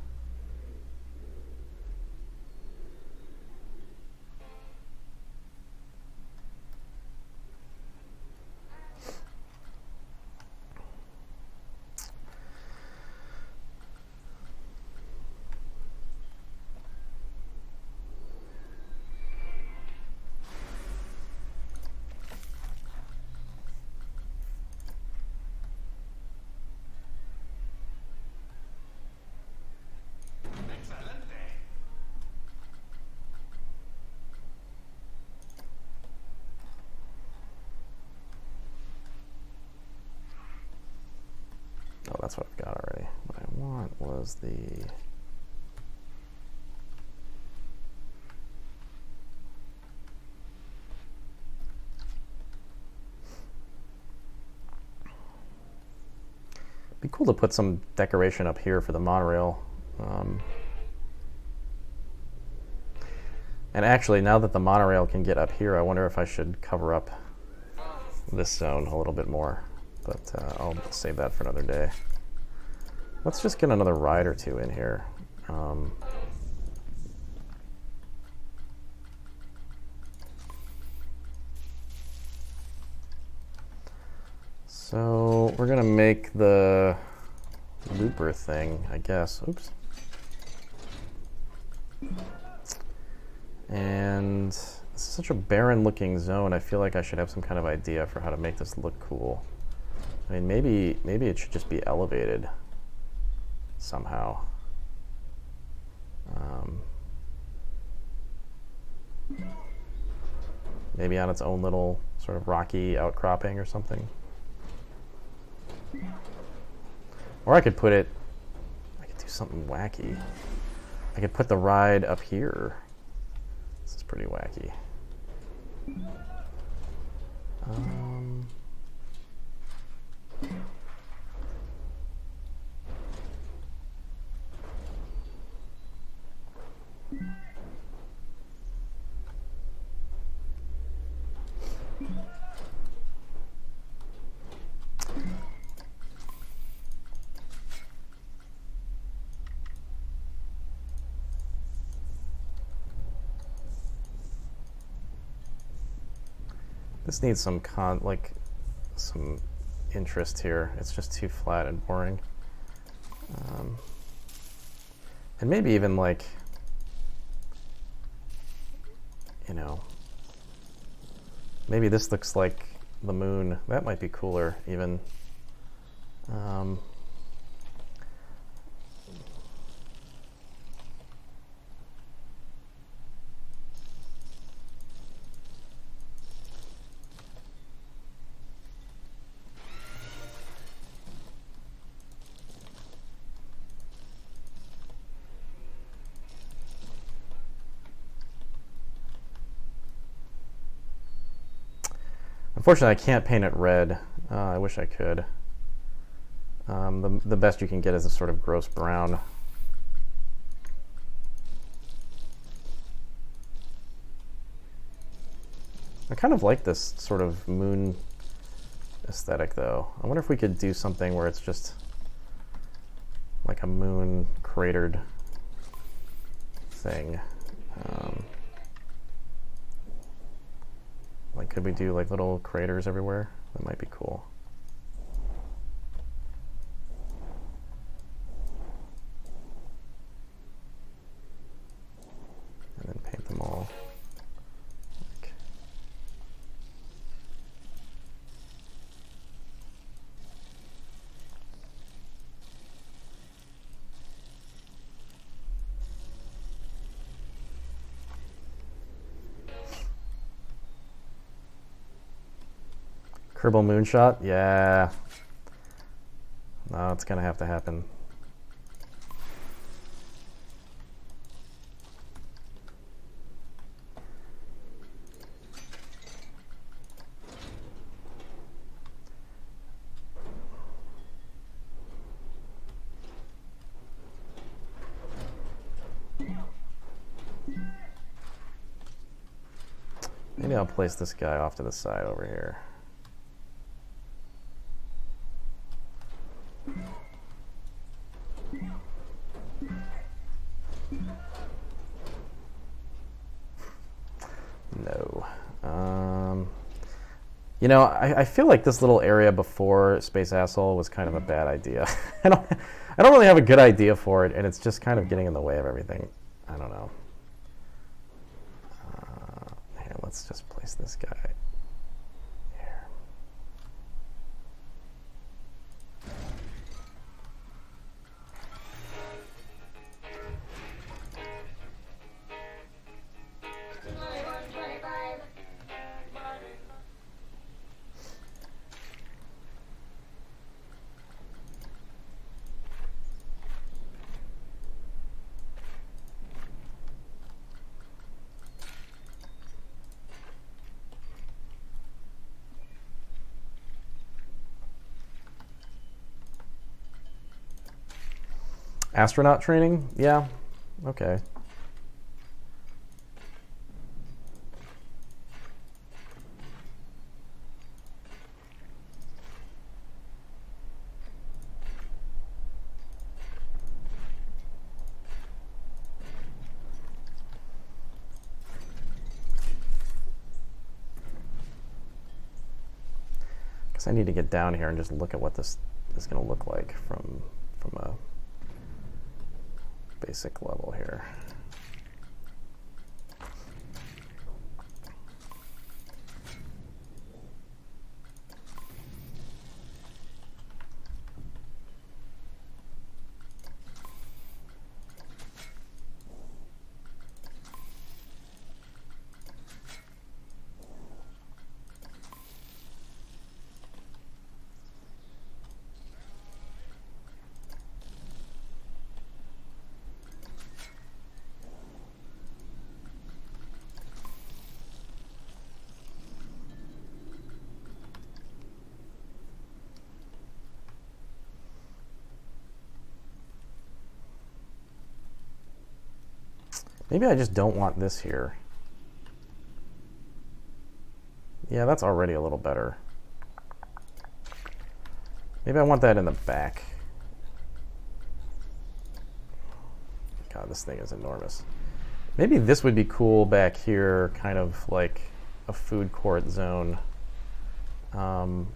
Oh, that's what I've got already. What I want was the... It'd be cool to put some decoration up here for the monorail. And actually, now that the monorail can get up here, I wonder if I should cover up this zone a little bit more, but I'll save that for another day. Let's just get another ride or two in here. So we're gonna make the looper thing, I guess. Oops. And this is such a barren looking zone. I feel like I should have some kind of idea for how to make this look cool. I mean, maybe it should just be elevated somehow. Maybe on its own little sort of rocky outcropping or something. Or I could do something wacky. I could put the ride up here. This is pretty wacky. This needs some some interest here. It's just too flat and boring. And maybe even like, you know, maybe this looks like the moon. That might be cooler even. Unfortunately, I can't paint it red. I wish I could. The best you can get is a sort of gross brown. I kind of like this sort of moon aesthetic, though. I wonder if we could do something where it's just like a moon cratered thing. Like, could we do like little craters everywhere? That might be cool. And then paint them all. Like. Kerbal Moonshot? Yeah. No, it's gonna have to happen. Maybe I'll place this guy off to the side over here. No. You know, I feel like this little area before Space Asshole was kind of a bad idea. I don't really have a good idea for it, and it's just kind of getting in the way of everything. I don't know. Here, let's just place this guy here. Astronaut training? Yeah. Okay. guess I need to get down here and just look at what this is going to look like from a basic level here. Maybe I just don't want this here. Yeah, that's already a little better. Maybe I want that in the back. God, this thing is enormous. Maybe this would be cool back here, kind of like a food court zone. But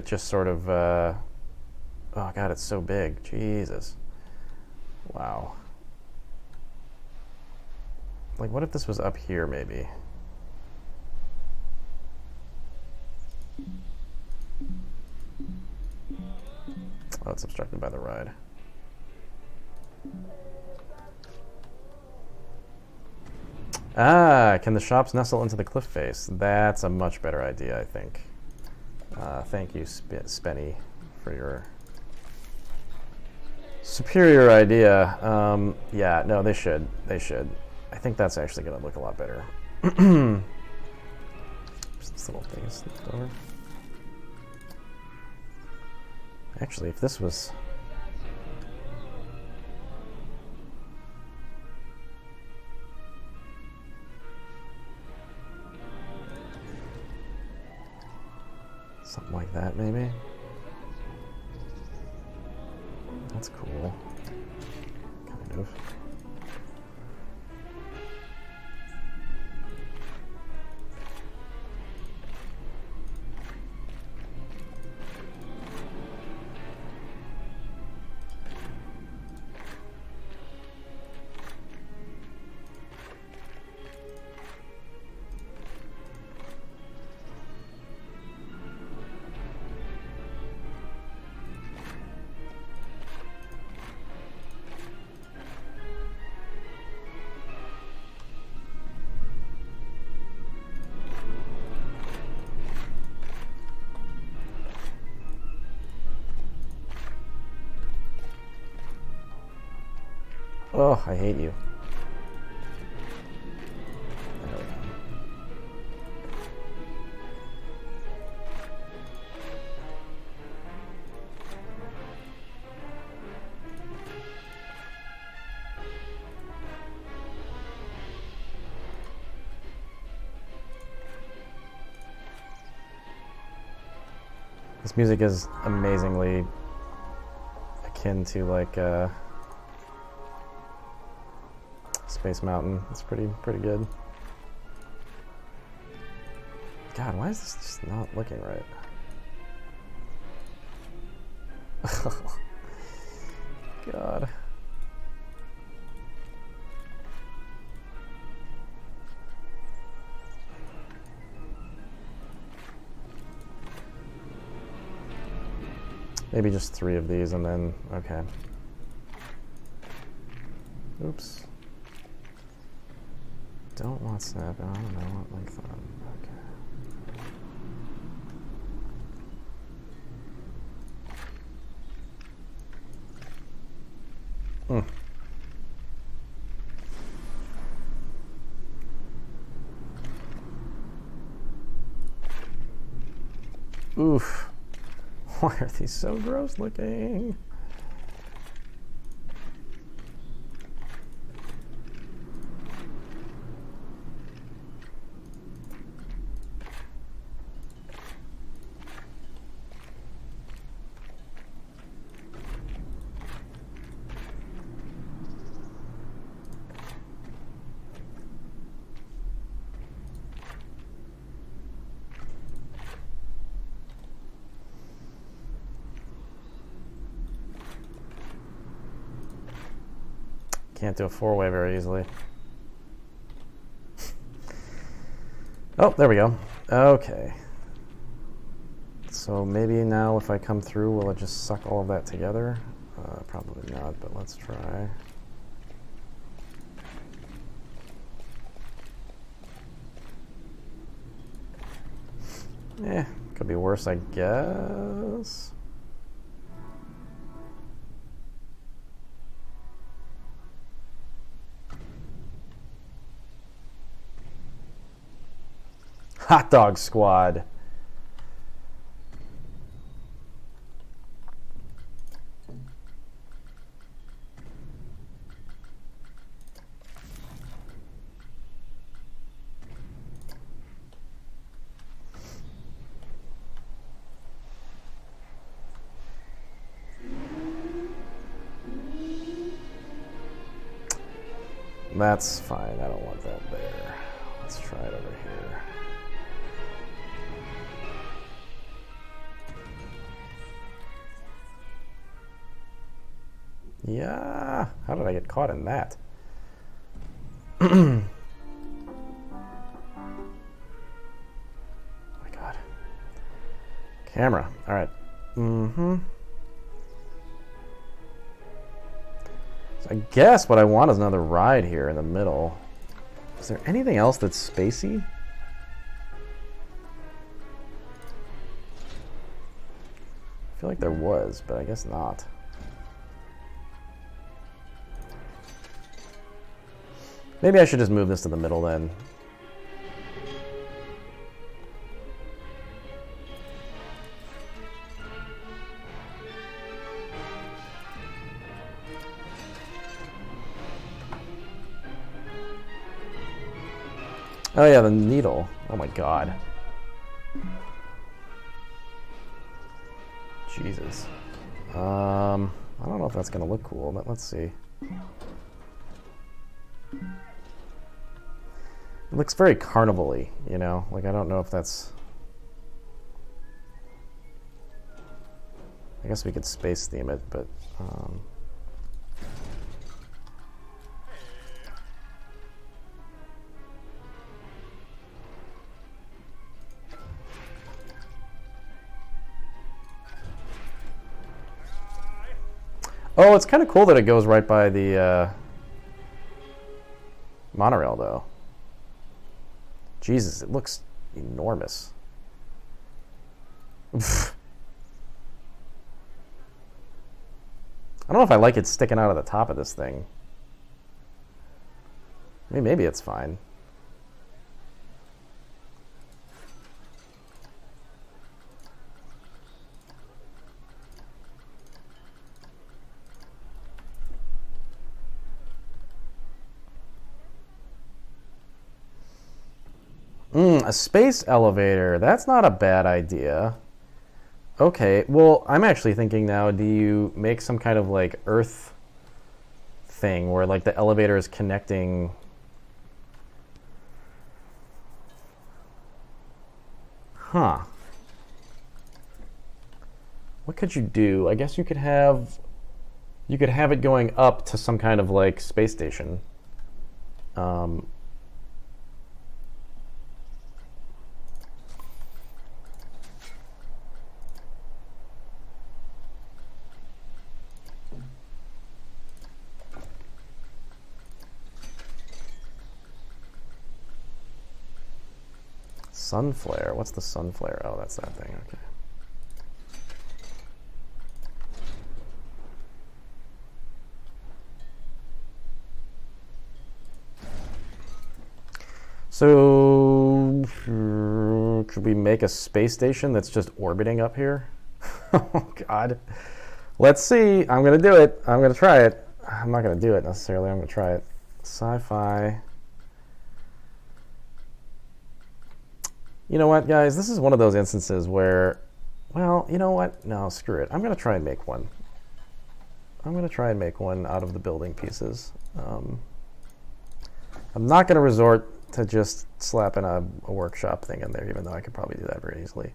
just sort of, oh God, it's so big. Jesus. Wow. Like, what if this was up here, maybe? Oh, it's obstructed by the ride. Ah, can the shops nestle into the cliff face? That's a much better idea, I think. Thank you, Spenny, for your superior idea. Yeah, no, they should. They should. I think that's actually going to look a lot better. This little thing is slipped over. Actually, if this was... something like that, maybe? That's cool. Kind of. Oh, I hate you. There we go. This music is amazingly akin to like Space Mountain. It's pretty good. God, why is this just not looking right? God. Maybe just 3 of these and then, okay. Oops. Don't want snap, I don't know, I want length on. Okay. Oof. Why are these so gross looking? can't do a four-way very easily. Oh, there we go. Okay. So maybe now if I come through, will it just suck all of that together? Probably not, but let's try. Could be worse, I guess. Hot Dog Squad. That's fine. I don't want that there. Let's try it over here. Yeah. How did I get caught in that? Oh my God. Camera. All right. So I guess what I want is another ride here in the middle. Is there anything else that's spacey? I feel like there was, but I guess not. Maybe I should just move this to the middle then. Oh yeah, the needle. Oh my God. Jesus. I don't know if that's gonna look cool, but let's see. It looks very carnival-y, you know? Like, I don't know if that's... I guess we could space theme it, but... Oh, it's kind of cool that it goes right by the monorail, though. Jesus, it looks enormous. I don't know if I like it sticking out of the top of this thing. I mean, maybe it's fine. A space elevator. That's not a bad idea. Okay, well, I'm actually thinking now, do you make some kind of like Earth thing where like the elevator is connecting? Huh. What could you do? I guess you could have it going up to some kind of like space station. Sun flare. What's the sun flare? Oh, that's that thing. Okay. So, could we make a space station that's just orbiting up here? Oh, God. Let's see. I'm going to do it. I'm going to try it. I'm not going to do it necessarily. I'm going to try it. Sci-fi. You know what, guys? This is one of those instances where, well, you know what? No, screw it. I'm going to try and make one. I'm going to try and make one out of the building pieces. I'm not going to resort to just slapping a workshop thing in there, even though I could probably do that very easily.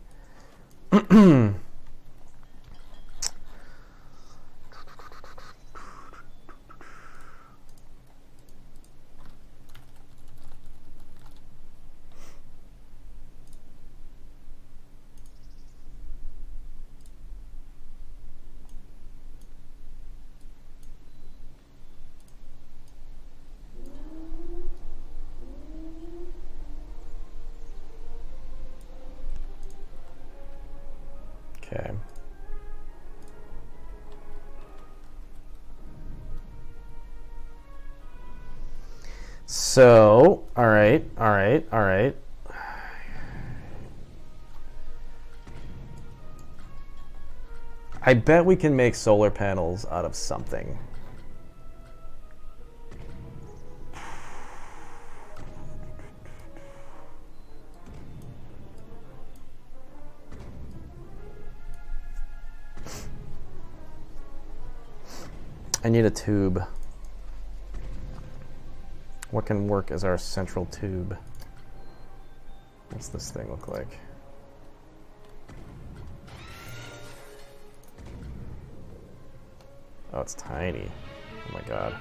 So, all right. I bet we can make solar panels out of something. I need a tube. What can work as our central tube? What's this thing look like? Oh, it's tiny. Oh my god.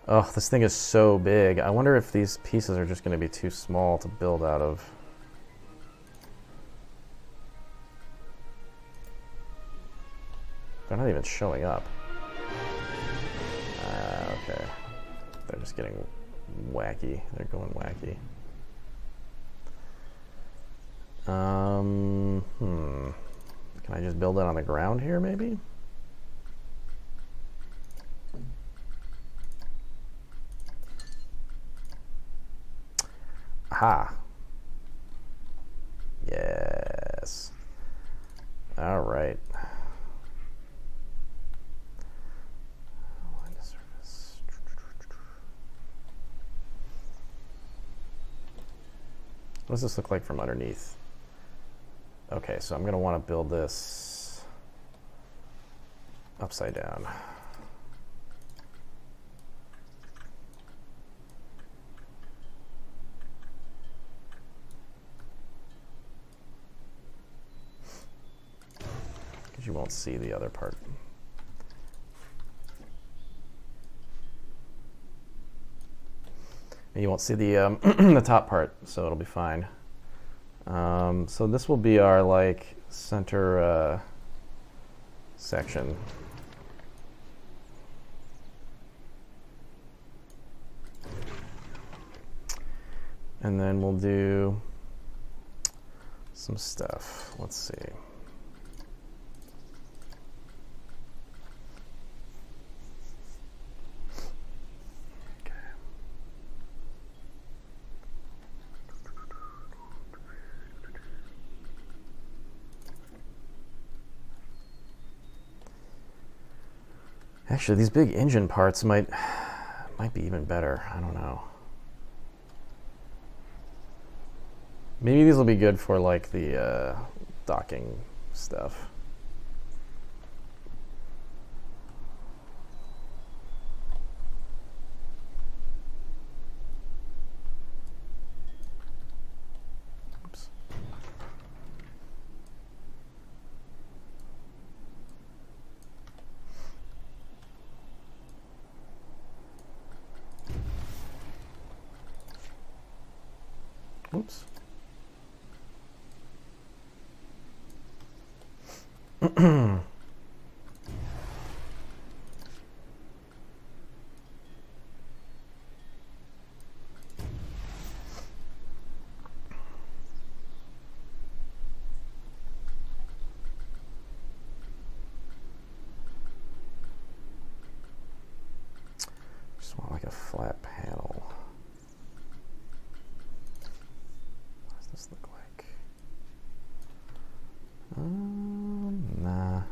Oh, this thing is so big. I wonder if these pieces are just going to be too small to build out of. They're not even showing up. Okay. They're just getting wacky. They're going wacky. Can I just build it on the ground here, maybe? Aha. Yes. All right. Line of surface. What does this look like from underneath? Okay, so I'm going to want to build this upside down. Because you won't see the other part. And you won't see the the top part, so it'll be fine. So this will be our like center section. And then we'll do some stuff. Let's see. Actually, these big engine parts might be even better. I don't know. Maybe these will be good for like the docking stuff. Oops. Oops. Just want like a flat panel. What does this look like? Nah.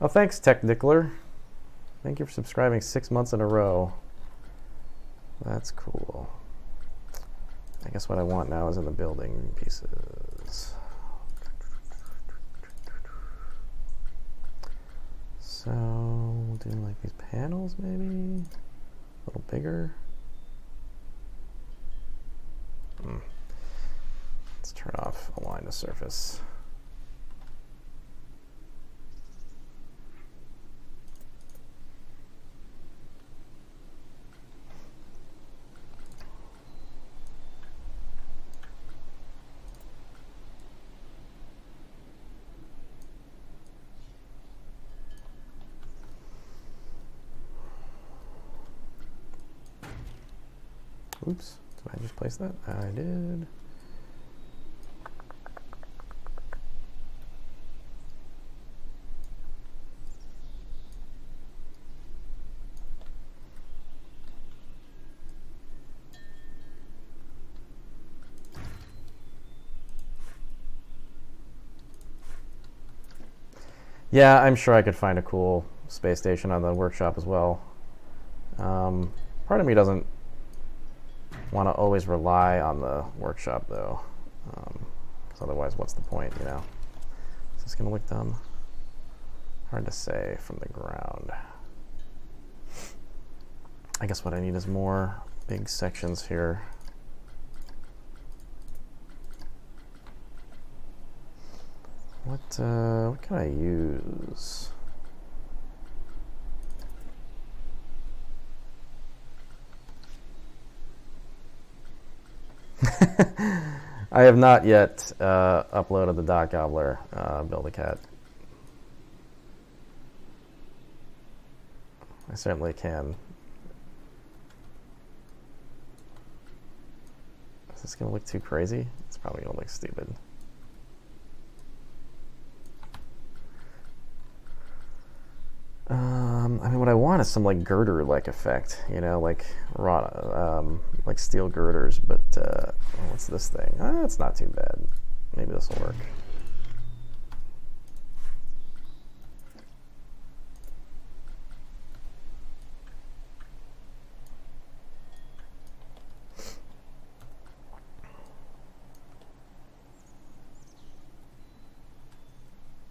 Oh, thanks, Technickler. Thank you for subscribing 6 months in a row. That's cool. I guess what I want now is in the building pieces. So we'll do like these panels maybe a little bigger. Let's turn off align to surface. Oops, did I just place that? I did. Yeah, I'm sure I could find a cool space station on the workshop as well. Part of me doesn't want to always rely on the workshop though, because otherwise what's the point, you know? Is this going to look dumb? Hard to say from the ground. I guess what I need is more big sections here. What can I use? I have not yet uploaded the Dot Gobbler Build-A-Cat. I certainly can. Is this going to look too crazy? It's probably going to look stupid. I mean, what I want is some like girder-like effect, you know, like like steel girders. But what's this thing? It's not too bad. Maybe this will work.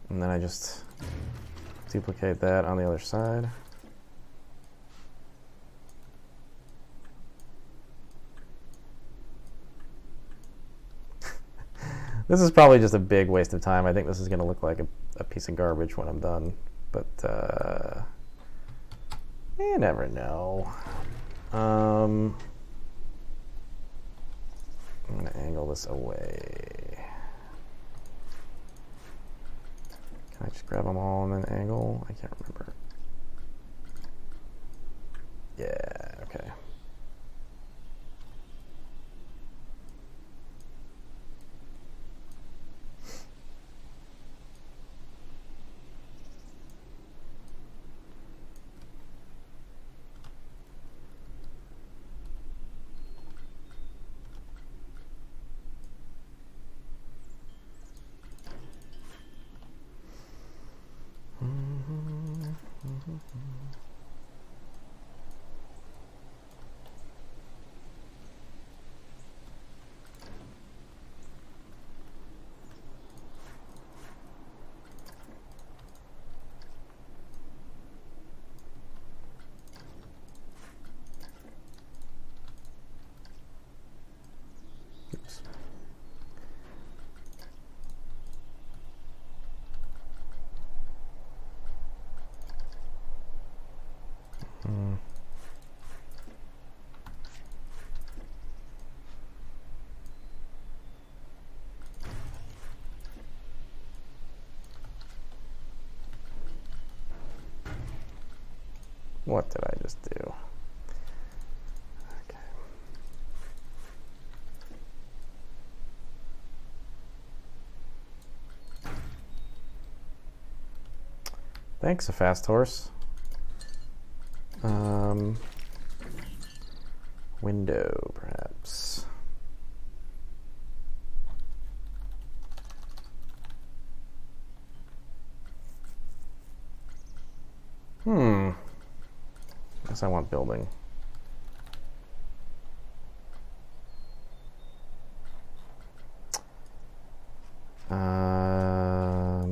And then I just duplicate that on the other side. This is probably just a big waste of time. I think this is going to look like a piece of garbage when I'm done. But you never know. I'm going to angle this away. Can I just grab them all and then angle? I can't remember. Yeah, okay. Oops. What did I just do? Okay. Thanks, a fast horse. Window, perhaps. Guess I want building.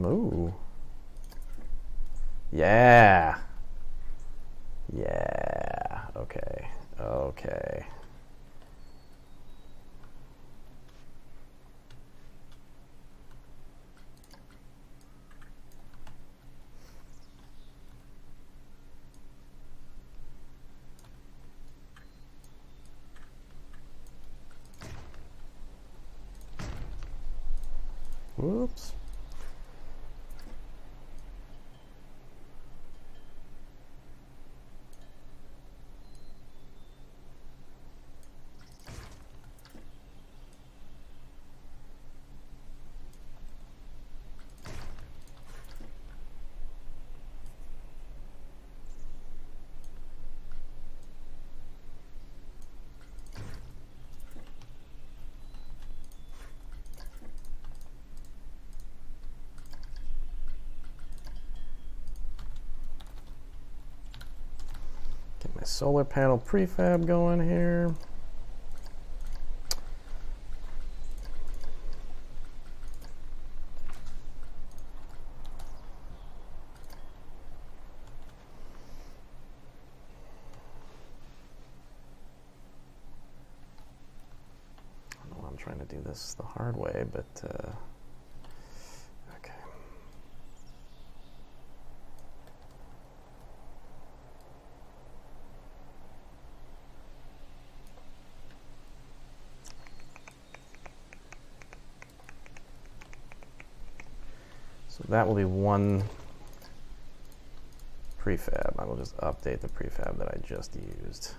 Ooh. Yeah. Yeah. Okay. Okay. Whoops. Get my solar panel prefab going here. I'm trying to do this the hard way, but okay. So that will be one prefab. I will just update the prefab that I just used.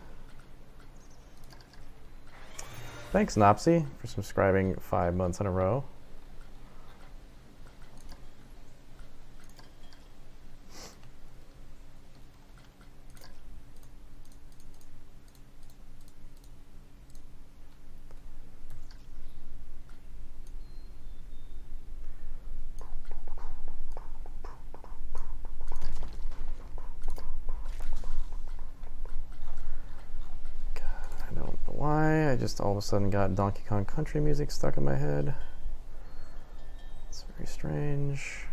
Thanks, Nopsy, for subscribing 5 months in a row. I just all of a sudden got Donkey Kong Country music stuck in my head. It's very strange.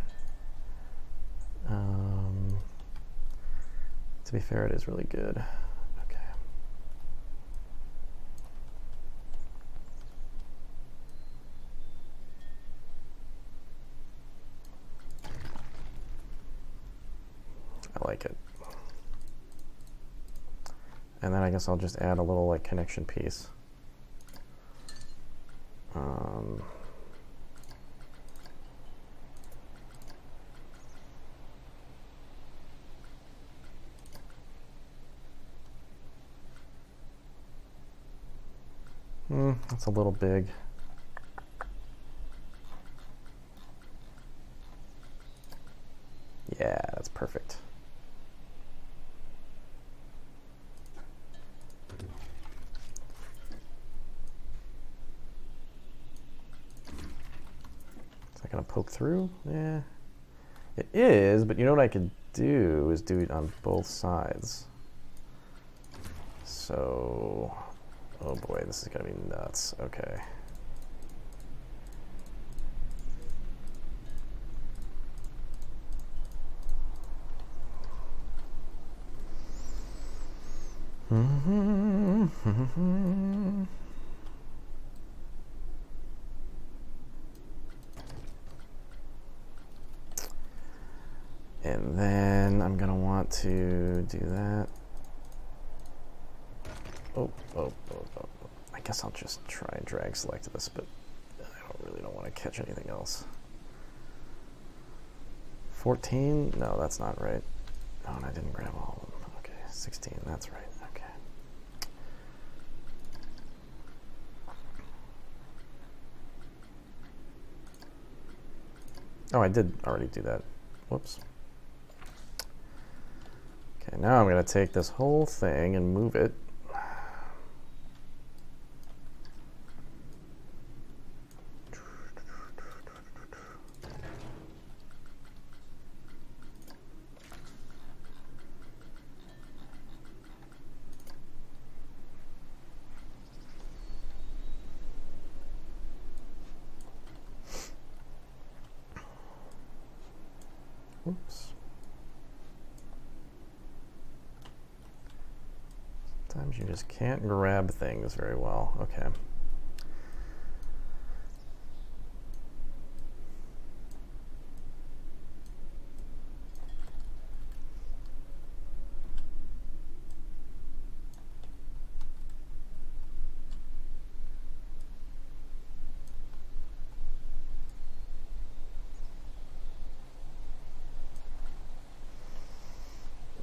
To be fair, it is really good. Okay. I like it. And then I guess I'll just add a little like connection piece. That's a little big. Yeah, that's perfect. Is that gonna poke through? Yeah, it is, but you know what I could do is do it on both sides. So, oh boy, this is gonna be nuts. Okay. And then I'm gonna want to do that. Oh. I guess I'll just try and drag select this, but I really don't want to catch anything else. 14? No, that's not right. Oh, and I didn't grab all of them. Okay, 16, that's right. Okay. Oh, I did already do that. Whoops. Okay, now I'm going to take this whole thing and move it. Oops. Sometimes you just can't grab things very well. Okay.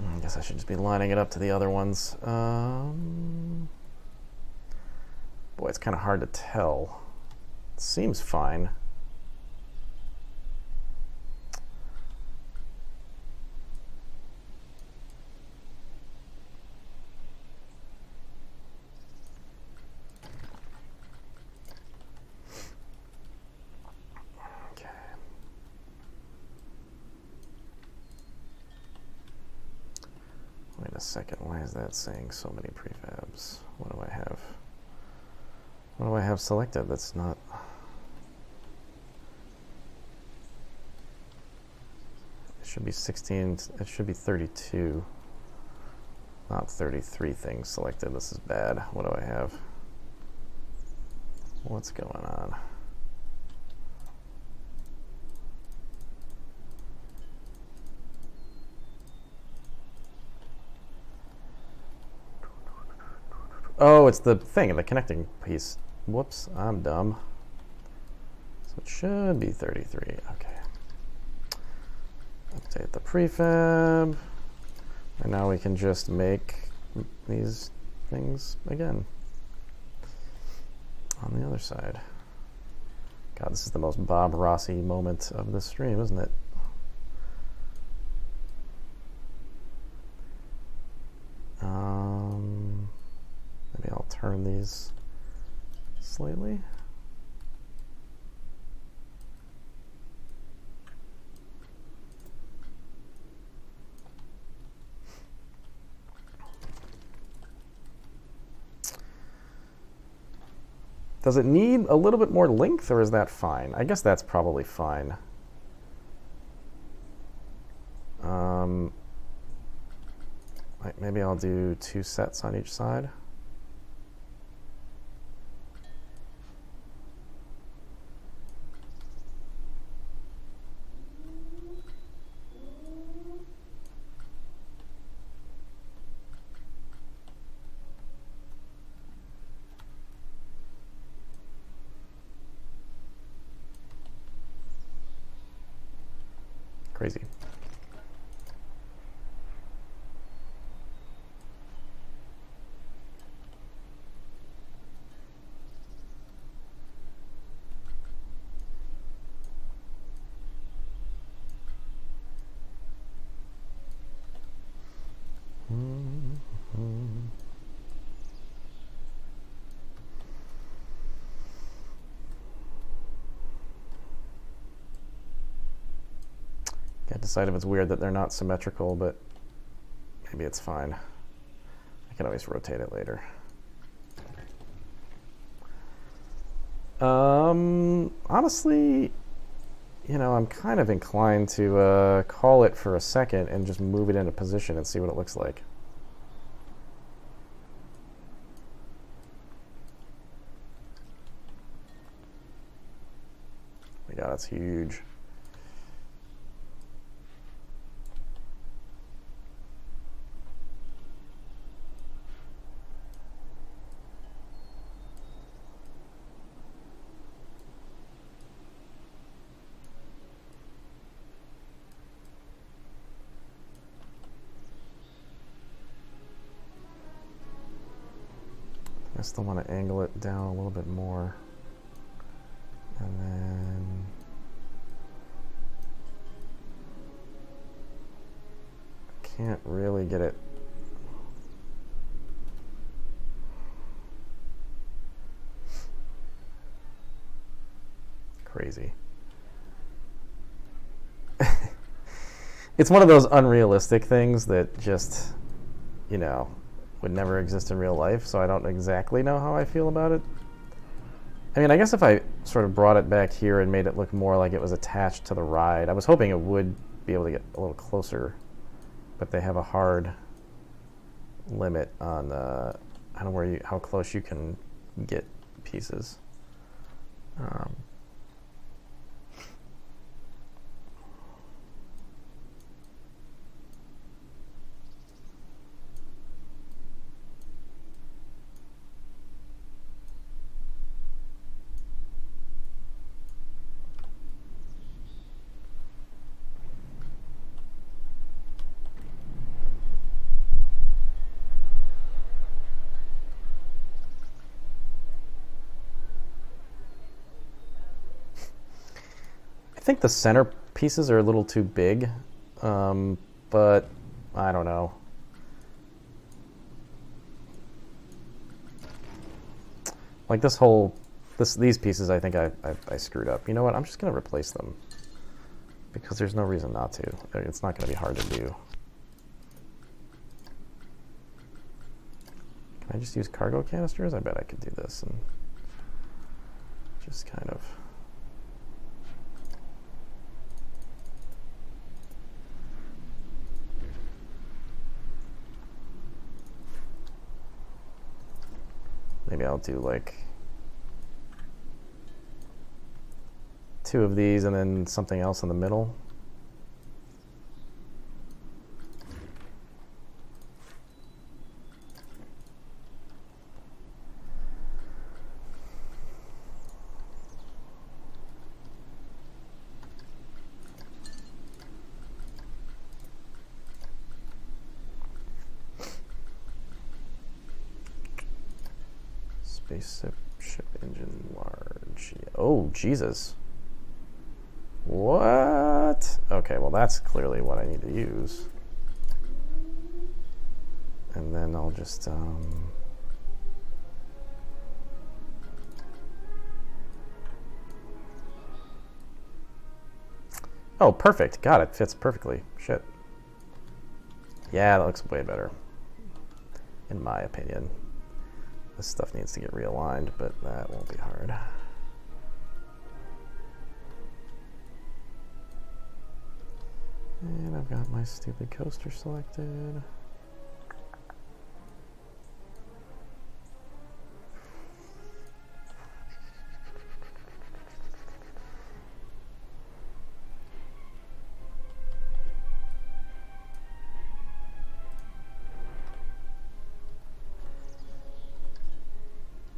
I guess I should just be lining it up to the other ones. Boy, it's kind of hard to tell. It seems fine. Okay. Wait, a second. Why is that saying so many prefabs? What do I have? What do I have selected that's not... It should be 16, it should be 32. Not 33 things selected. This is bad. What do I have? What's going on? Oh, it's the thing, the connecting piece. Whoops, I'm dumb. So it should be 33. Okay. Update the prefab. And now we can just make these things again on the other side. God, this is the most Bob Rossi moment of the stream, isn't it? Maybe I'll turn these slightly. Does it need a little bit more length, or is that fine? I guess that's probably fine. Maybe I'll do 2 sets on each side. Crazy. Can't decide if it's weird that they're not symmetrical, but maybe it's fine. I can always rotate it later. Honestly, you know, I'm kind of inclined to call it for a second and just move it into position and see what it looks like. Oh my God, that's huge. I still want to angle it down a little bit more. And then I can't really get it. Crazy. It's one of those unrealistic things that just, you know, would never exist in real life, so I don't exactly know how I feel about it. I mean, I guess if I sort of brought it back here and made it look more like it was attached to the ride, I was hoping it would be able to get a little closer, but they have a hard limit on I don't know how close you can get pieces. I think the center pieces are a little too big, but I don't know. Like these pieces, I think I screwed up. You know what? I'm just gonna replace them because there's no reason not to. It's not gonna be hard to do. Can I just use cargo canisters? I bet I could do this and just kind of... Maybe I'll do like 2 of these and then something else in the middle. Spaceship engine large. Oh, Jesus. What? Okay, well that's clearly what I need to use. And then I'll just oh, perfect. Got it. Fits perfectly. Shit. Yeah, that looks way better. In my opinion. This stuff needs to get realigned, but that won't be hard. And I've got my stupid coaster selected.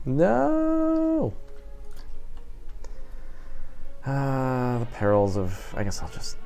No! The perils of... I guess I'll just...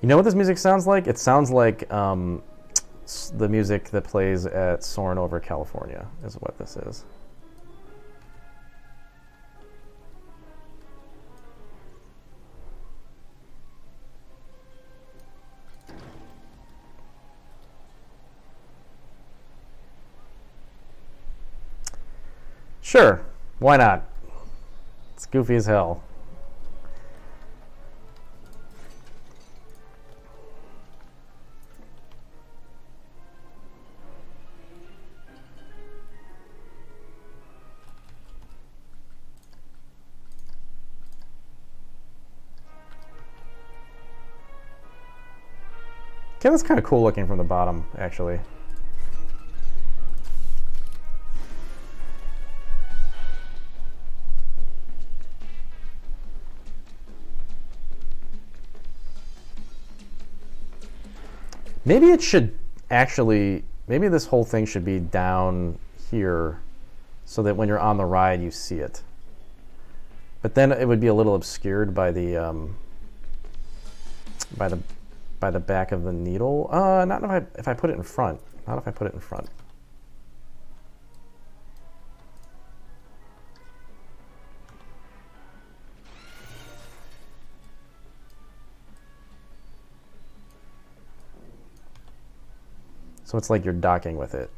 You know what this music sounds like? It sounds like the music that plays at Soarin' Over California is what this is. Sure, why not? It's goofy as hell. Okay, that's kind of cool looking from the bottom, actually. Maybe it should actually, maybe this whole thing should be down here so that when you're on the ride, you see it. But then it would be a little obscured by the back of the needle. Not if I put it in front. Not if I put it in front. So it's like you're docking with it.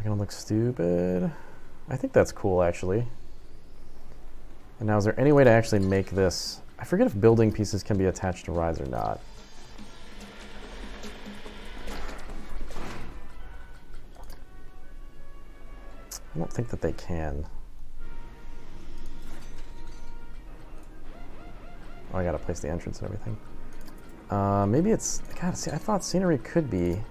Gonna look stupid. I think that's cool, actually. And now, is there any way to actually make this... I forget if building pieces can be attached to rides or not. I don't think that they can. Oh, I gotta place the entrance and everything. Maybe it's... God, see, I thought scenery could be...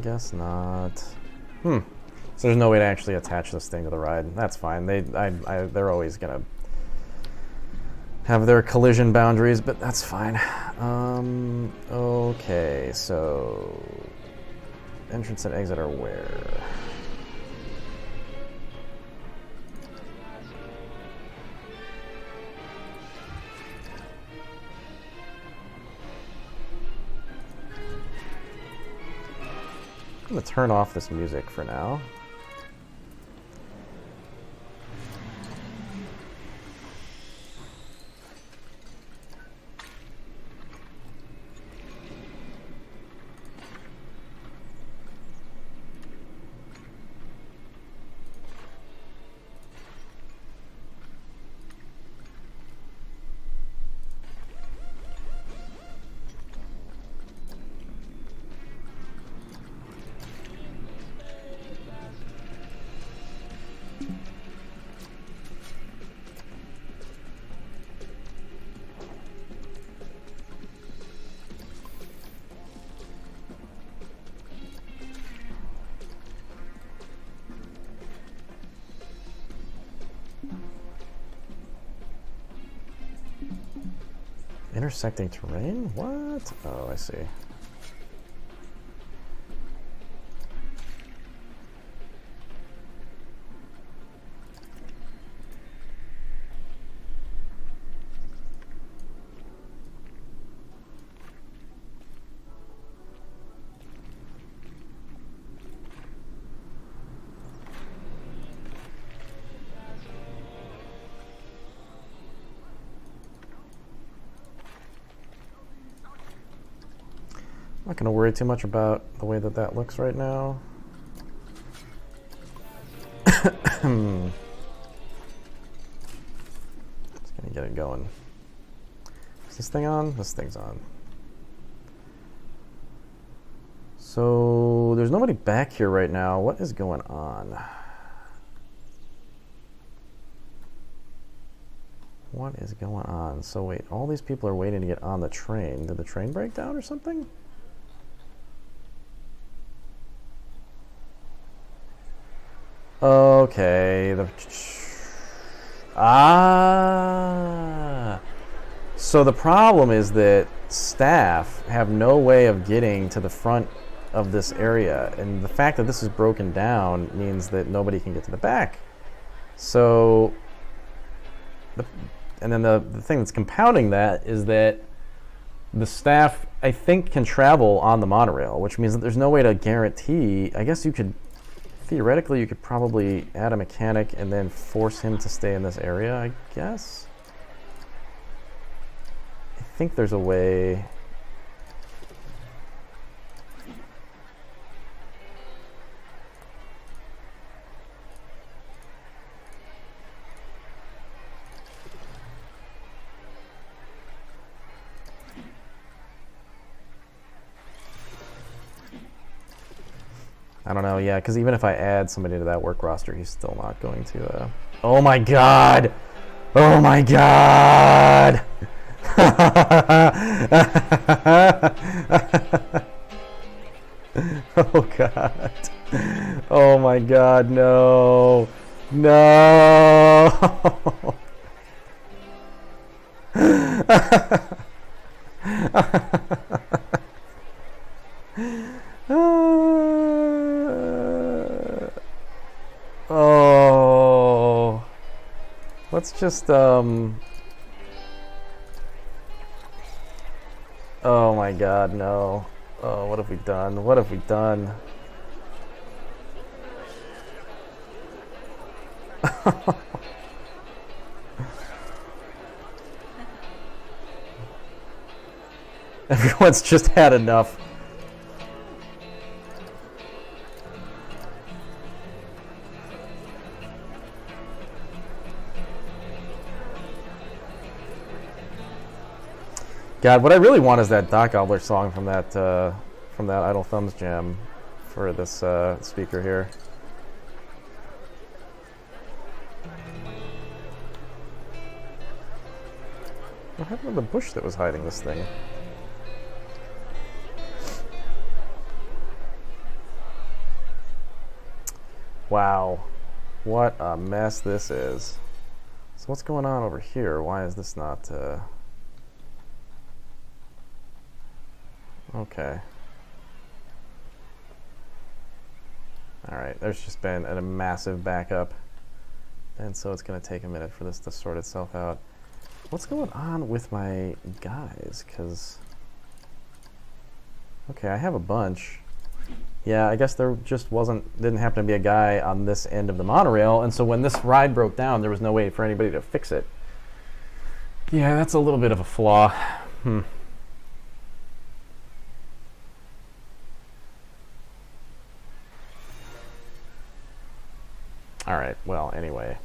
guess not. So there's no way to actually attach this thing to the ride. That's fine. They're always gonna have their collision boundaries, but that's fine. Okay, so entrance and exit are where? I'm gonna turn off this music for now. Intersecting terrain? What? Oh, I see. I'm not going to worry too much about the way that that looks right now. Just going to get it going. Is this thing on? This thing's on. So there's nobody back here right now. What is going on? What is going on? So wait, all these people are waiting to get on the train. Did the train break down or something? Okay. So the problem is that staff have no way of getting to the front of this area, and the fact that this is broken down means that nobody can get to the back. So, and then the thing that's compounding that is that the staff, I think, can travel on the monorail, which means that there's no way to guarantee. I guess you could, theoretically, you could probably add a mechanic and then force him to stay in this area, I guess. I think there's a way. I don't know, yeah, because even if I add somebody to that work roster, he's still not going to, Oh my god! Oh my god! Oh god. Oh my god, no. No! Oh, let's just oh my god, no. Oh, what have we done? What have we done? Everyone's just had enough. God, what I really want is that Doc Gobbler song from that Idle Thumbs jam for this speaker here. What happened to the bush that was hiding this thing? Wow. What a mess this is. So what's going on over here? Why is this not... Okay. Alright, there's just been a massive backup. And so it's going to take a minute for this to sort itself out. What's going on with my guys? Because... Okay, I have a bunch. Yeah, I guess there just didn't happen to be a guy on this end of the monorail, and so when this ride broke down, there was no way for anybody to fix it. Yeah, that's a little bit of a flaw. Alright, well, anyway.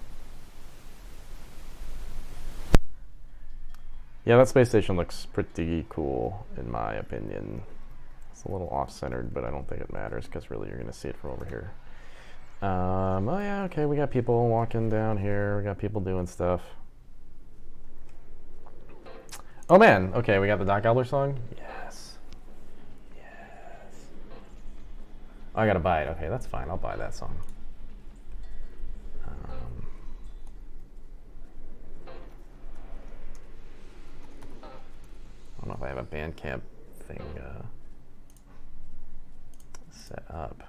Yeah, that space station looks pretty cool, in my opinion. It's a little off-centered, but I don't think it matters, because really you're going to see it from over here. Oh yeah, okay, we got people walking down here. We got people doing stuff. Oh man, okay, we got the Doc Gobbler song? Yes. Yes. Oh, I gotta buy it. Okay, that's fine. I'll buy that song. I don't know if I have a Bandcamp thing set up.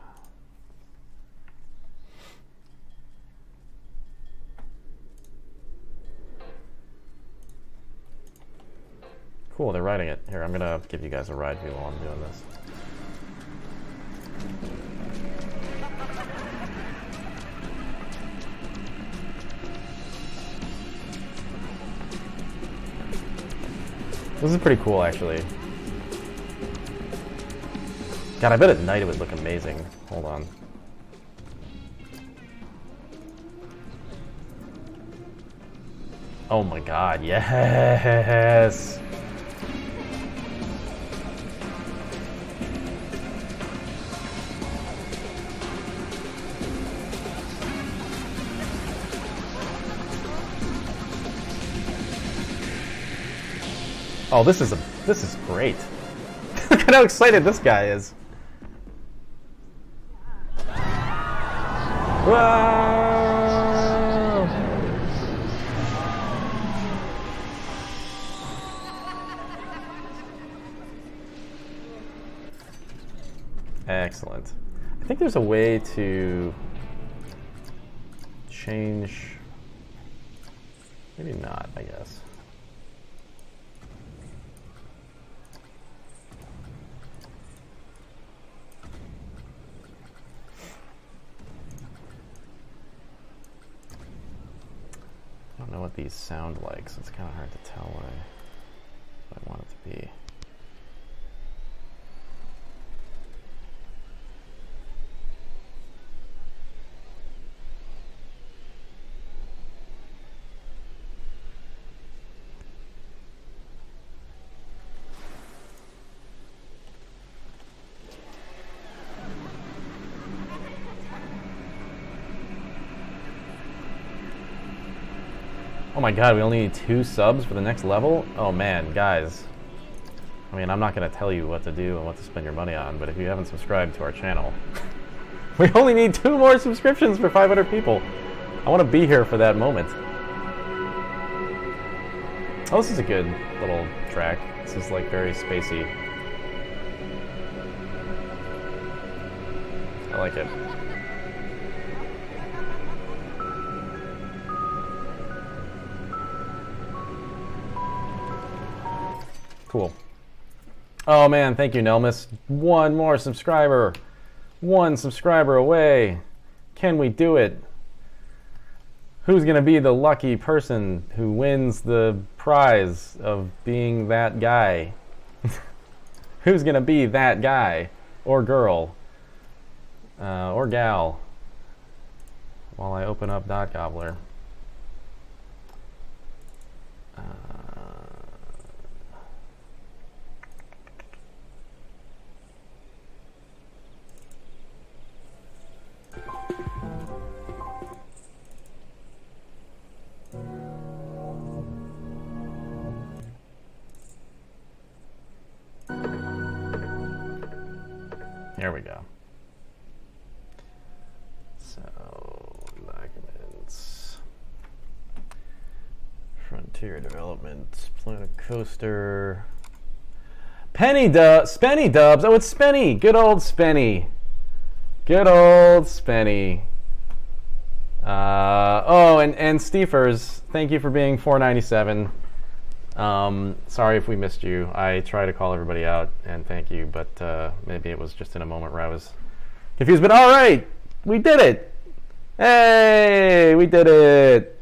Cool, they're riding it. Here, I'm gonna give you guys a ride view while I'm doing this. This is pretty cool, actually. God, I bet at night it would look amazing. Hold on. Oh my god, yes! Oh, this is great. Look at how excited this guy is. Whoa! Excellent. I think there's a way to change. Maybe not, I guess. I don't know what these sound like, so it's kind of hard to tell what I want it to be. Oh my god, we only need 2 subs for the next level? Oh man, guys. I mean, I'm not going to tell you what to do and what to spend your money on, but if you haven't subscribed to our channel, we only need 2 more subscriptions for 500 people. I want to be here for that moment. Oh, this is a good little track. This is like very spacey. I like it. Cool. Oh man, thank you, Nelmus. 1 more subscriber. 1 subscriber away. Can we do it? Who's gonna be the lucky person who wins the prize of being that guy? Who's gonna be that guy or girl or gal while I open up Dot Gobbler? Here we go. So Interior development, Planet Coaster. Spenny Dubs. Oh, it's Spenny. Good old Spenny. Good old Spenny. And Steefers, thank you for being $4.97. Sorry if we missed you. I try to call everybody out and thank you, but maybe it was just in a moment where I was confused. But all right, we did it. Hey, we did it.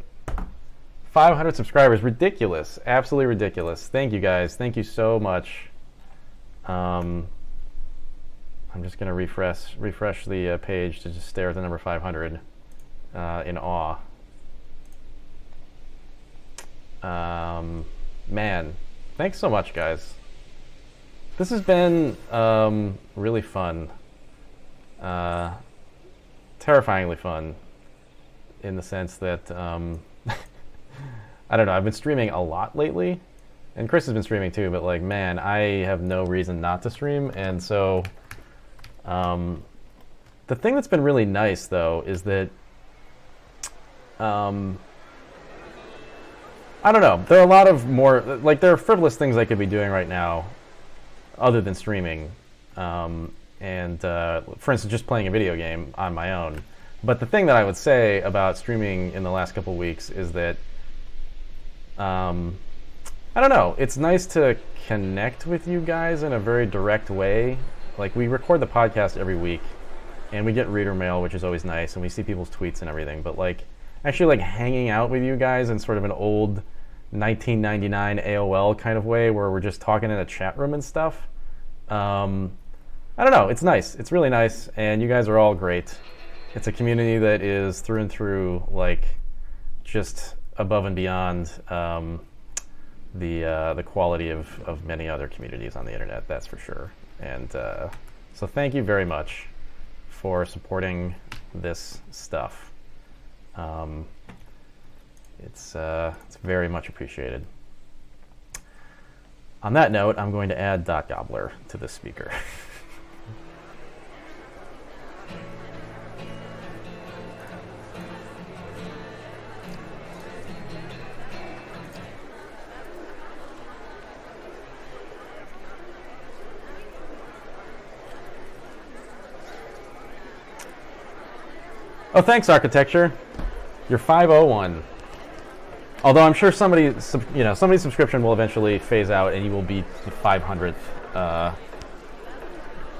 500 subscribers. Ridiculous. Absolutely ridiculous. Thank you guys. Thank you so much. I'm just going to refresh the page to just stare at the number 500 in awe. Man, thanks so much, guys. This has been really fun. Terrifyingly fun in the sense that I don't know, I've been streaming a lot lately, and Chris has been streaming too, but like, man, I have no reason not to stream. And so the thing that's been really nice though is that I don't know, there are a lot of more, like, there are frivolous things I could be doing right now other than streaming, for instance, just playing a video game on my own. But the thing that I would say about streaming in the last couple of weeks is that I don't know, it's nice to connect with you guys in a very direct way. Like, we record the podcast every week and we get reader mail, which is always nice, and we see people's tweets and everything, but like actually like hanging out with you guys in sort of an old 1999 AOL kind of way where we're just talking in a chat room and stuff. I don't know, it's nice. It's really nice, and you guys are all great. It's a community that is through and through like just above and beyond the quality of many other communities on the internet, that's for sure. And so thank you very much for supporting this stuff. It's very much appreciated. On that note, I'm going to add Dot Gobbler to this speaker. Oh, thanks, Architecture. You're 501. Although I'm sure somebody's subscription will eventually phase out, and you will be the 500th,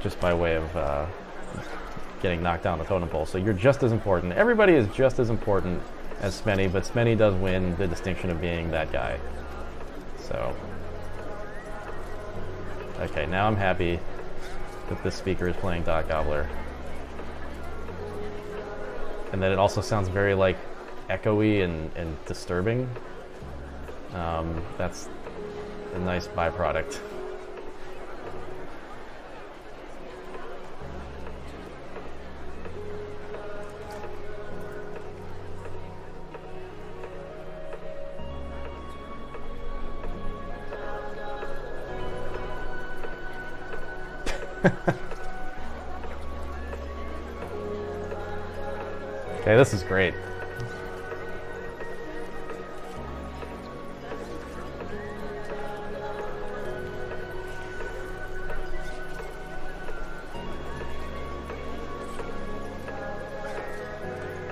just by way of getting knocked down the totem pole. So you're just as important. Everybody is just as important as Spenny, but Spenny does win the distinction of being that guy. So, okay, now I'm happy that this speaker is playing Dot Gobbler. And that it also sounds very like echoey and disturbing. That's a nice byproduct. Okay, this is great.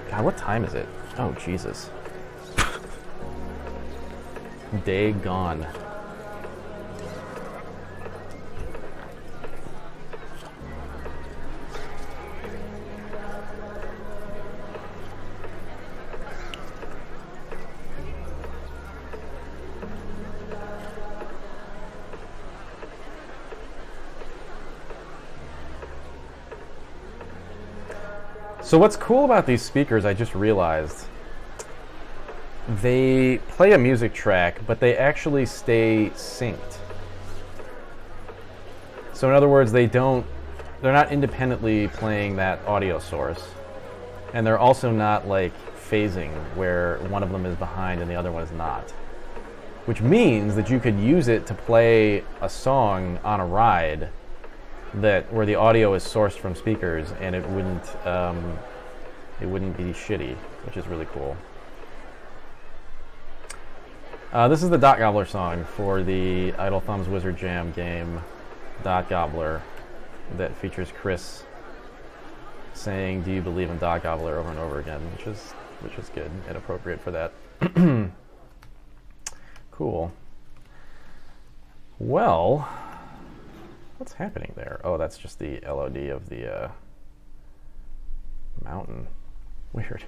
God, what time is it? Oh, Jesus. Day gone. So what's cool about these speakers, I just realized, they play a music track, but they actually stay synced. So in other words, they're not independently playing that audio source. And they're also not like phasing where one of them is behind and the other one is not. Which means that you could use it to play a song on a ride where the audio is sourced from speakers, and it wouldn't be shitty, which is really cool. This is the Dot Gobbler song for the Idle Thumbs Wizard Jam game, Dot Gobbler, that features Chris saying, "Do you believe in Dot Gobbler?" over and over again, which is good and appropriate for that. Cool. Well, what's happening there? Oh, that's just the LOD of the mountain. Weird.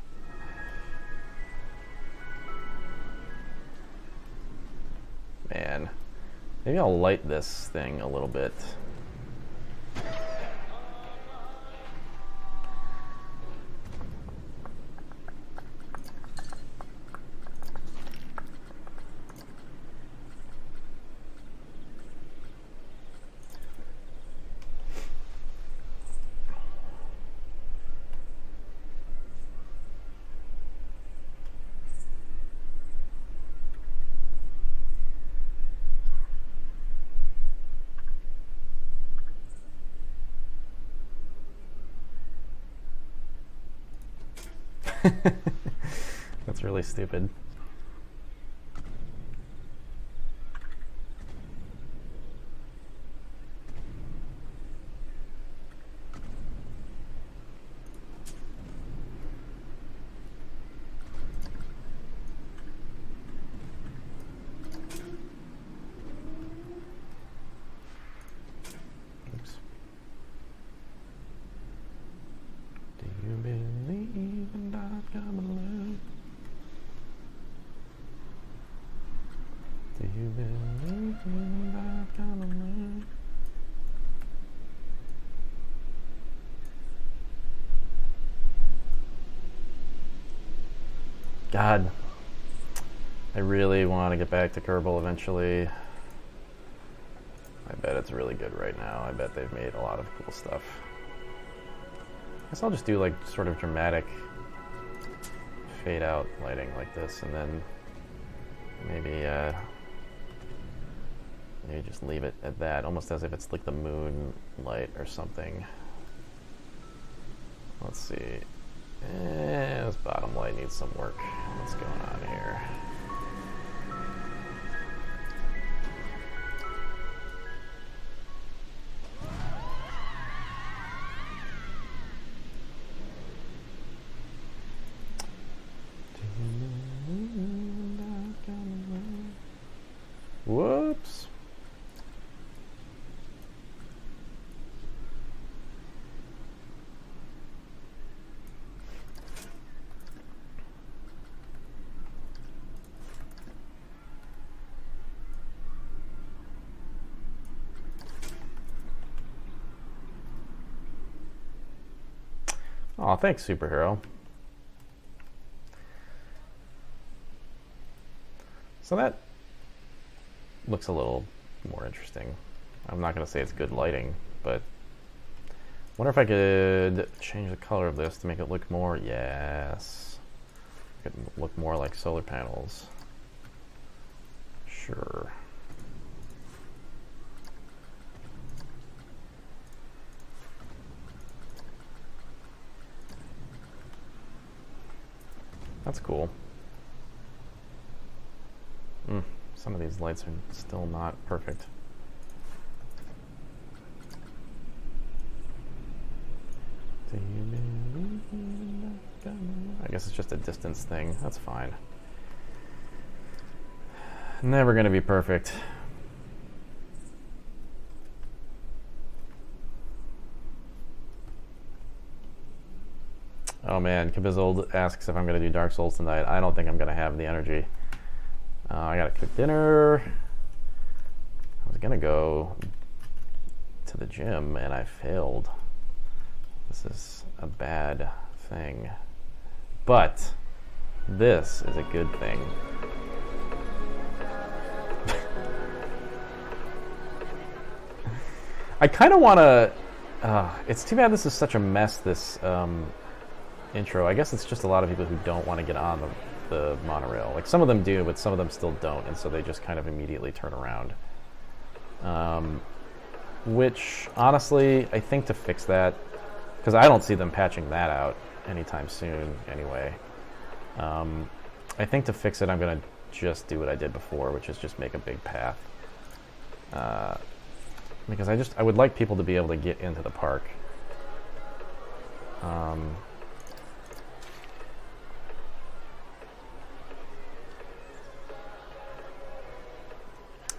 Man, maybe I'll light this thing a little bit. That's really stupid. Oops. Do you believe in Dot Gobbler? Do you believe in Dot Gobbler? God, I really want to get back to Kerbal eventually. I bet it's really good right now. I bet they've made a lot of cool stuff. I guess I'll just do like sort of dramatic fade out lighting like this, and then maybe just leave it at that, almost as if it's like the moon light or something. Let's see. This bottom light needs some work. What's going on here? Whoops. Oh, thanks, Superhero. So that looks a little more interesting. I'm not going to say it's good lighting, but I wonder if I could change the color of this to make it look more, yes, make it look more like solar panels. Sure. That's cool. Some of these lights are still not perfect. I guess it's just a distance thing. That's fine. Never gonna be perfect. Oh man, Kabizold asks if I'm gonna do Dark Souls tonight. I don't think I'm gonna have the energy. I gotta cook dinner. I was gonna go to the gym and I failed. This is a bad thing. But this is a good thing. I kind of want to... it's too bad this is such a mess, this intro. I guess it's just a lot of people who don't want to get on the monorail. Like, some of them do, but some of them still don't, and so they just kind of immediately turn around. Which, honestly, I think to fix that, because I don't see them patching that out anytime soon anyway. I think to fix it, I'm going to just do what I did before, which is just make a big path. Because I would like people to be able to get into the park.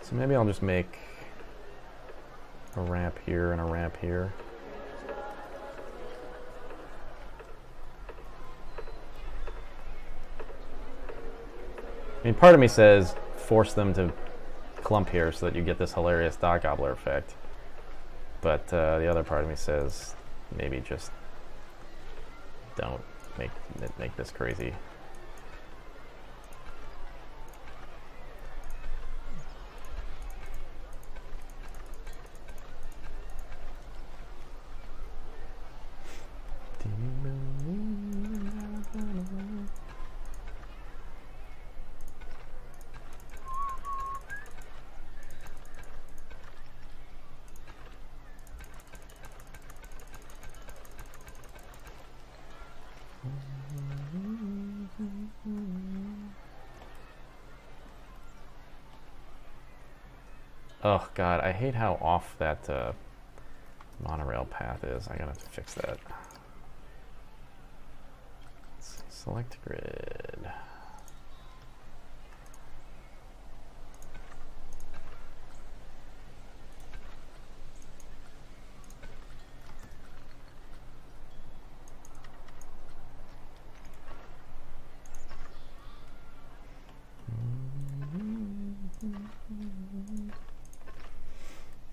So maybe I'll just make a ramp here and a ramp here. I mean, part of me says force them to clump here so that you get this hilarious dog gobbler effect. But the other part of me says maybe just don't make this crazy. Do you believe in love? Oh god, I hate how off that monorail path is. I gotta fix that. Let's see, select grid.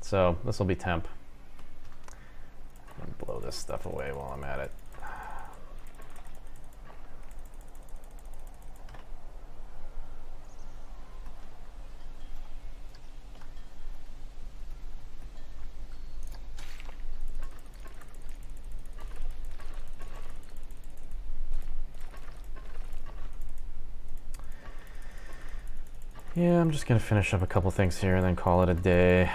So this will be temp. I'm gonna blow this stuff away while I'm at it. Yeah, I'm just gonna finish up a couple things here and then call it a day.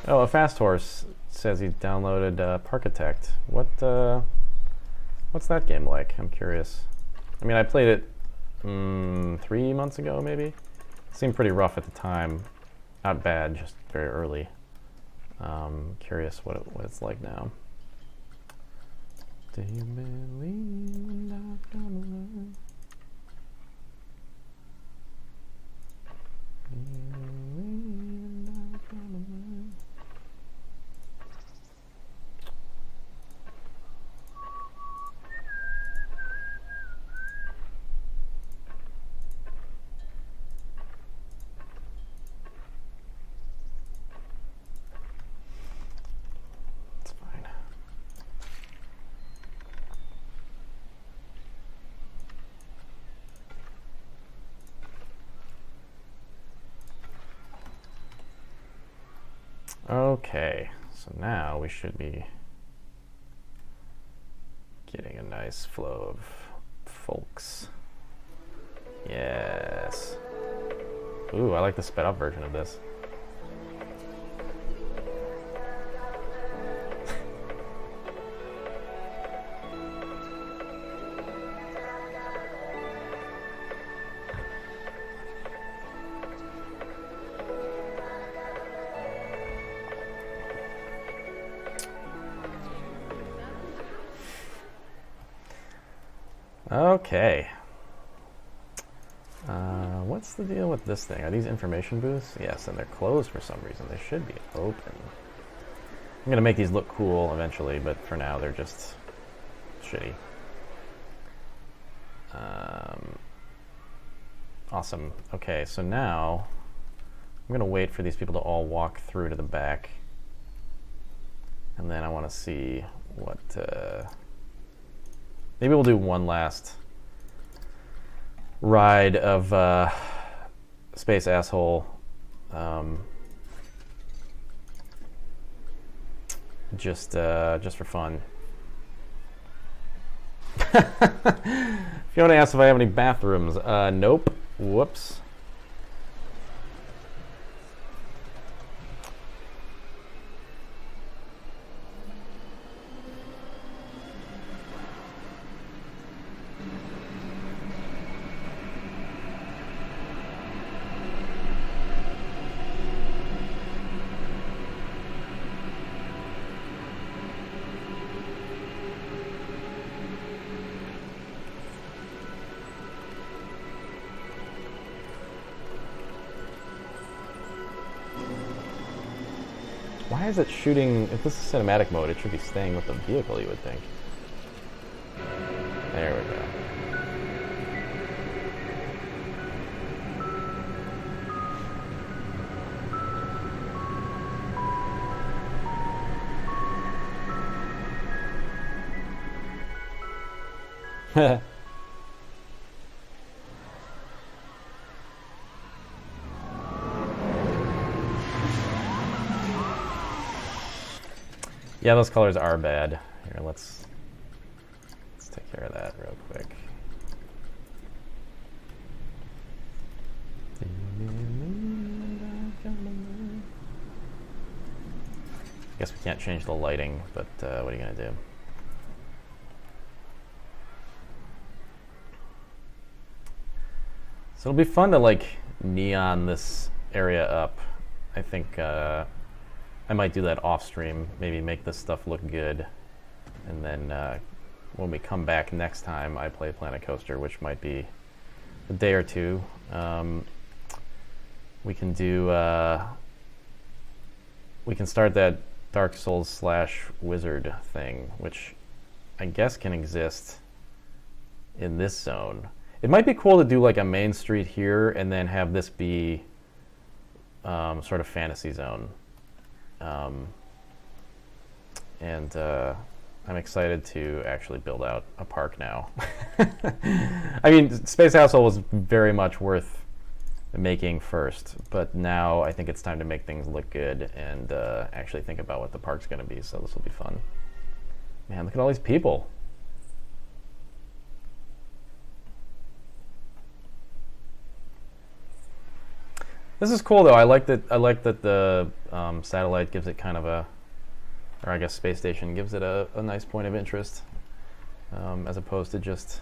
Oh, a fast horse says he downloaded Parkitect. What's that game like? I'm curious. I mean, I played it 3 months ago, maybe. It seemed pretty rough at the time. Not bad, just very early. Curious what it's like now. Do you believe in love down the line? Do you believe in love down the line? Okay, so now we should be getting a nice flow of folks. Yes. Ooh, I like the sped up version of this. Okay. What's the deal with this thing? Are these information booths? Yes, and they're closed for some reason. They should be open. I'm going to make these look cool eventually, but for now they're just shitty. Awesome. Okay, so now I'm going to wait for these people to all walk through to the back. And then I want to see what... maybe we'll do one last ride of Space Asshole. Just for fun. Fiona asks if I have any bathrooms. Nope. Whoops. Why is it shooting? If this is cinematic mode, it should be staying with the vehicle, you would think. There we go. Yeah, those colors are bad. Here, let's take care of that real quick. I guess we can't change the lighting, but what are you gonna do? So it'll be fun to like neon this area up. I think I might do that off stream, maybe make this stuff look good, and then when we come back next time I play Planet Coaster, which might be a day or two, we can do we can start that Dark Souls / Wizard thing, which I guess can exist in this zone. It might be cool to do like a main street here and then have this be sort of fantasy zone. And I'm excited to actually build out a park now. I mean, Space Asshole was very much worth making first, but now I think it's time to make things look good and actually think about what the park's going to be, so this will be fun. Man, look at all these people. This is cool though. I like that the satellite gives it kind of a, or I guess space station gives it a nice point of interest, as opposed to just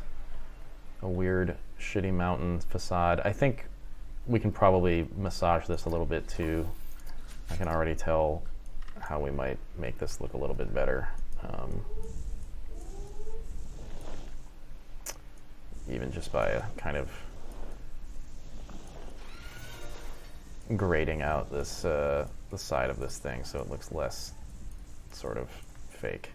a weird, shitty mountain facade. I think we can probably massage this a little bit too. I can already tell how we might make this look a little bit better. Even just by a kind of grading out this the side of this thing so it looks less sort of fake.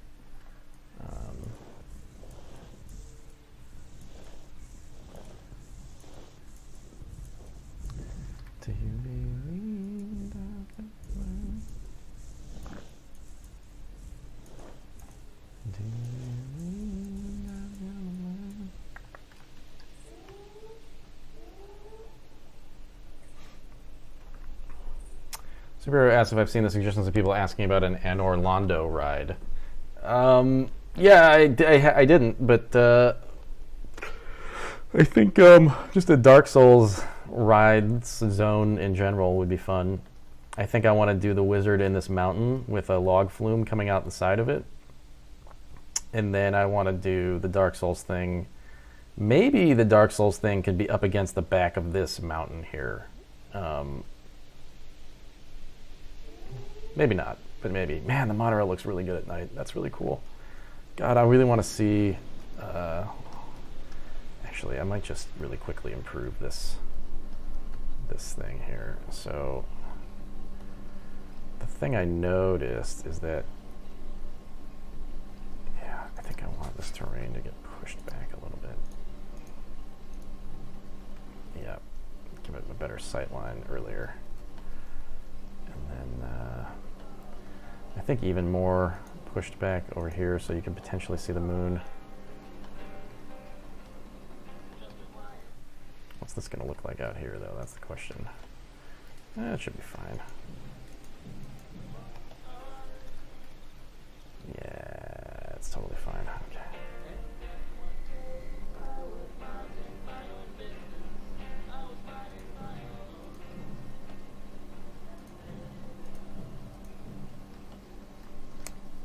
Do you believe that the world? Do you believe that the world? Superhero asks if I've seen the suggestions of people asking about an Anor Londo ride. Yeah, I didn't, but I think just a Dark Souls rides zone in general would be fun. I think I want to do the wizard in this mountain with a log flume coming out the side of it. And then I want to do the Dark Souls thing. Maybe the Dark Souls thing could be up against the back of this mountain here. Maybe not, but maybe. Man, the monorail looks really good at night. That's really cool. God, I really want to see... actually, I might just really quickly improve this thing here. So, the thing I noticed is that... Yeah, I think I want this terrain to get pushed back a little bit. Yeah, give it a better sight line earlier. And then... I think even more pushed back over here so you can potentially see the moon. What's this going to look like out here, though? That's the question. It should be fine. Yeah, it's totally fine. Okay.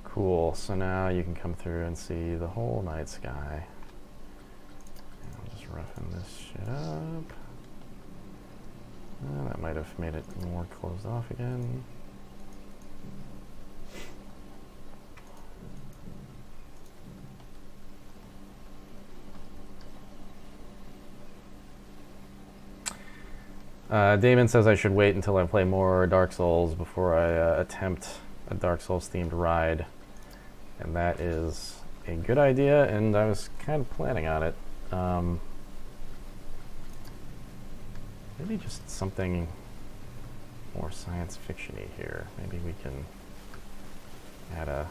Cool, so now you can come through and see the whole night sky. And I'll just roughen this shit up. That might have made it more closed off again. Damon says I should wait until I play more Dark Souls before I attempt a Dark Souls themed ride. And that is a good idea, and I was kind of planning on it. Maybe just something more science fiction-y here. Maybe we can add a...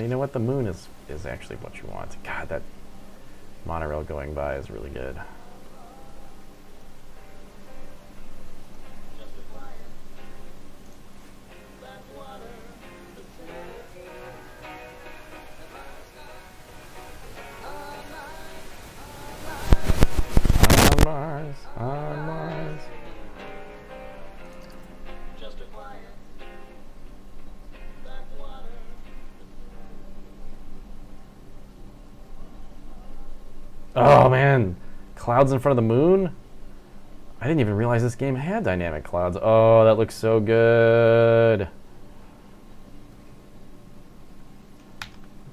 you know what? The moon is actually what you want. God, that monorail going by is really good. On Mars. Just a quiet backwater. Oh man, clouds in front of the moon? I didn't even realize this game had dynamic clouds. Oh, that looks so good.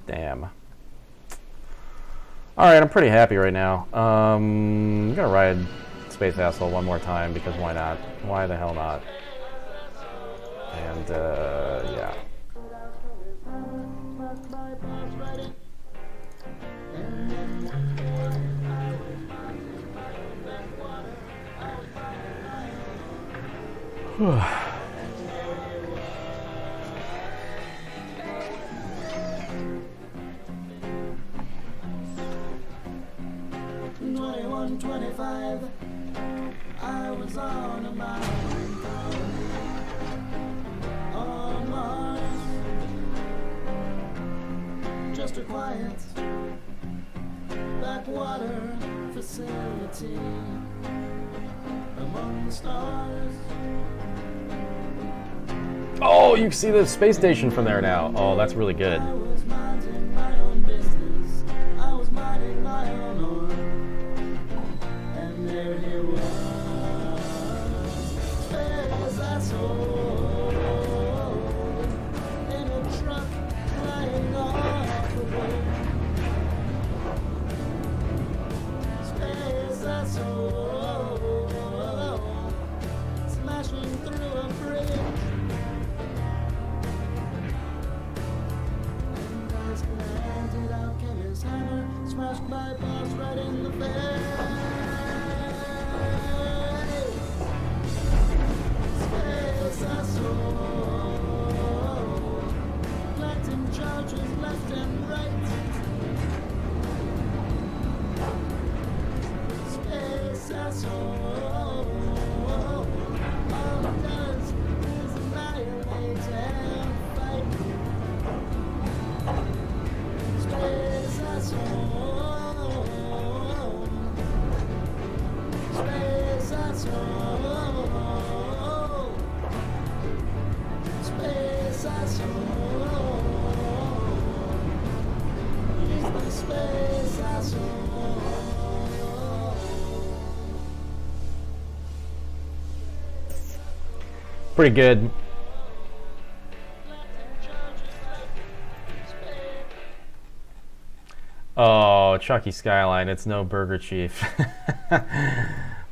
Damn. Alright, I'm pretty happy right now. I'm gonna ride Space Asshole one more time because why not? Why the hell not? And, yeah. Whew. 25, I was on a mountain on Mars. Just a quiet backwater facility among the stars. Oh, you can see the space station from there now. Oh, that's really good. I was minding my own business. I was minding my own oil. And there he was, space asshole, in a truck flying off the way. Space asshole, smashing through a bridge. And as landed out came his hammer, smashed my boss right in the face. Planting charges left and right. Space asshole. All it does is annihilate and fight. Space asshole. Space asshole. Space asshole. He's the space asshole. Pretty good. Oh, Chucky Skyline, it's no Burger Chief.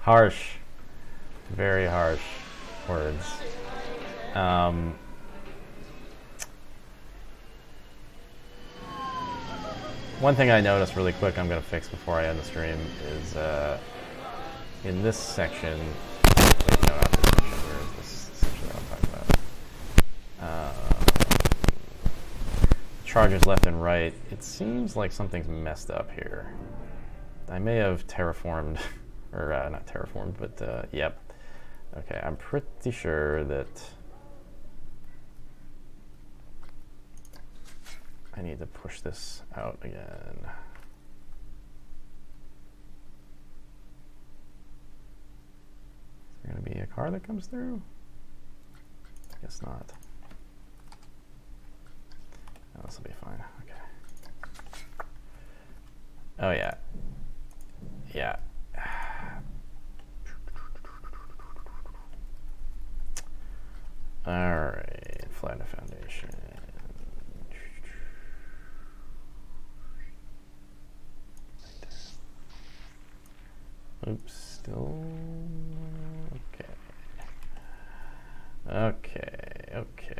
Harsh. Very harsh words. One thing I noticed really quick I'm going to fix before I end the stream is in this section, wait, no, not this section, where is this section that I'm talking about? Charges left and right. It seems like something's messed up here. I may have terraformed or not terraformed, but yep. Okay, I'm pretty sure that I need to push this out again. Is there going to be a car that comes through? I guess not. Oh, this will be fine. Okay. Oh yeah. Yeah. All right. Flatten the foundation. Oops. Still. Okay. Okay. Okay.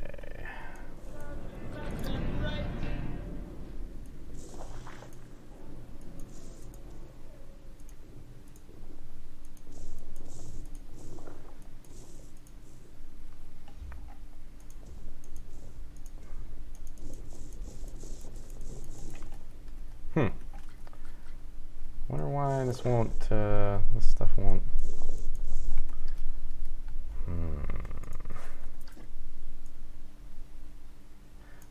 Wonder why this won't, this stuff won't.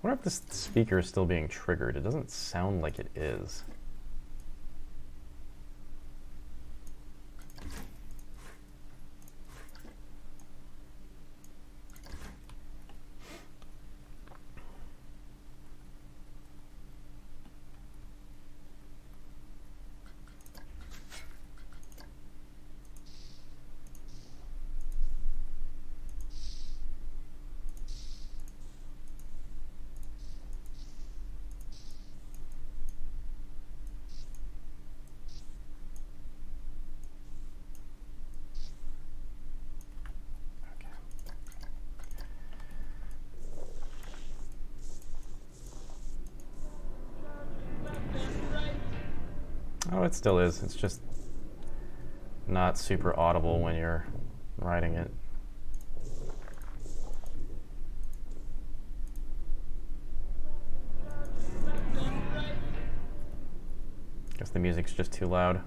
Wonder if this speaker is still being triggered. It doesn't sound like it is. Oh, it still is. It's just not super audible when you're writing it. Guess the music's just too loud.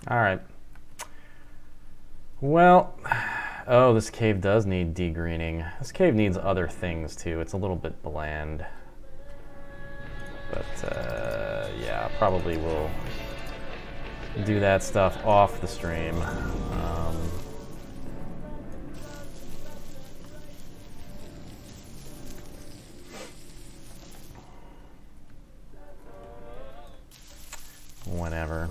All right. Well, oh, this cave does need degreening. This cave needs other things too. It's a little bit bland. But yeah, probably will do that stuff off the stream. Whenever.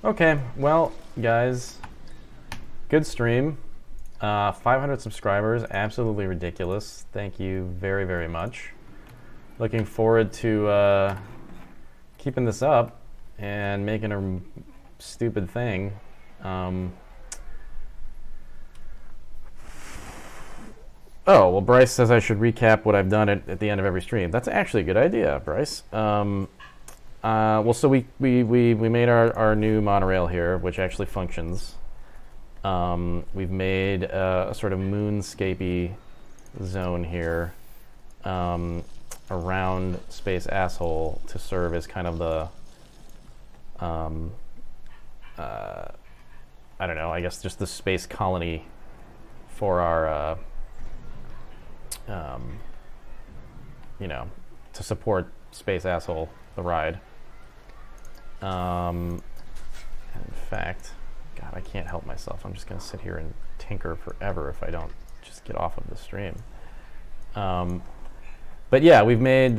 Okay, well, guys, good stream. 500 subscribers, absolutely ridiculous. Thank you very, very much. Looking forward to keeping this up and making a stupid thing. Oh, well, Bryce says I should recap what I've done at the end of every stream. That's actually a good idea, Bryce. Well, so we made our new monorail here, which actually functions. We've made a sort of moonscapey zone here around Space Asshole to serve as kind of the, I don't know, I guess just the space colony for our, you know, to support Space Asshole, the ride. In fact, God, I can't help myself. I'm just going to sit here and tinker forever if I don't just get off of the stream. But yeah, we've made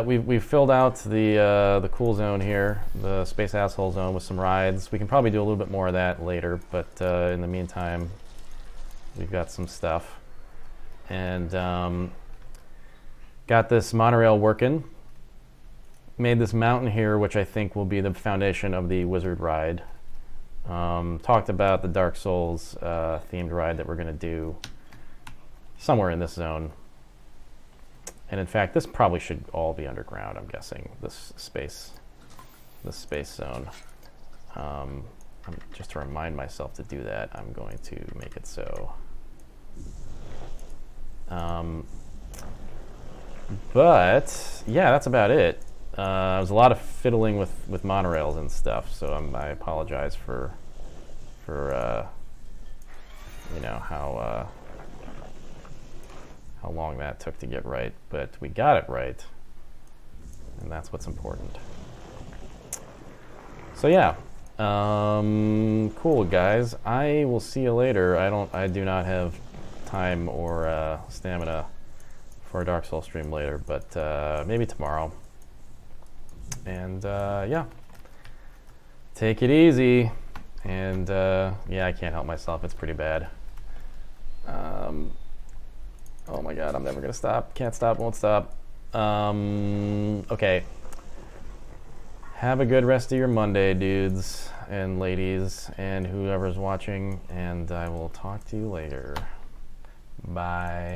we've filled out the cool zone here, the Space Asshole Zone, with some rides. We can probably do a little bit more of that later, but in the meantime, we've got some stuff, and got this monorail working. Made this mountain here, which I think will be the foundation of the Wizard ride. Talked about the Dark Souls themed ride that we're going to do somewhere in this zone. And in fact, this probably should all be underground, I'm guessing, this space zone. Just to remind myself to do that, I'm going to make it so. But yeah, that's about it. There's a lot of fiddling with monorails and stuff, so I apologize for you know how long that took to get right, but we got it right, and that's what's important. So yeah, cool guys. I will see you later. I do not have time or stamina for a Dark Souls stream later, but maybe tomorrow. And yeah, take it easy. And yeah, I can't help myself. It's pretty bad. Oh my god, I'm never gonna stop. Can't stop, won't stop. Okay. Have a good rest of your Monday, dudes and ladies, and whoever's watching, and I will talk to you later. Bye.